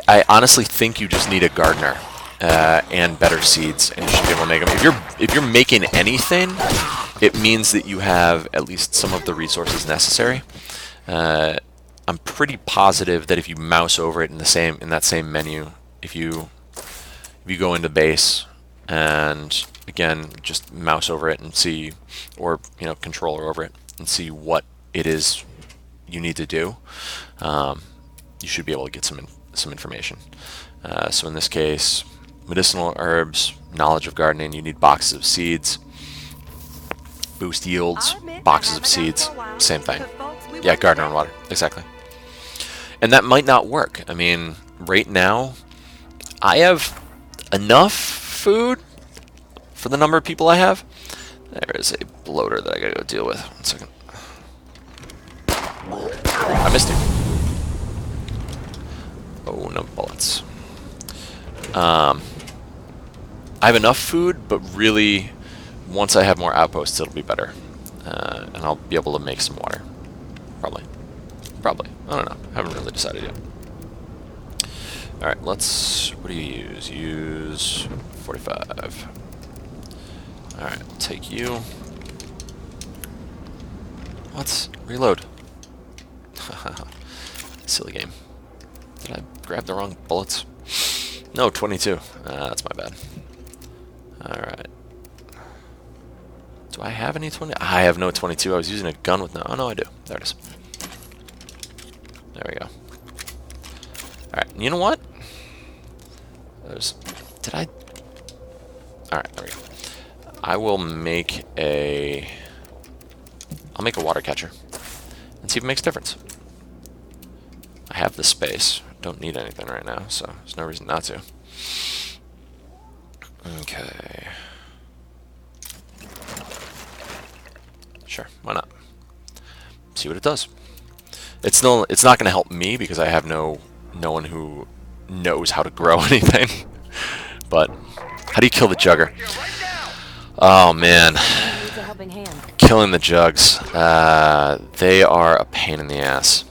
I honestly think you just need a gardener and better seeds, and you should be able to make them. If you're making anything, it means that you have at least some of the resources necessary. I'm pretty positive that if you mouse over it in that same menu, if you go into base and again, just mouse over it and see, or controller over it and see what it is you need to do. You should be able to get some information. So in this case, medicinal herbs, knowledge of gardening, you need boxes of seeds. Boost yields, boxes of seeds, same thing. Yeah, gardener and water, exactly. And that might not work. I mean, right now, I have enough food for the number of people I have. There is a bloater that I gotta go deal with. 1 second. I missed him. Oh, no bullets. I have enough food, but really, once I have more outposts, it'll be better. And I'll be able to make some water. Probably. Probably. I don't know. Haven't really decided yet. Alright, let's... What do you use? Use 45. Alright, take you. What? Reload. Silly game. Did I grab the wrong bullets? No, 22. That's my bad. Alright. Do I have any 20? I have no 22. I was using a gun with no... Oh, no, I do. There it is. There we go. Alright, you know what? There's... Did I... Alright, there we go. I will make a... I'll make a water catcher. And see if it makes a difference. I have the space. Don't need anything right now, so there's no reason not to. Okay. Sure, why not? See what it does. It's not going to help me because I have no one who knows how to grow anything. But how do you kill the jugger? Oh man, killing the jugs. They are a pain in the ass.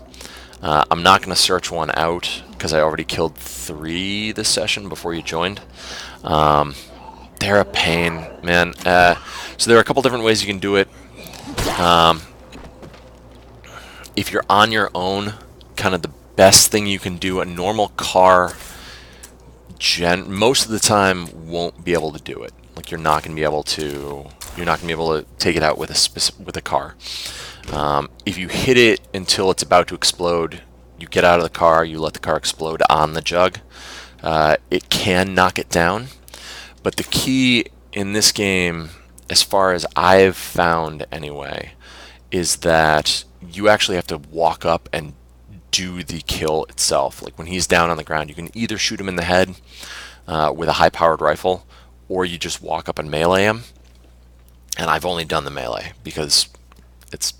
I'm not going to search one out because I already killed 3 this session before you joined. They're a pain, man. So there are a couple different ways you can do it. If you're on your own, kind of the best thing you can do, a normal car most of the time won't be able to do it. Like you're not going to be able to take it out with a car. If you hit it until it's about to explode, you get out of the car, you let the car explode on the jug. It can knock it down, but the key in this game, as far as I've found anyway, is that you actually have to walk up and do the kill itself. Like when he's down on the ground, you can either shoot him in the head with a high-powered rifle, or you just walk up and melee him. And I've only done the melee because it's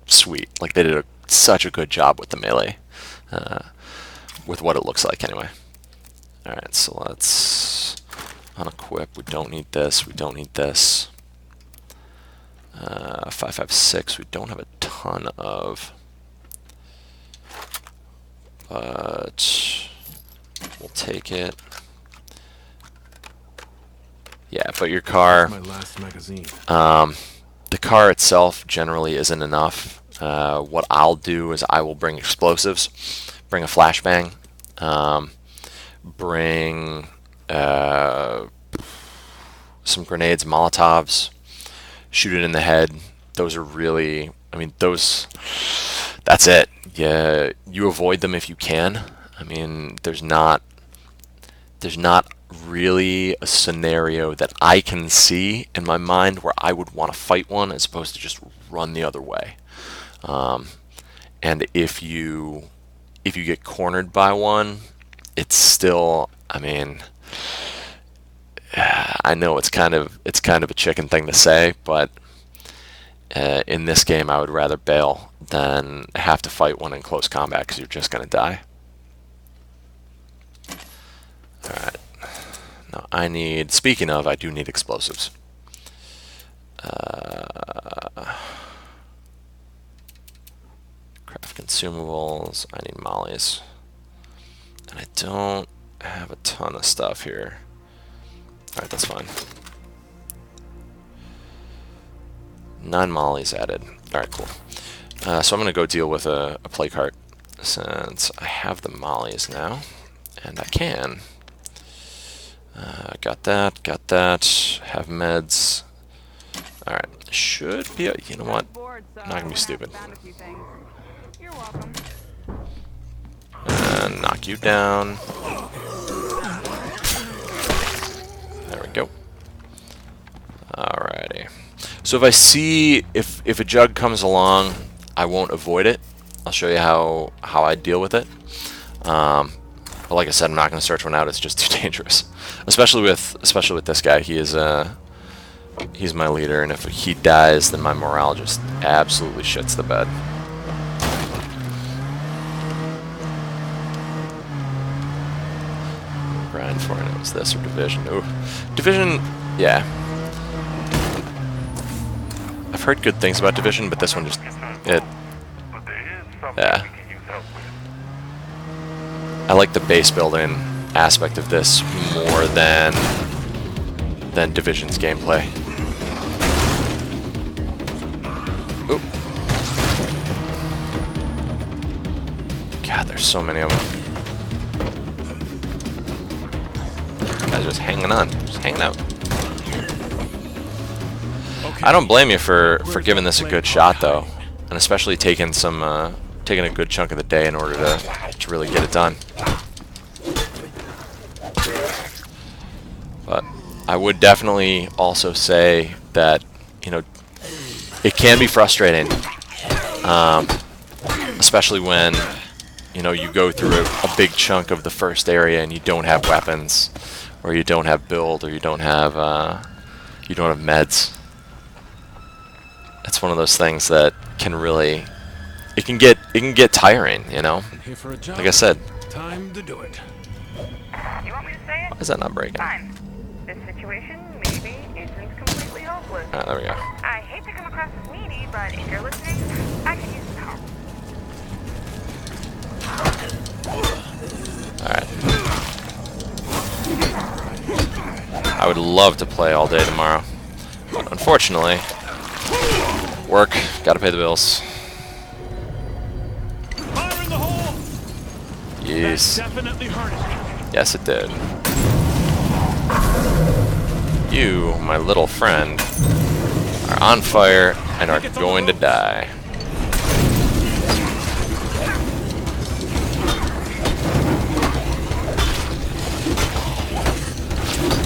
sweet. Like they did such a good job with the melee, with what it looks like anyway. Alright, so let's unequip. We don't need this. We don't need this. 5.56 we don't have a ton of, but we'll take it. Yeah, but your car, My last magazine. The car itself generally isn't enough. What I'll do is I will bring explosives, bring a flashbang, bring some grenades, Molotovs, shoot it in the head. Those are really, I mean, that's it. Yeah, you avoid them if you can. I mean, there's not really a scenario that I can see in my mind where I would want to fight one as opposed to just run the other way. And if you get cornered by one, it's still, I mean, I know it's kind of a chicken thing to say, but in this game I would rather bail than have to fight one in close combat because you're just going to die. Alright. Now I need, speaking of, I do need explosives. Craft consumables, I need mollies. And I don't have a ton of stuff here. Alright, that's fine. 9 mollies added. Alright, cool. So I'm going to go deal with a play cart since I have the mollies now. And I can. Got that, got that. Have meds. Alright, should be, you know what? Not gonna be stupid. You're welcome. And knock you down. There we go. Alrighty. So if I see, if a jug comes along, I won't avoid it. I'll show you how I deal with it. But like I said, I'm not going to search one out. It's just too dangerous, especially with this guy. He's my leader, and if he dies, then my morale just absolutely shits the bed. Grind for it. It was this or Division. Ooh, Division. Yeah. I've heard good things about Division, but this one just yeah. I like the base building aspect of this more than Division's gameplay. Ooh. God, there's so many of them. Guys just hanging on, just hanging out. Okay. I don't blame you for giving this a good shot though, and especially taking a good chunk of the day in order to really get it done. But I would definitely also say that, you know, it can be frustrating, especially when, you know, you go through a big chunk of the first area and you don't have weapons, or you don't have build, or you don't have meds. It's one of those things that can really, it can get tiring, you know. Like I said. Time to do it. You want me to say it? Why is that not breaking? Fine. This situation maybe isn't completely hopeless. Alright, there we go. I hate to come across as needy, but if you're listening, I could use some help. Alright. I would love to play all day tomorrow, but unfortunately, work, gotta pay the bills. Fire in the hole! Yes. That definitely hurt it. Yes, it did. You, my little friend, are on fire and are going to die.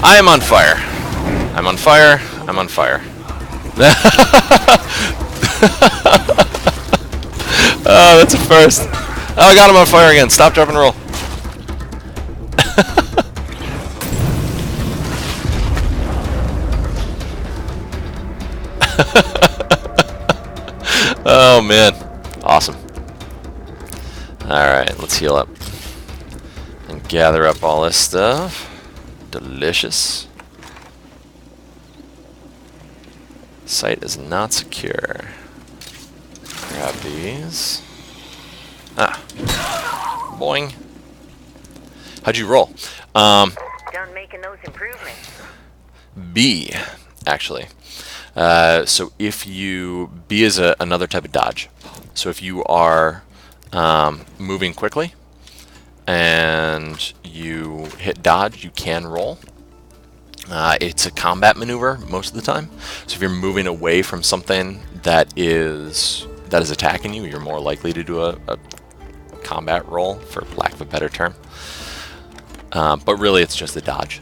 I am on fire. I'm on fire. I'm on fire. Oh, that's a first. Oh, I got him on fire again. Stop, drop, and roll. Oh, man. Awesome. Alright, let's heal up. And gather up all this stuff. Delicious. Site is not secure. Grab these. Ah. Boing. How'd you roll? Done making those improvements. B, actually. So if you... B is another type of dodge. So if you are moving quickly and you hit dodge, you can roll. It's a combat maneuver most of the time. So if you're moving away from something that is attacking you, you're more likely to do a combat roll, for lack of a better term. But really, it's just a dodge.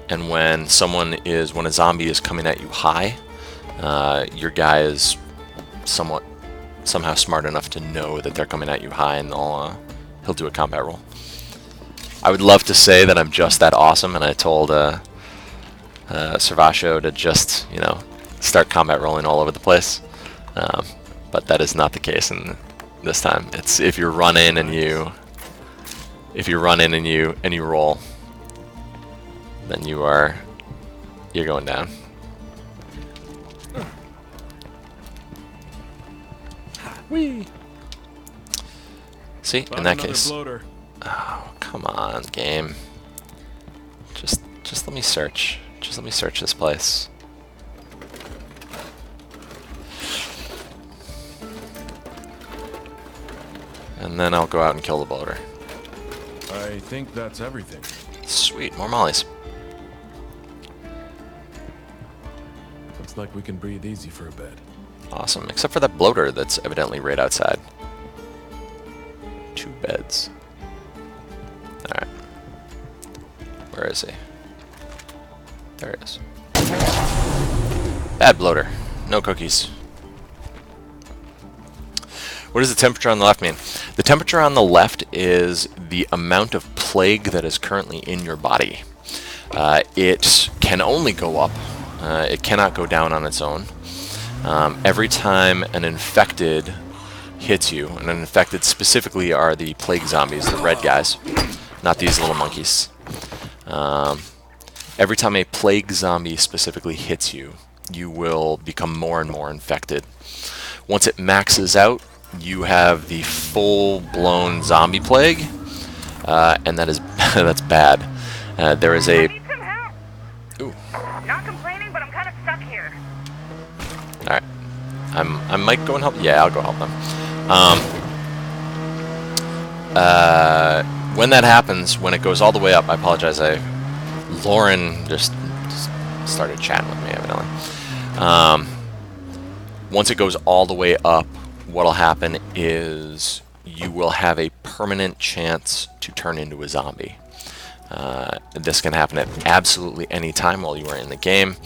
And when a zombie is coming at you high, your guy is somehow smart enough to know that they're coming at you high, and he'll do a combat roll. I would love to say that I'm just that awesome, and I told Servacio to just, you know, start combat rolling all over the place. But that is not the case in this time. It's if you run in and you roll, then you're going down. Whee! See, in that case. Oh, come on, game. Just let me search. Just let me search this place. And then I'll go out and kill the bloater. I I think that's everything. Sweet, more mollies. Looks like we can breathe easy for a bit. Awesome, except for that bloater that's evidently right outside. 2 beds. Alright. Where is he? There he is. Bad bloater. No cookies. What does the temperature on the left mean? The temperature on the left is the amount of plague that is currently in your body. It can only go up. It cannot go down on its own. Every time an infected hits you, and an infected specifically are the plague zombies, the red guys, not these little monkeys. Every time a plague zombie specifically hits you, you will become more and more infected. Once it maxes out, you have the full-blown zombie plague, and that is that's bad. There is a... I need some help. Ooh. Not complaining, but I'm kind of stuck here. Alright. I might go and help... Yeah, I'll go help them. When that happens, when it goes all the way up, I apologize, Lauren just started chatting with me, evidently. Once it goes all the way up, what'll happen is you will have a permanent chance to turn into a zombie. This can happen at absolutely any time while you are in the game.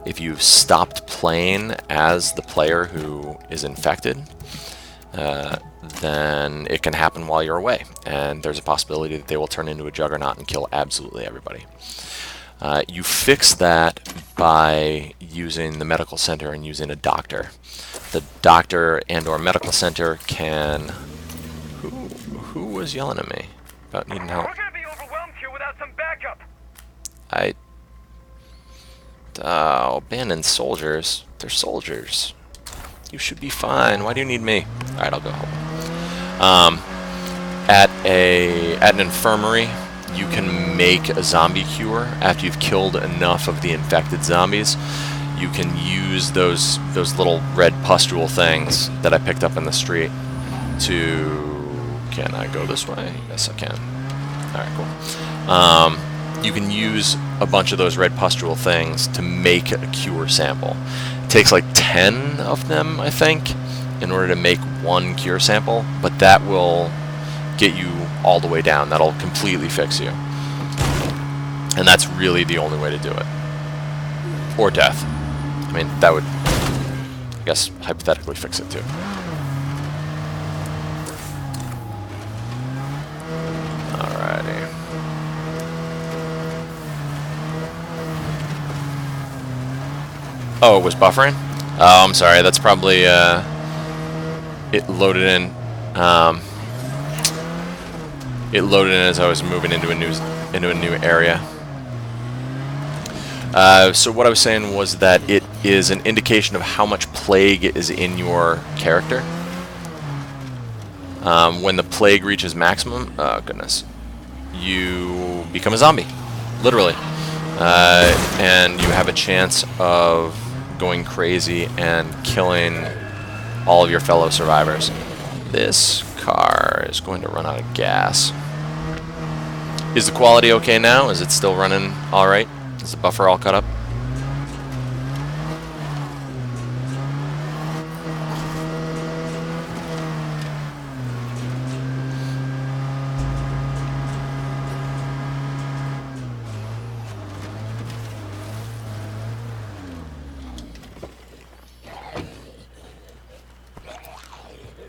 If you've stopped playing as the player who is infected, then it can happen while you're away, and there's a possibility that they will turn into a juggernaut and kill absolutely everybody. You fix that by using the medical center and using a doctor. The doctor and or medical center can... Who was yelling at me about needing help? We're gonna be overwhelmed here without some backup. Abandoned soldiers. They're soldiers. You should be fine. Why do you need me? Alright, I'll go help them. At an infirmary, you can make a zombie cure after you've killed enough of the infected zombies. You can use those little red pustule things that I picked up in the street to... Can I go this way? Yes, I can. Alright, cool. You can use a bunch of those red pustule things to make a cure sample. It takes like 10 of them, I think, in order to make one cure sample, but that will get you all the way down. That'll completely fix you. And that's really the only way to do it. Or death. I mean, that would, I guess, hypothetically fix it too. Alrighty. Oh, it was buffering? Oh, I'm sorry. That's probably it loaded in. It loaded in as I was moving into a new area. So what I was saying was that it is an indication of how much plague is in your character. When the plague reaches maximum, oh goodness, you become a zombie, literally, and you have a chance of going crazy and killing all of your fellow survivors. This car is going to run out of gas. Is the quality okay now? Is it still running all right? Is the buffer all cut up?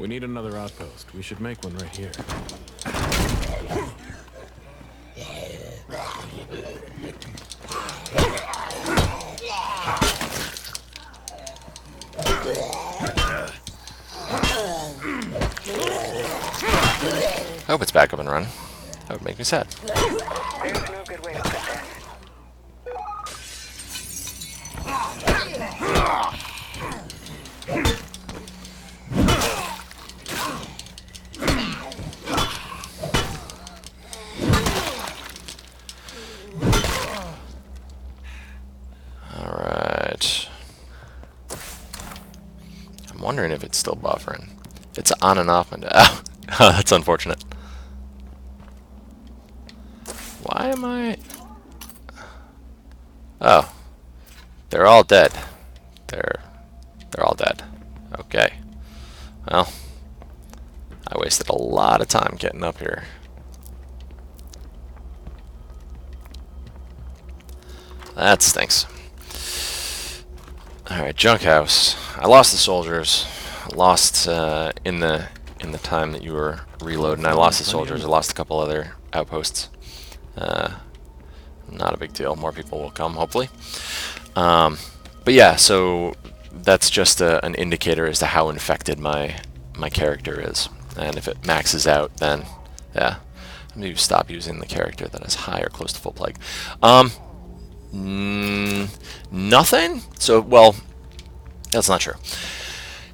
We need another outpost. We should make one right here. I hope it's back up and running. That would make me sad. There's no good way to put this. Alright. I'm wondering if it's still buffering. It's on and off. And oh, that's unfortunate. Why am I... Oh. They're all dead. They're all dead. Okay. Well, I wasted a lot of time getting up here. That stinks. Alright, junk house. I lost the soldiers. I lost in the time that you were reloading. I lost the soldiers. I lost a couple other outposts. Not a big deal. More people will come, hopefully. But yeah, so that's just an indicator as to how infected my character is. And if it maxes out, then yeah, maybe stop using the character that is high or close to full plague. Nothing? So, well, that's not true.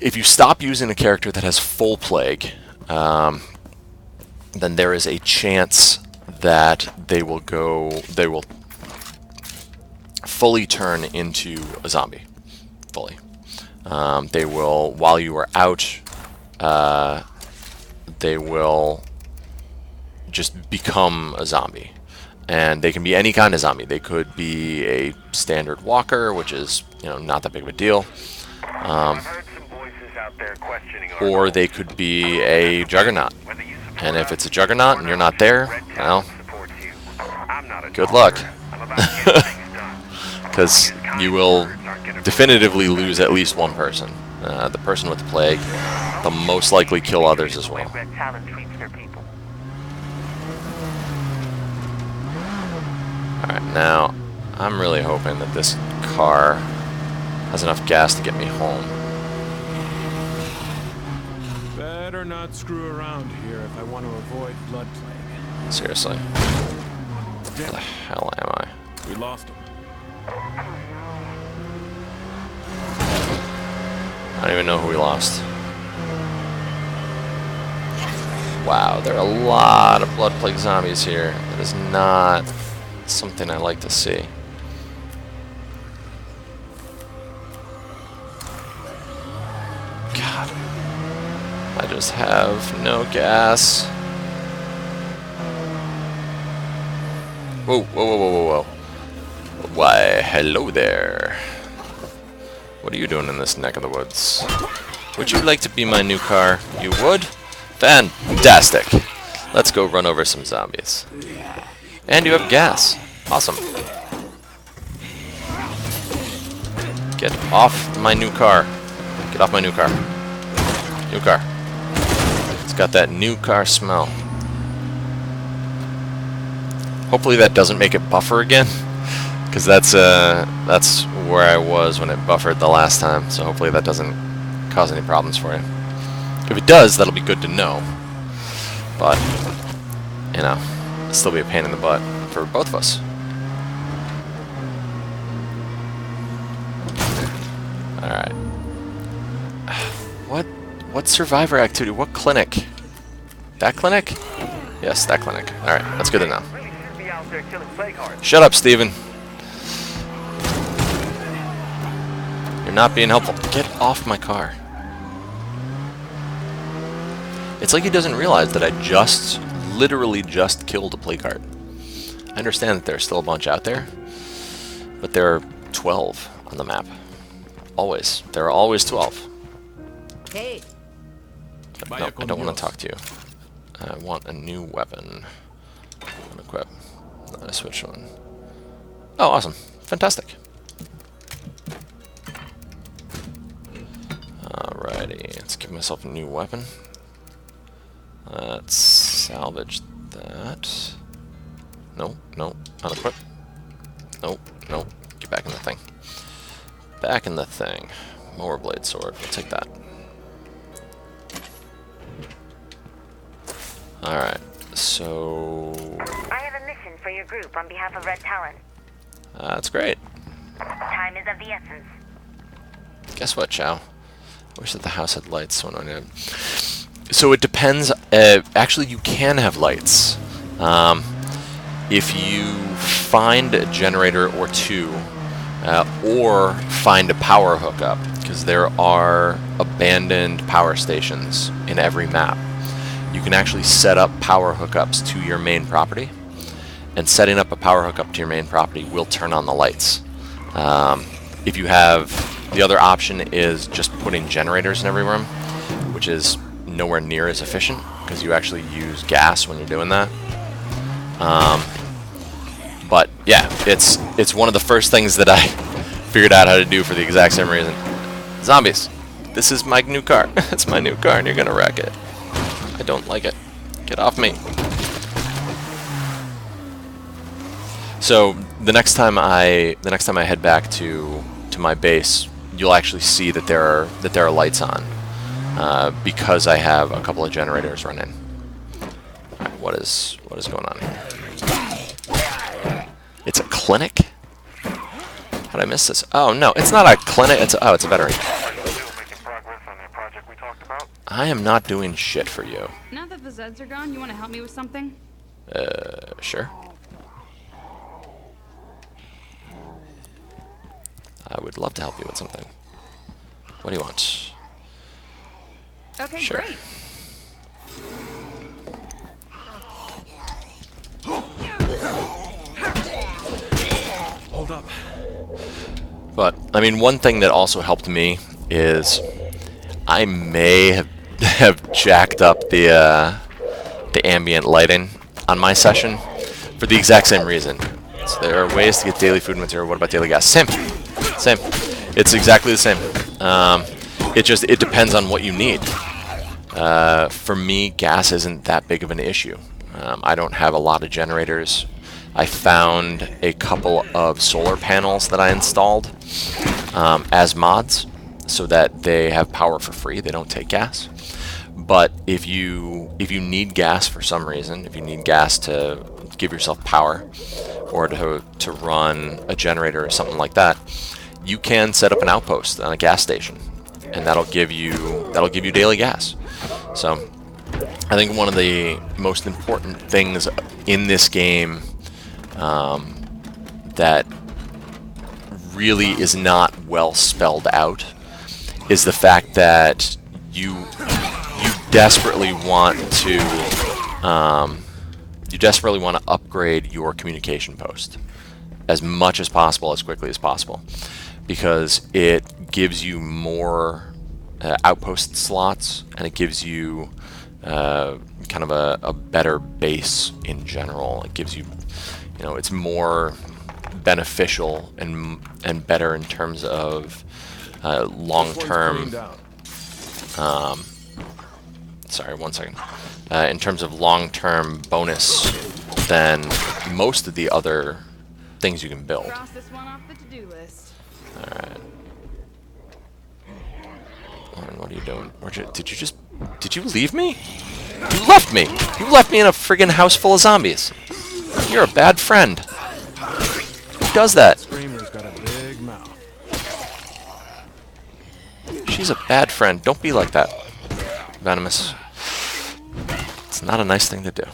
If you stop using a character that has full plague, then there is a chance that they will fully turn into a zombie. Fully. They will, while you are out, they will just become a zombie. And they can be any kind of zombie. They could be a standard walker, which is, you know, not that big of a deal. Or they could be a juggernaut. And if it's a juggernaut and you're not there, well, good luck. Because you will definitively lose at least one person. The person with the plague, they'll most likely kill others as well. Alright, now, I'm really hoping that this car has enough gas to get me home. Better not screw around here if I want to avoid blood plague. Seriously. Where the hell am I? We lost him. I don't even know who we lost. Wow, there are a lot of blood plague zombies here. That is not something I like to see. God. I just have no gas. Whoa, whoa, whoa, whoa, whoa, whoa. Why, hello there. What are you doing in this neck of the woods? Would you like to be my new car? You would? Fantastic. Let's go run over some zombies. And you have gas. Awesome. Get off my new car. Get off my new car. New car. It's got that new car smell. Hopefully that doesn't make it buffer again. Because that's where I was when it buffered the last time. So hopefully that doesn't cause any problems for you. If it does, that'll be good to know. But, you know, it'll still be a pain in the butt for both of us. Alright. What survivor activity? What clinic? That clinic? Yes, that clinic. Alright, that's good to know. Shut up, Steven. You're not being helpful. Get off my car. It's like he doesn't realize that I literally just killed a plague heart. I understand that there's still a bunch out there, but there are 12 on the map. Always. There are always 12. Hey. No, I don't want to talk to you. I want a new weapon. Unequip. I switch one. Oh, awesome. Fantastic. Alrighty, let's give myself a new weapon. Let's salvage that. No, no, unequip. Nope, nope. Get back in the thing. Back in the thing. Mower blade sword. We'll take that. Alright, so... I have a mission for your group on behalf of Red Talon. That's great. Time is of the essence. Guess what, Chow? I wish that the house had lights when I did. So it depends. Actually, you can have lights. If you find a generator or two, or find a power hookup, because there are abandoned power stations in every map. You can actually set up power hookups to your main property, and setting up a power hookup to your main property will turn on the lights. If you have, the other option is just putting generators in every room, which is nowhere near as efficient because you actually use gas when you're doing that. But yeah, it's one of the first things that I figured out how to do for the exact same reason. Zombies, this is my new car. It's my new car, and you're gonna wreck it. I don't like it. Get off me. So the next time I head back to my base, you'll actually see that there are lights on because I have a couple of generators running. All right, what is going on here? It's a clinic? How did I miss this? Oh no, it's not a clinic. It's a veterinary. I am not doing shit for you. Now that the Zeds are gone, you want to help me with something? Sure. I would love to help you with something. What do you want? Okay, sure. Great. Hold up. But, I mean, one thing that also helped me is I may have jacked up the ambient lighting on my session for the exact same reason. So there are ways to get daily food material. What about daily gas? Same. It's exactly the same. It depends on what you need. For me, gas isn't that big of an issue. I don't have a lot of generators. I found a couple of solar panels that I installed as mods so that they have power for free. They don't take gas. But if you need gas for some reason, if you need gas to give yourself power or to run a generator or something like that, you can set up an outpost on a gas station, and that'll give you daily gas. So I think one of the most important things in this game that really is not well spelled out is the fact that you desperately want to upgrade your communication post as much as possible, as quickly as possible, because it gives you more outpost slots, and it gives you kind of a better base in general. It gives you, it's more beneficial and better in terms of long-term. Sorry, 1 second. In terms of long-term bonus than most of the other things you can build. Cross this one off the to-do list. All right. Lauren, what are you doing? Did you leave me? You left me! You left me in a friggin' house full of zombies. You're a bad friend. Who does that? Screamer's got a big mouth. She's a bad friend. Don't be like that, Venomous. It's not a nice thing to do.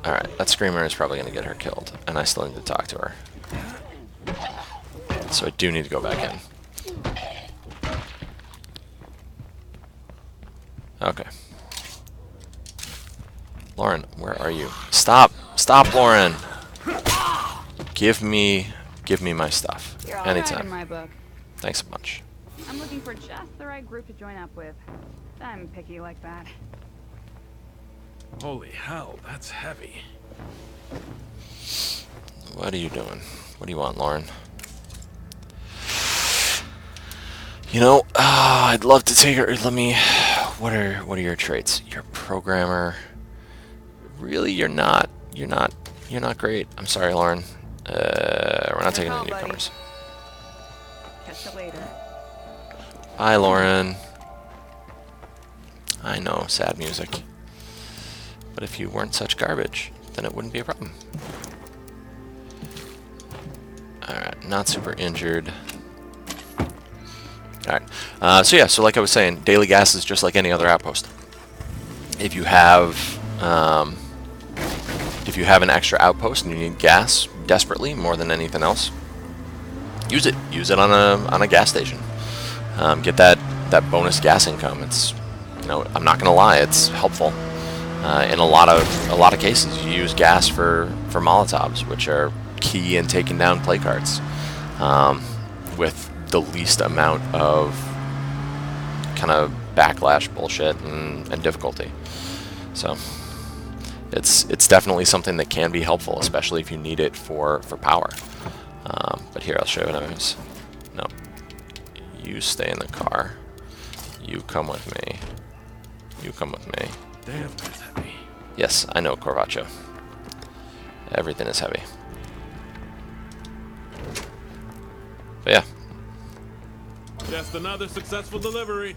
Alright, that Screamer is probably going to get her killed, and I still need to talk to her. So I do need to go back in. Okay. Lauren, where are you? Stop! Stop, Lauren! Give me my stuff. You're all anytime. right in my book. Thanks a bunch. I'm looking for just the right group to join up with. I'm picky like that. Holy hell, that's heavy. What are you doing? What do you want, Lauren? I'd love to take her. Let me. What are your traits? You're a programmer. Really, you're not great. I'm sorry, Lauren. We're not taking any newcomers. Catch you later. Bye, Lauren. I know, sad music. But if you weren't such garbage, then it wouldn't be a problem. Alright, not super injured. Alright, so like I was saying, daily gas is just like any other outpost. If you have an extra outpost and you need gas desperately, more than anything else, use it. Use it on a gas station. Get that bonus gas income. It's know, I'm not gonna lie, it's helpful. In a lot of cases, you use gas for Molotovs, which are key in taking down play cards with the least amount of kind of backlash, bullshit, and difficulty. So it's definitely something that can be helpful, especially if you need it for power. But here, I'll show you what I mean. No, you stay in the car. You come with me. You come with me. Damn, that's heavy. Yes, I know, Corvacho. Everything is heavy. But yeah. Just another successful delivery.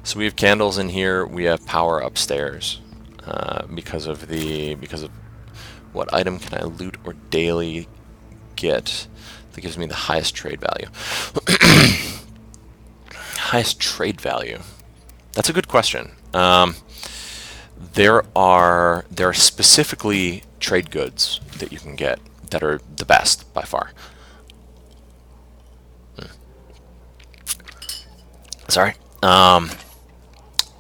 So we have candles in here. We have power upstairs because of what item can I loot or daily get that gives me the highest trade value. Highest trade value. That's a good question. There are specifically trade goods that you can get that are the best by far. Sorry.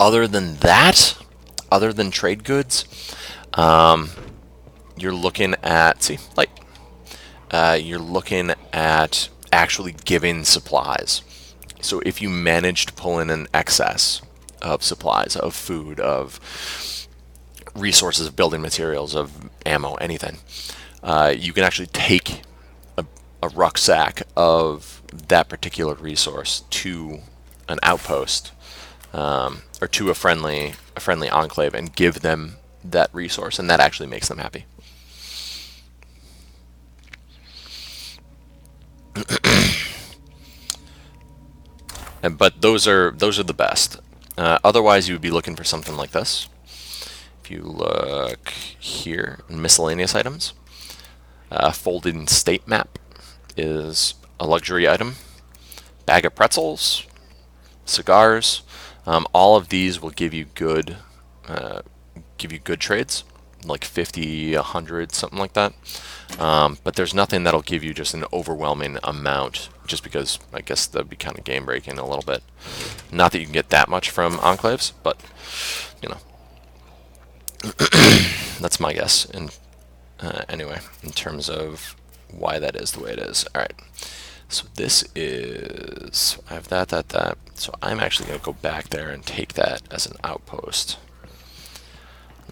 Other than that, other than trade goods, you're looking at you're looking at actually giving supplies. So if you manage to pull in an excess of supplies, of food, of resources, of building materials, of ammo, anything, you can actually take a rucksack of that particular resource to an outpost or to a friendly enclave and give them that resource, and that actually makes them happy. But those are the best. Otherwise, you would be looking for something like this. If you look here, miscellaneous items, folding state map is a luxury item. Bag of pretzels, cigars, all of these will give you good trades, like 50, 100, something like that. But there's nothing that'll give you just an overwhelming amount, just because I guess that'd be kind of game breaking a little bit. Not that you can get that much from enclaves, but you know, that's my guess. And anyway, in terms of why that is the way it is. All right. So this is, I have that. So I'm actually going to go back there and take that as an outpost.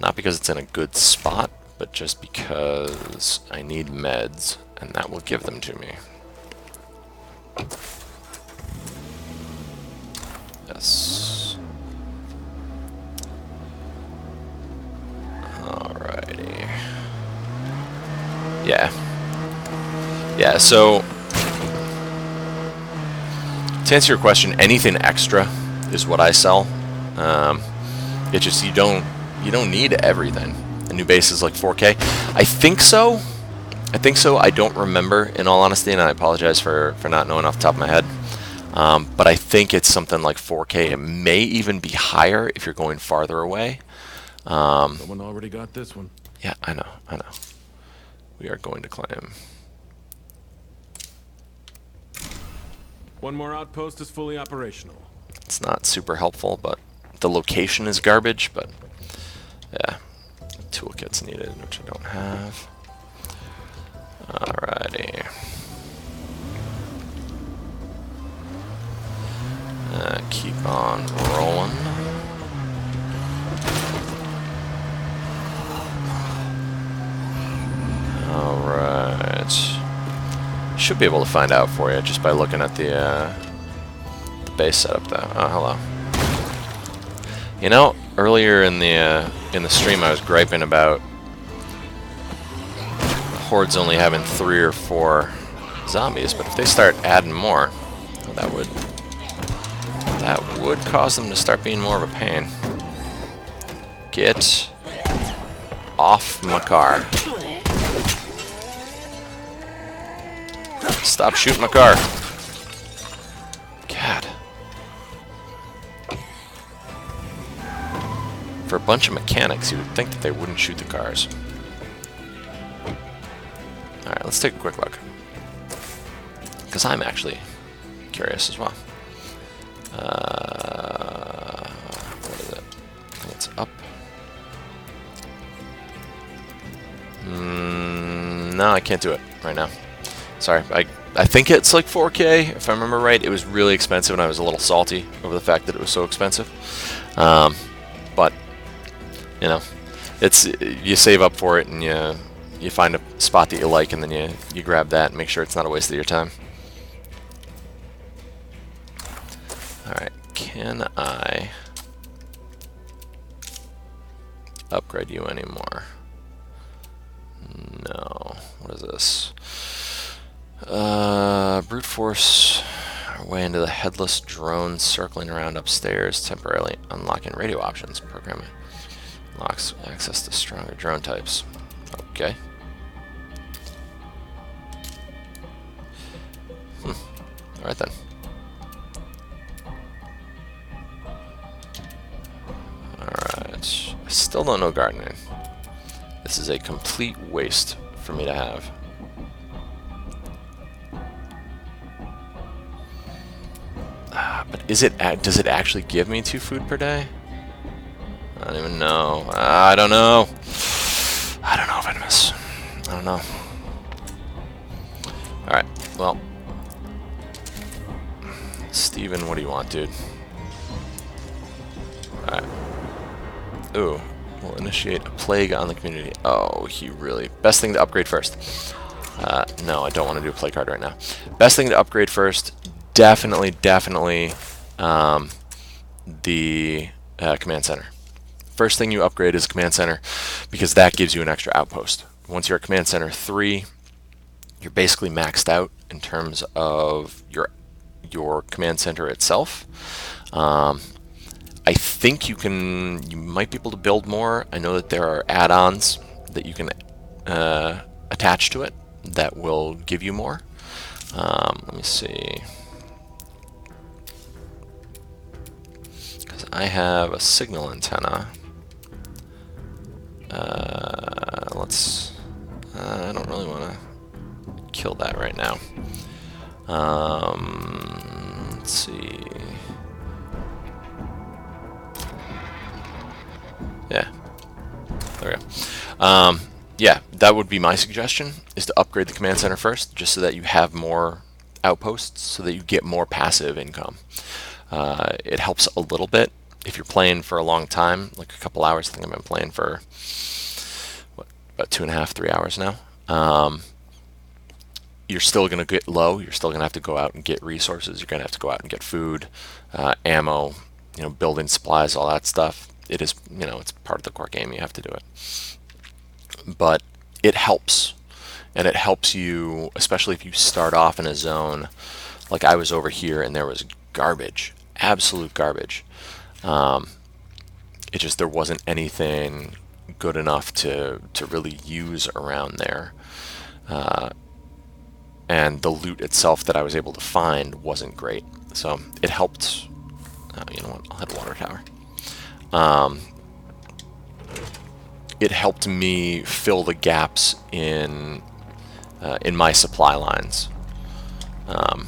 Not because it's in a good spot, but just because I need meds, and that will give them to me. Yes. Alrighty. Yeah, so to answer your question, anything extra is what I sell. It's just you don't need everything. A new base is like 4K. I think so. I don't remember, in all honesty, and I apologize for not knowing off the top of my head. But I think it's something like 4K. It may even be higher if you're going farther away. Someone already got this one. Yeah, I know. We are going to claim. One more outpost is fully operational. It's not super helpful, but the location is garbage, but yeah. Toolkits needed, which I don't have. Alrighty. Keep on rolling. Alright. Should be able to find out for you just by looking at the base setup though. Oh, hello. You know, earlier in the stream I was griping about Hordes only having 3 or 4 zombies, but if they start adding more, that would cause them to start being more of a pain. Get off my car. Stop shooting my car. God. For a bunch of mechanics, you would think that they wouldn't shoot the cars. Alright, let's take a quick look. Because I'm actually curious as well. What's up? No, I can't do it right now. Sorry, I think it's like 4K, if I remember right. It was really expensive, and I was a little salty over the fact that it was so expensive. But, you know, you save up for it, and you find a spot that you like, and then you grab that and make sure it's not a waste of your time. Alright, can I upgrade you anymore? No. What is this? Brute force our way into the headless drone circling around upstairs, temporarily unlocking radio options. Programming unlocks access to stronger drone types. Okay. Alright then. Alright. I still don't know gardening. This is a complete waste for me to have. But does it actually give me 2 food per day? I don't even know. I don't know. I don't know, Venomous. I don't know. Alright, well. Steven, what do you want, dude? Alright. Ooh. We'll initiate a plague on the community. Oh, he really... Best thing to upgrade first. No, I don't want to do a play card right now. Best thing to upgrade first, definitely, the command center. First thing you upgrade is command center, because that gives you an extra outpost. Once you're at command center 3, you're basically maxed out in terms of your command center itself. I think you might be able to build more. I know that there are add-ons that you can attach to it that will give you more. Let me see. Because I have a signal antenna. I don't really want to kill that right now. Let's see. Yeah. There we go. Yeah, that would be my suggestion, is to upgrade the command center first, just so that you have more outposts, so that you get more passive income. It helps a little bit if you're playing for a long time, like a couple hours. I think I've been playing for, what, about 2.5, 3 hours now. You're still going to get low. You're still going to have to go out and get resources. You're going to have to go out and get food, ammo, building supplies, all that stuff. It is, it's part of the core game. You have to do it. But it helps. And it helps you, especially if you start off in a zone. Like I was over here and there was garbage. Absolute garbage. It just, there wasn't anything good enough to really use around there. And the loot itself that I was able to find wasn't great. So it helped. You know what? I'll hit a water tower. It helped me fill the gaps in my supply lines, and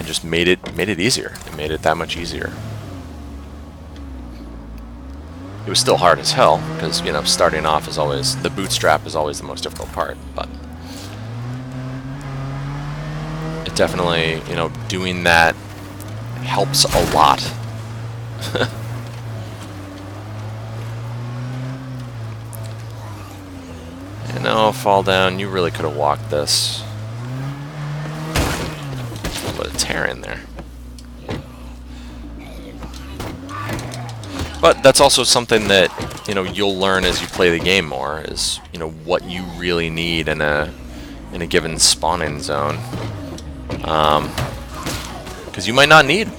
just made it easier. It made it that much easier. It was still hard as hell because starting off is always the bootstrap is always the most difficult part, but it definitely doing that helps a lot. Fall down. You really could have walked this. A little bit of tear in there. But that's also something that you'll learn as you play the game more, is what you really need in a given spawning zone. Because you might not need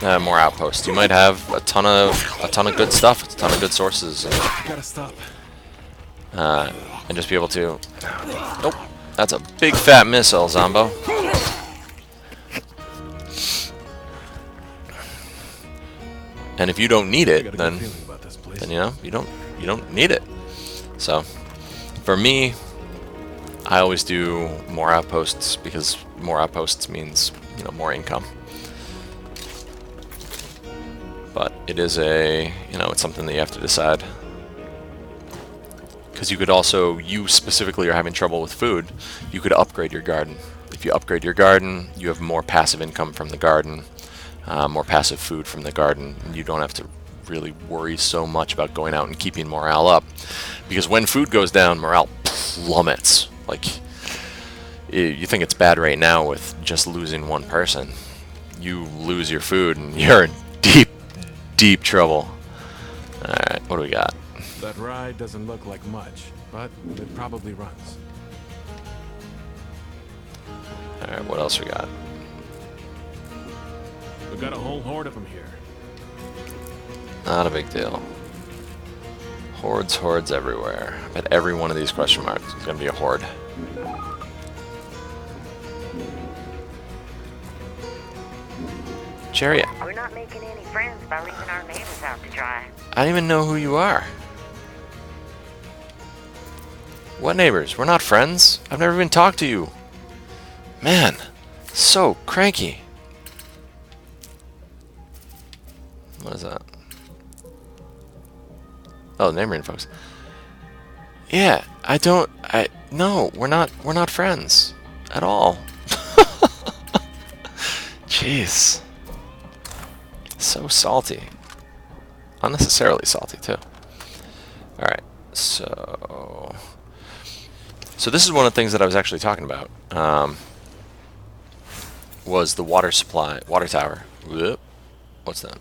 more outposts. You might have a ton of good stuff, a ton of good sources. Gotta stop. And just be able to... Nope. That's a big fat missile, Zombo. And if you don't need it, then you don't need it. So, for me, I always do more outposts, because more outposts means more income. But it is a, you know, it's something that you have to decide. Because you could also, you specifically are having trouble with food, you could upgrade your garden. If you upgrade your garden, you have more passive income from the garden, more passive food from the garden, and you don't have to really worry so much about going out and keeping morale up. Because when food goes down, morale plummets. Like, you think it's bad right now with just losing one person. You lose your food and you're in deep, deep trouble. Alright, what do we got? That ride doesn't look like much, but it probably runs. Alright, what else we got? We've got a whole horde of them here. Not a big deal. Hordes, hordes everywhere. I bet every one of these question marks is going to be a horde. Jerry, We're not making any friends by leaving our neighbors out to dry. I don't even know who you are. What neighbors? We're not friends. I've never even talked to you. Man, so cranky. What is that? Oh, neighboring folks. Yeah, no, we're not friends at all. Jeez. So salty. Unnecessarily salty, too. Alright, so this is one of the things that I was actually talking about. Was the water supply, water tower. Whoop. What's that?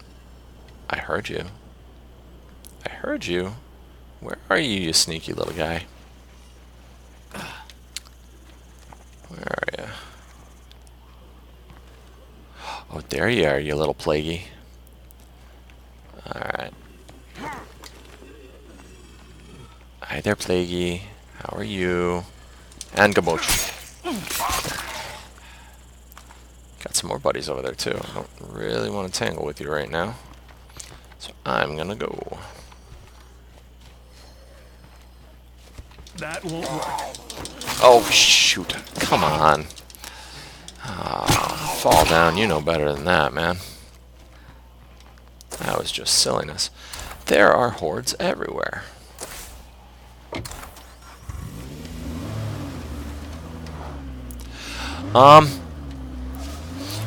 I heard you. I heard you. Where are you, you sneaky little guy? Where are you? Oh, there you are, you little plaguey. Alright. Hi there, plaguey. How are you? And Gaboch. Got some more buddies over there, too. I don't really want to tangle with you right now. So I'm gonna go. That won't work. Oh, shoot. Come on. Oh, fall down. You know better than that, man. That was just silliness. There are hordes everywhere.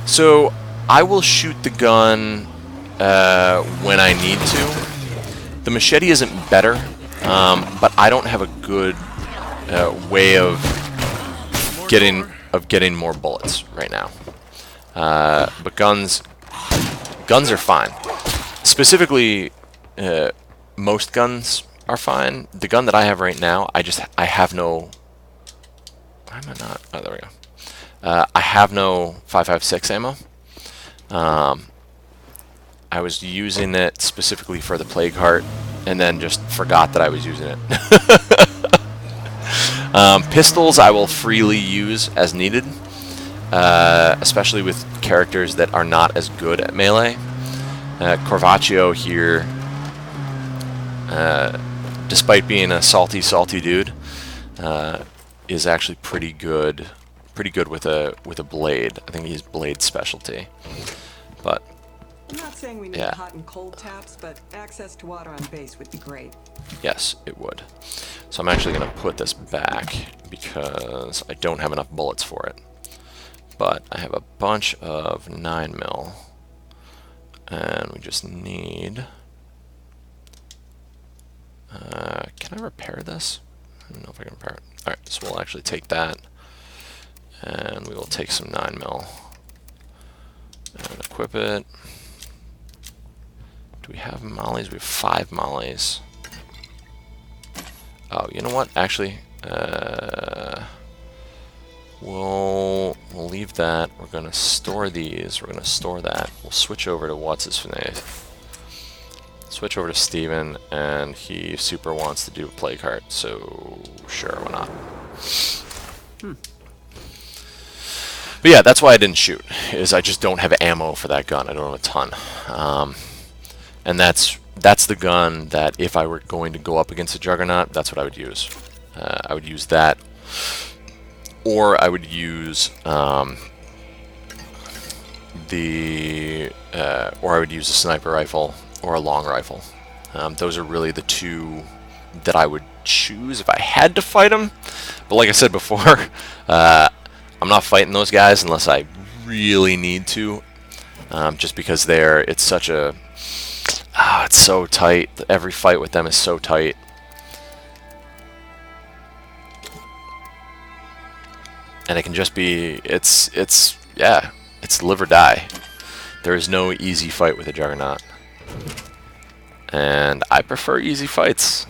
So I will shoot the gun when I need to. The machete isn't better, but I don't have a good way of getting more bullets right now. But guns are fine. Specifically, most guns are fine. The gun that I have right now, I have no. Why am I not? Oh, there we go. I have no 5.56 ammo. I was using it specifically for the Plague Heart, and then just forgot that I was using it. Pistols I will freely use as needed, especially with characters that are not as good at melee. Corvaccio here, despite being a salty dude, is actually pretty good with a blade. I think he's blade specialty. But I'm not saying we need yeah. hot and cold taps, but access to water on base would be great. Yes, it would. So I'm actually going to put this back because I don't have enough bullets for it. But I have a bunch of 9mm, and we just need. Can I repair this? I don't know if I can repair it. All right, so we'll actually take that. And we will take some 9mm and equip it. Do we have mollies? We have 5 mollies. Oh, you know what? Actually, we'll leave that. We're gonna store these. We're gonna store that. We'll switch over to what's his name. Switch over to Steven, and he super wants to do a Plague Heart. So sure, why not? But yeah, that's why I didn't shoot, is I just don't have ammo for that gun. I don't have a ton. And that's the gun that if I were going to go up against a Juggernaut, that's what I would use. I would use that, or I would use the the, or I would use a sniper rifle or a long rifle. Those are really the two that I would choose if I had to fight them. But like I said before, I'm not fighting those guys unless I really need to, just because it's such a, it's so tight. Every fight with them is so tight. And it can just be, yeah, it's live or die. There is no easy fight with a Juggernaut. And I prefer easy fights.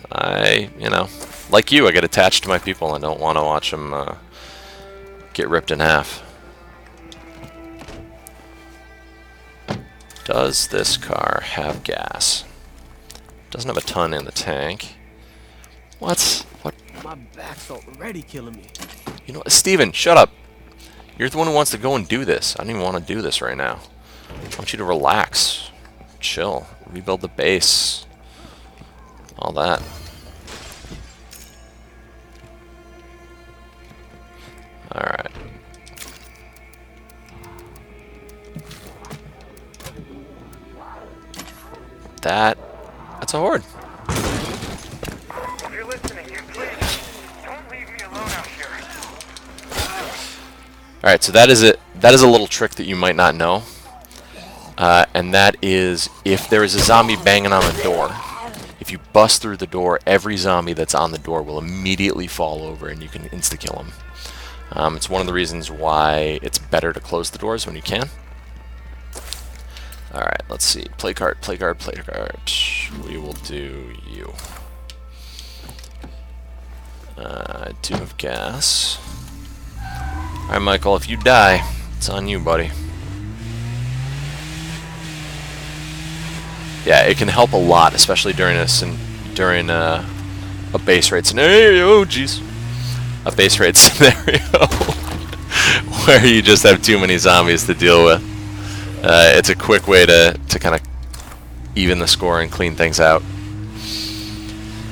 You know, like you, I get attached to my people. I don't want to watch them get ripped in half. Does this car have gas? Doesn't have a ton in the tank. What? My back's already killing me. You know, Steven, shut up. You're the one who wants to go and do this. I don't even want to do this right now. I want you to relax, chill, rebuild the base, all that. Alright. That's a horde. If you're listening, please don't leave me alone out here. Alright, so that is a little trick that you might not know. And that is, if there is a zombie banging on the door, if you bust through the door, every zombie that's on the door will immediately fall over and you can insta-kill them. It's one of the reasons why it's better to close the doors when you can. Alright, let's see. Play cart, play cart, play cart. We will do you. I do have gas. Alright, Michael, if you die, it's on you, buddy. Yeah, it can help a lot, especially during a base raid scenario. Oh, jeez, a base raid scenario where you just have too many zombies to deal with. It's a quick way to kind of even the score and clean things out.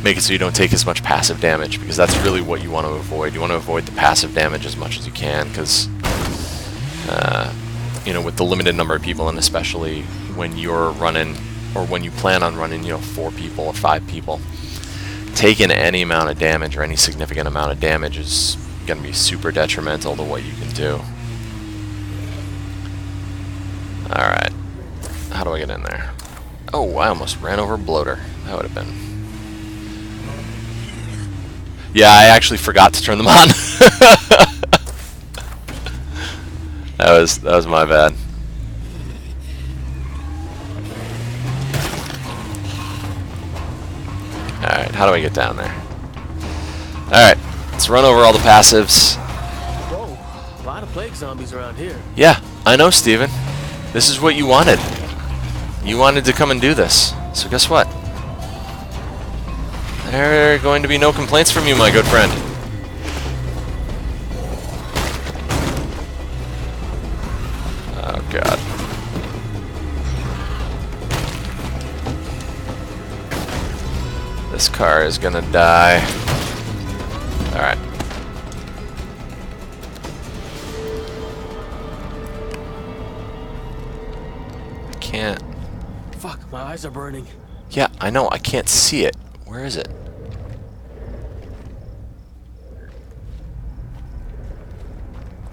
Make it so you don't take as much passive damage, because that's really what you want to avoid. You want to avoid the passive damage as much as you can, because you know, with the limited number of people, and especially when you're running, or when you plan on running, you know, 4 people or 5 people, taking any amount of damage or any significant amount of damage is going to be super detrimental to what you can do. Alright, how do I get in there? Oh, I almost ran over a bloater. That would have been... Yeah, I actually forgot to turn them on. That was my bad. Alright, how do I get down there? Alright, let's run over all the passives. Whoa, a lot of plague zombies around here. Yeah, I know, Steven. This is what you wanted. You wanted to come and do this. So guess what? There are going to be no complaints from you, my good friend. Oh, God. This car is gonna die. Alright. I can't... Fuck, my eyes are burning. Yeah, I know, I can't see it. Where is it?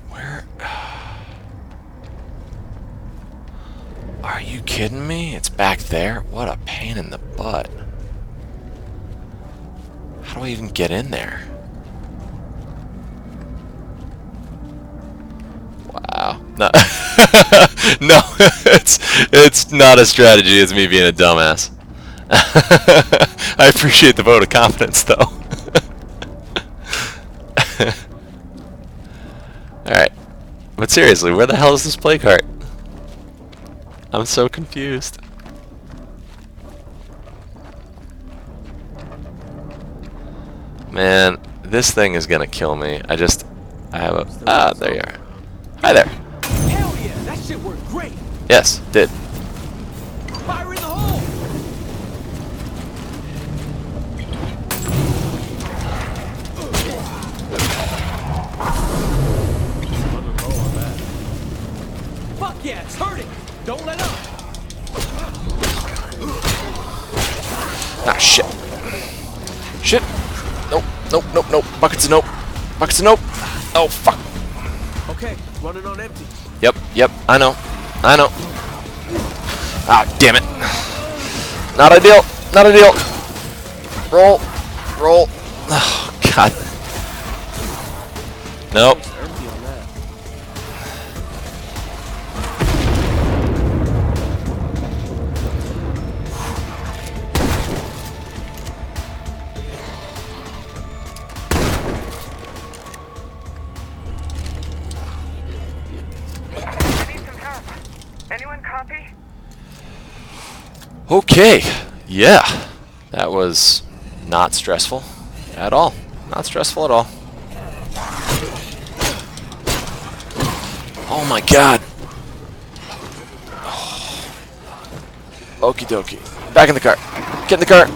Where? Are you kidding me? It's back there? What a pain in the butt. How do I even get in there? Wow. No, no, it's not a strategy, it's me being a dumbass. I appreciate the vote of confidence, though. Alright. But seriously, where the hell is this play cart? I'm so confused. Man, this thing is gonna kill me. I have a... Ah, there you are. Hi there. Hell yeah, that shit worked great. Yes, did. Fire in the hole. Fuck yeah, it's hurting. Ah, shit. Shit. Nope, nope, nope, nope. Buckets of nope. Buckets of nope. Oh, fuck. Okay, running on empty. Yep, yep, I know. I know. Ah, damn it. Not ideal. Not ideal. Roll. Roll. Oh, God. Nope. Empty on that. I need some help. Anyone copy? Okay. Yeah. That was not stressful at all. Not stressful at all. Oh my God. Okie dokie. Back in the car. Get in the car.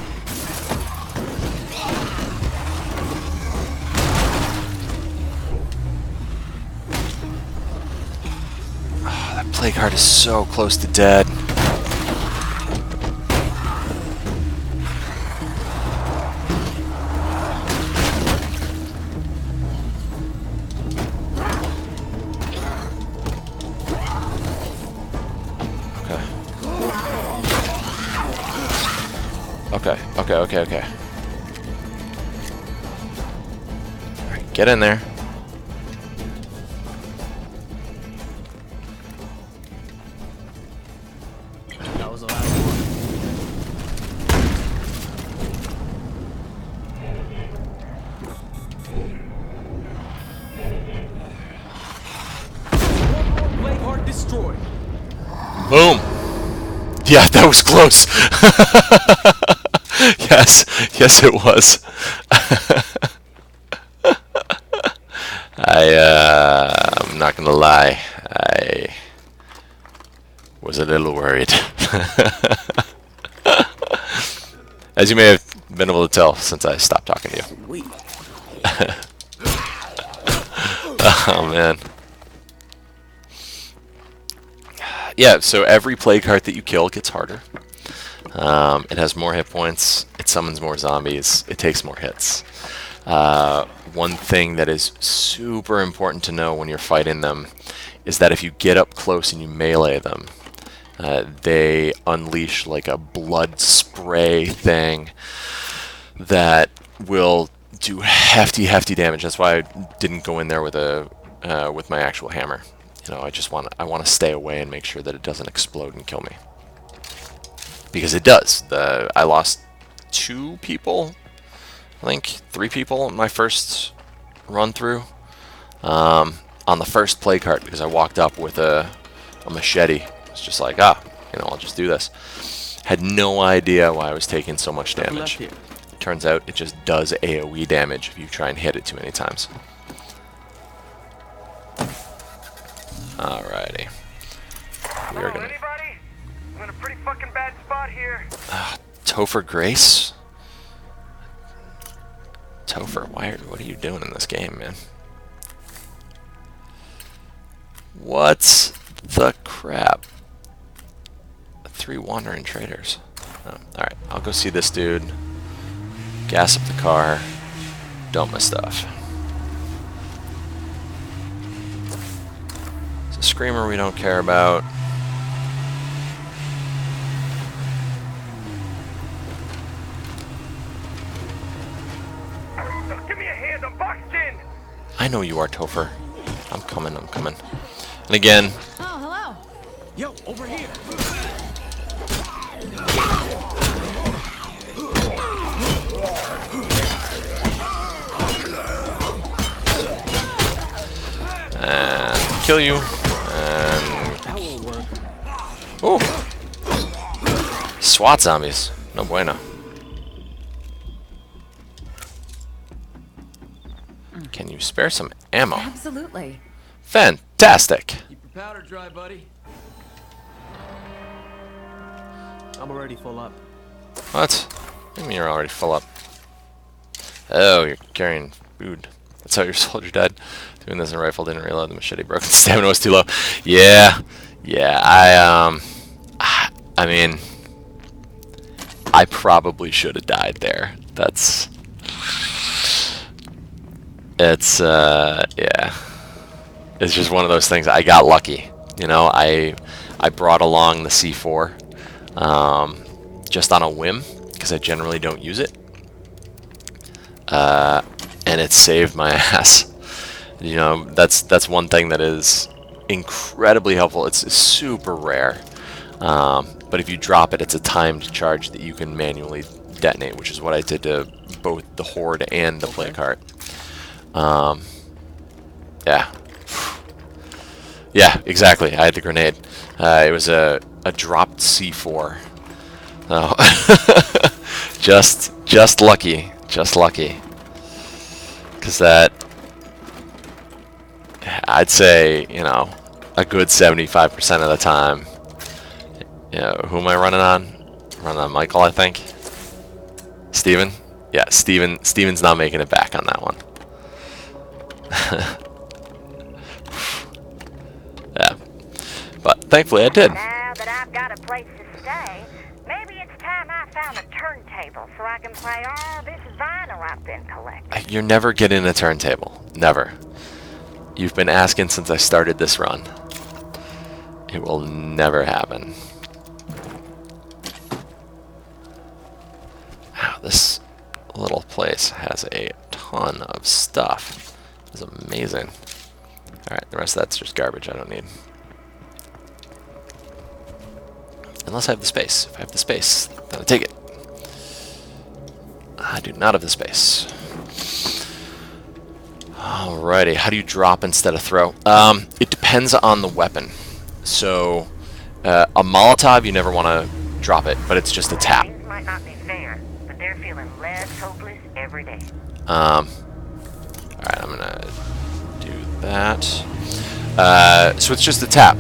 Oh, that plague heart is so close to dead. Okay. Alright, get in there. That was the last one. Plague heart destroyed. Boom. Yeah, that was close. Yes, it was. I'm not gonna lie. I was a little worried. As you may have been able to tell since I stopped talking to you. Oh man. Yeah, so every plague heart that you kill gets harder. It has more hit points, it summons more zombies, it takes more hits. One thing that is super important to know when you're fighting them is that if you get up close and you melee them, they unleash like a blood spray thing that will do hefty damage. That's why I didn't go in there with with my actual hammer. You know, I want to stay away and make sure that it doesn't explode and kill me. Because it does. I lost 2 people, I think 3 people in my first run through on the first plague heart because I walked up with a machete. It's just like, I'll just do this. Had no idea why I was taking so much damage. Turns out it just does AoE damage if you try and hit it too many times. Alrighty. Hello, anybody? I'm in a pretty fucking bad spot here. Topher Grace? Topher, what are you doing in this game, man? What the crap? 3 wandering traders. Oh, alright, I'll go see this dude. Gas up the car. Dump my stuff. It's a screamer we don't care about. Give me a hand, I'm boxed in. I know you are, Topher. I'm coming. And again... Oh, hello. Yo, over here. And kill you. And... That won't work. Ooh. SWAT zombies. No bueno. Can you spare some ammo? Absolutely. Fantastic. Keep your powder dry, buddy. I'm already full up. What? What do you mean you're already full up? Oh, you're carrying food. That's how your soldier died. Doing this in rifle, didn't reload, the machete broke, and stamina was too low. Yeah, I mean, I probably should have died there. Yeah. It's just one of those things. I got lucky. You know, I brought along the C4 just on a whim, because I generally don't use it. And it saved my ass. You know, that's one thing that is incredibly helpful. It's super rare. But if you drop it, it's a timed charge that you can manually detonate, which is what I did to both the Horde and the plate cart. Yeah. Yeah, exactly. I had the grenade. It was a dropped C4. Oh. just lucky. Just lucky. Because that, I'd say, you know, a good 75% of the time. You know, who am I running on? Running on Michael, I think. Steven? Yeah, Steven's not making it back on that one. Yeah. But thankfully I did. Now that I've got a place to stay, maybe it's time I found a turntable so I can play all this vinyl I've been collecting. You're never getting a turntable. Never. You've been asking since I started this run. It will never happen. Wow, this little place has a ton of stuff. It's amazing. Alright, the rest of that's just garbage I don't need. Unless I have the space. If I have the space, then I take it. I do not have the space. Alrighty, how do you drop instead of throw? It depends on the weapon. So, a Molotov, you never want to drop it, but it's just a tap. Things might not be fair, but they're feeling less hopeless every day. Alright, I'm gonna do that. So it's just a tap.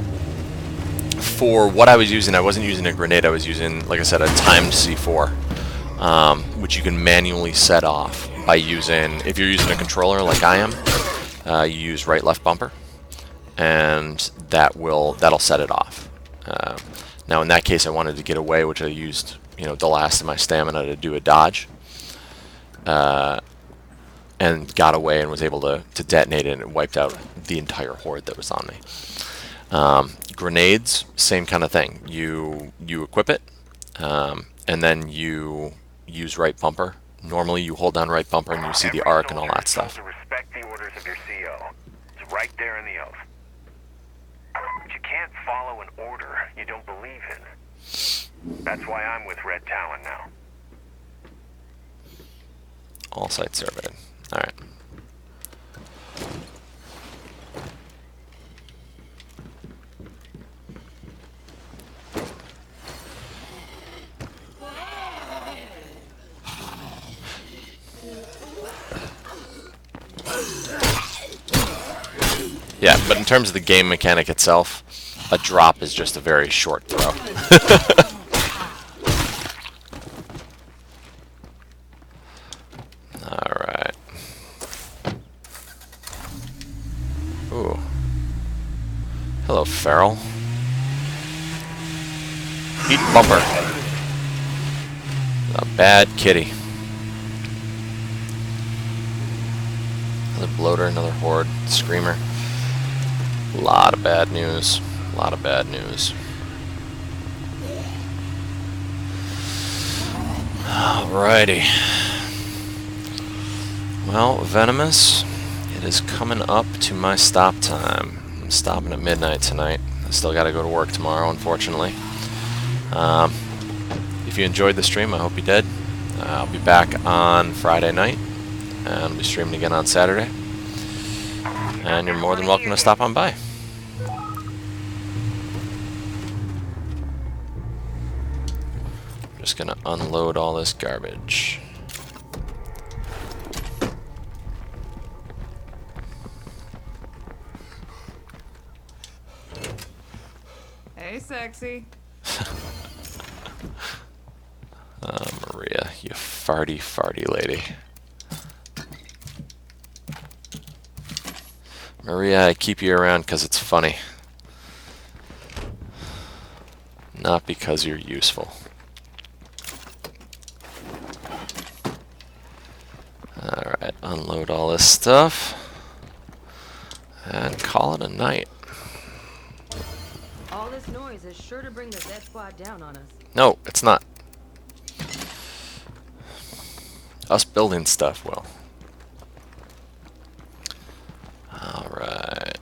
For what I was using, I wasn't using a grenade, I was using, like I said, a timed C4, which you can manually set off by using, if you're using a controller like I am, you use right-left bumper, and that'll set it off. Now in that case I wanted to get away, which I used, you know, the last of my stamina to do a dodge, and got away and was able to detonate it, and it wiped out the entire horde that was on me. Grenades, same kind of thing. You equip it, and then you use right bumper. Normally you hold down right bumper and you see the arc and all that stuff. To respect the orders of your CO. It's right there in the oath. But you can't follow an order you don't believe in. That's why I'm with Red Talon now. All sites surveyed. Alright. Yeah, but in terms of the game mechanic itself, a drop is just a very short throw. Alright. Ooh. Hello, Feral. Eat bumper. A bad kitty. Another bloater, another horde, screamer. A lot of bad news. A lot of bad news. Alrighty. Well, Venomous, it is coming up to my stop time. I'm stopping at midnight tonight. I still got to go to work tomorrow, unfortunately. If you enjoyed the stream, I hope you did. I'll be back on Friday night, and I'll be streaming again on Saturday. And you're more than welcome to stop on by. Just gonna unload all this garbage. Hey, sexy. Maria, you farty lady. Maria, I keep you around because it's funny. Not because you're useful. unload all this stuff, and call it a night. All this noise is sure to bring the Zed Squad down on us. No, it's not. Us building stuff will. Alright.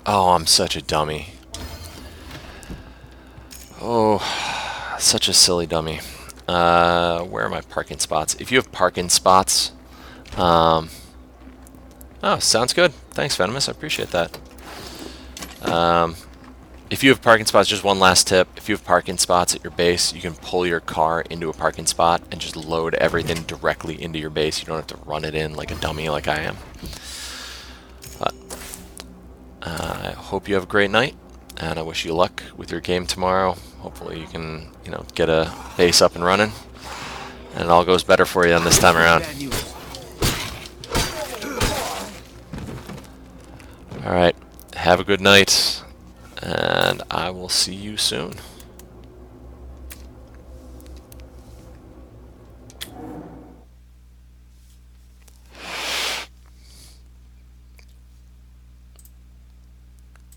Oh, I'm such a dummy. Oh, such a silly dummy. Where are my parking spots? If you have parking spots, oh, sounds good. Thanks, Venomous. I appreciate that. If you have parking spots, just one last tip. If you have parking spots at your base, you can pull your car into a parking spot and just load everything directly into your base. You don't have to run it in like a dummy like I am. But I hope you have a great night, and I wish you luck with your game tomorrow. Hopefully you can, you know, get a base up and running, and it all goes better for you on this time around. Alright, have a good night, and I will see you soon.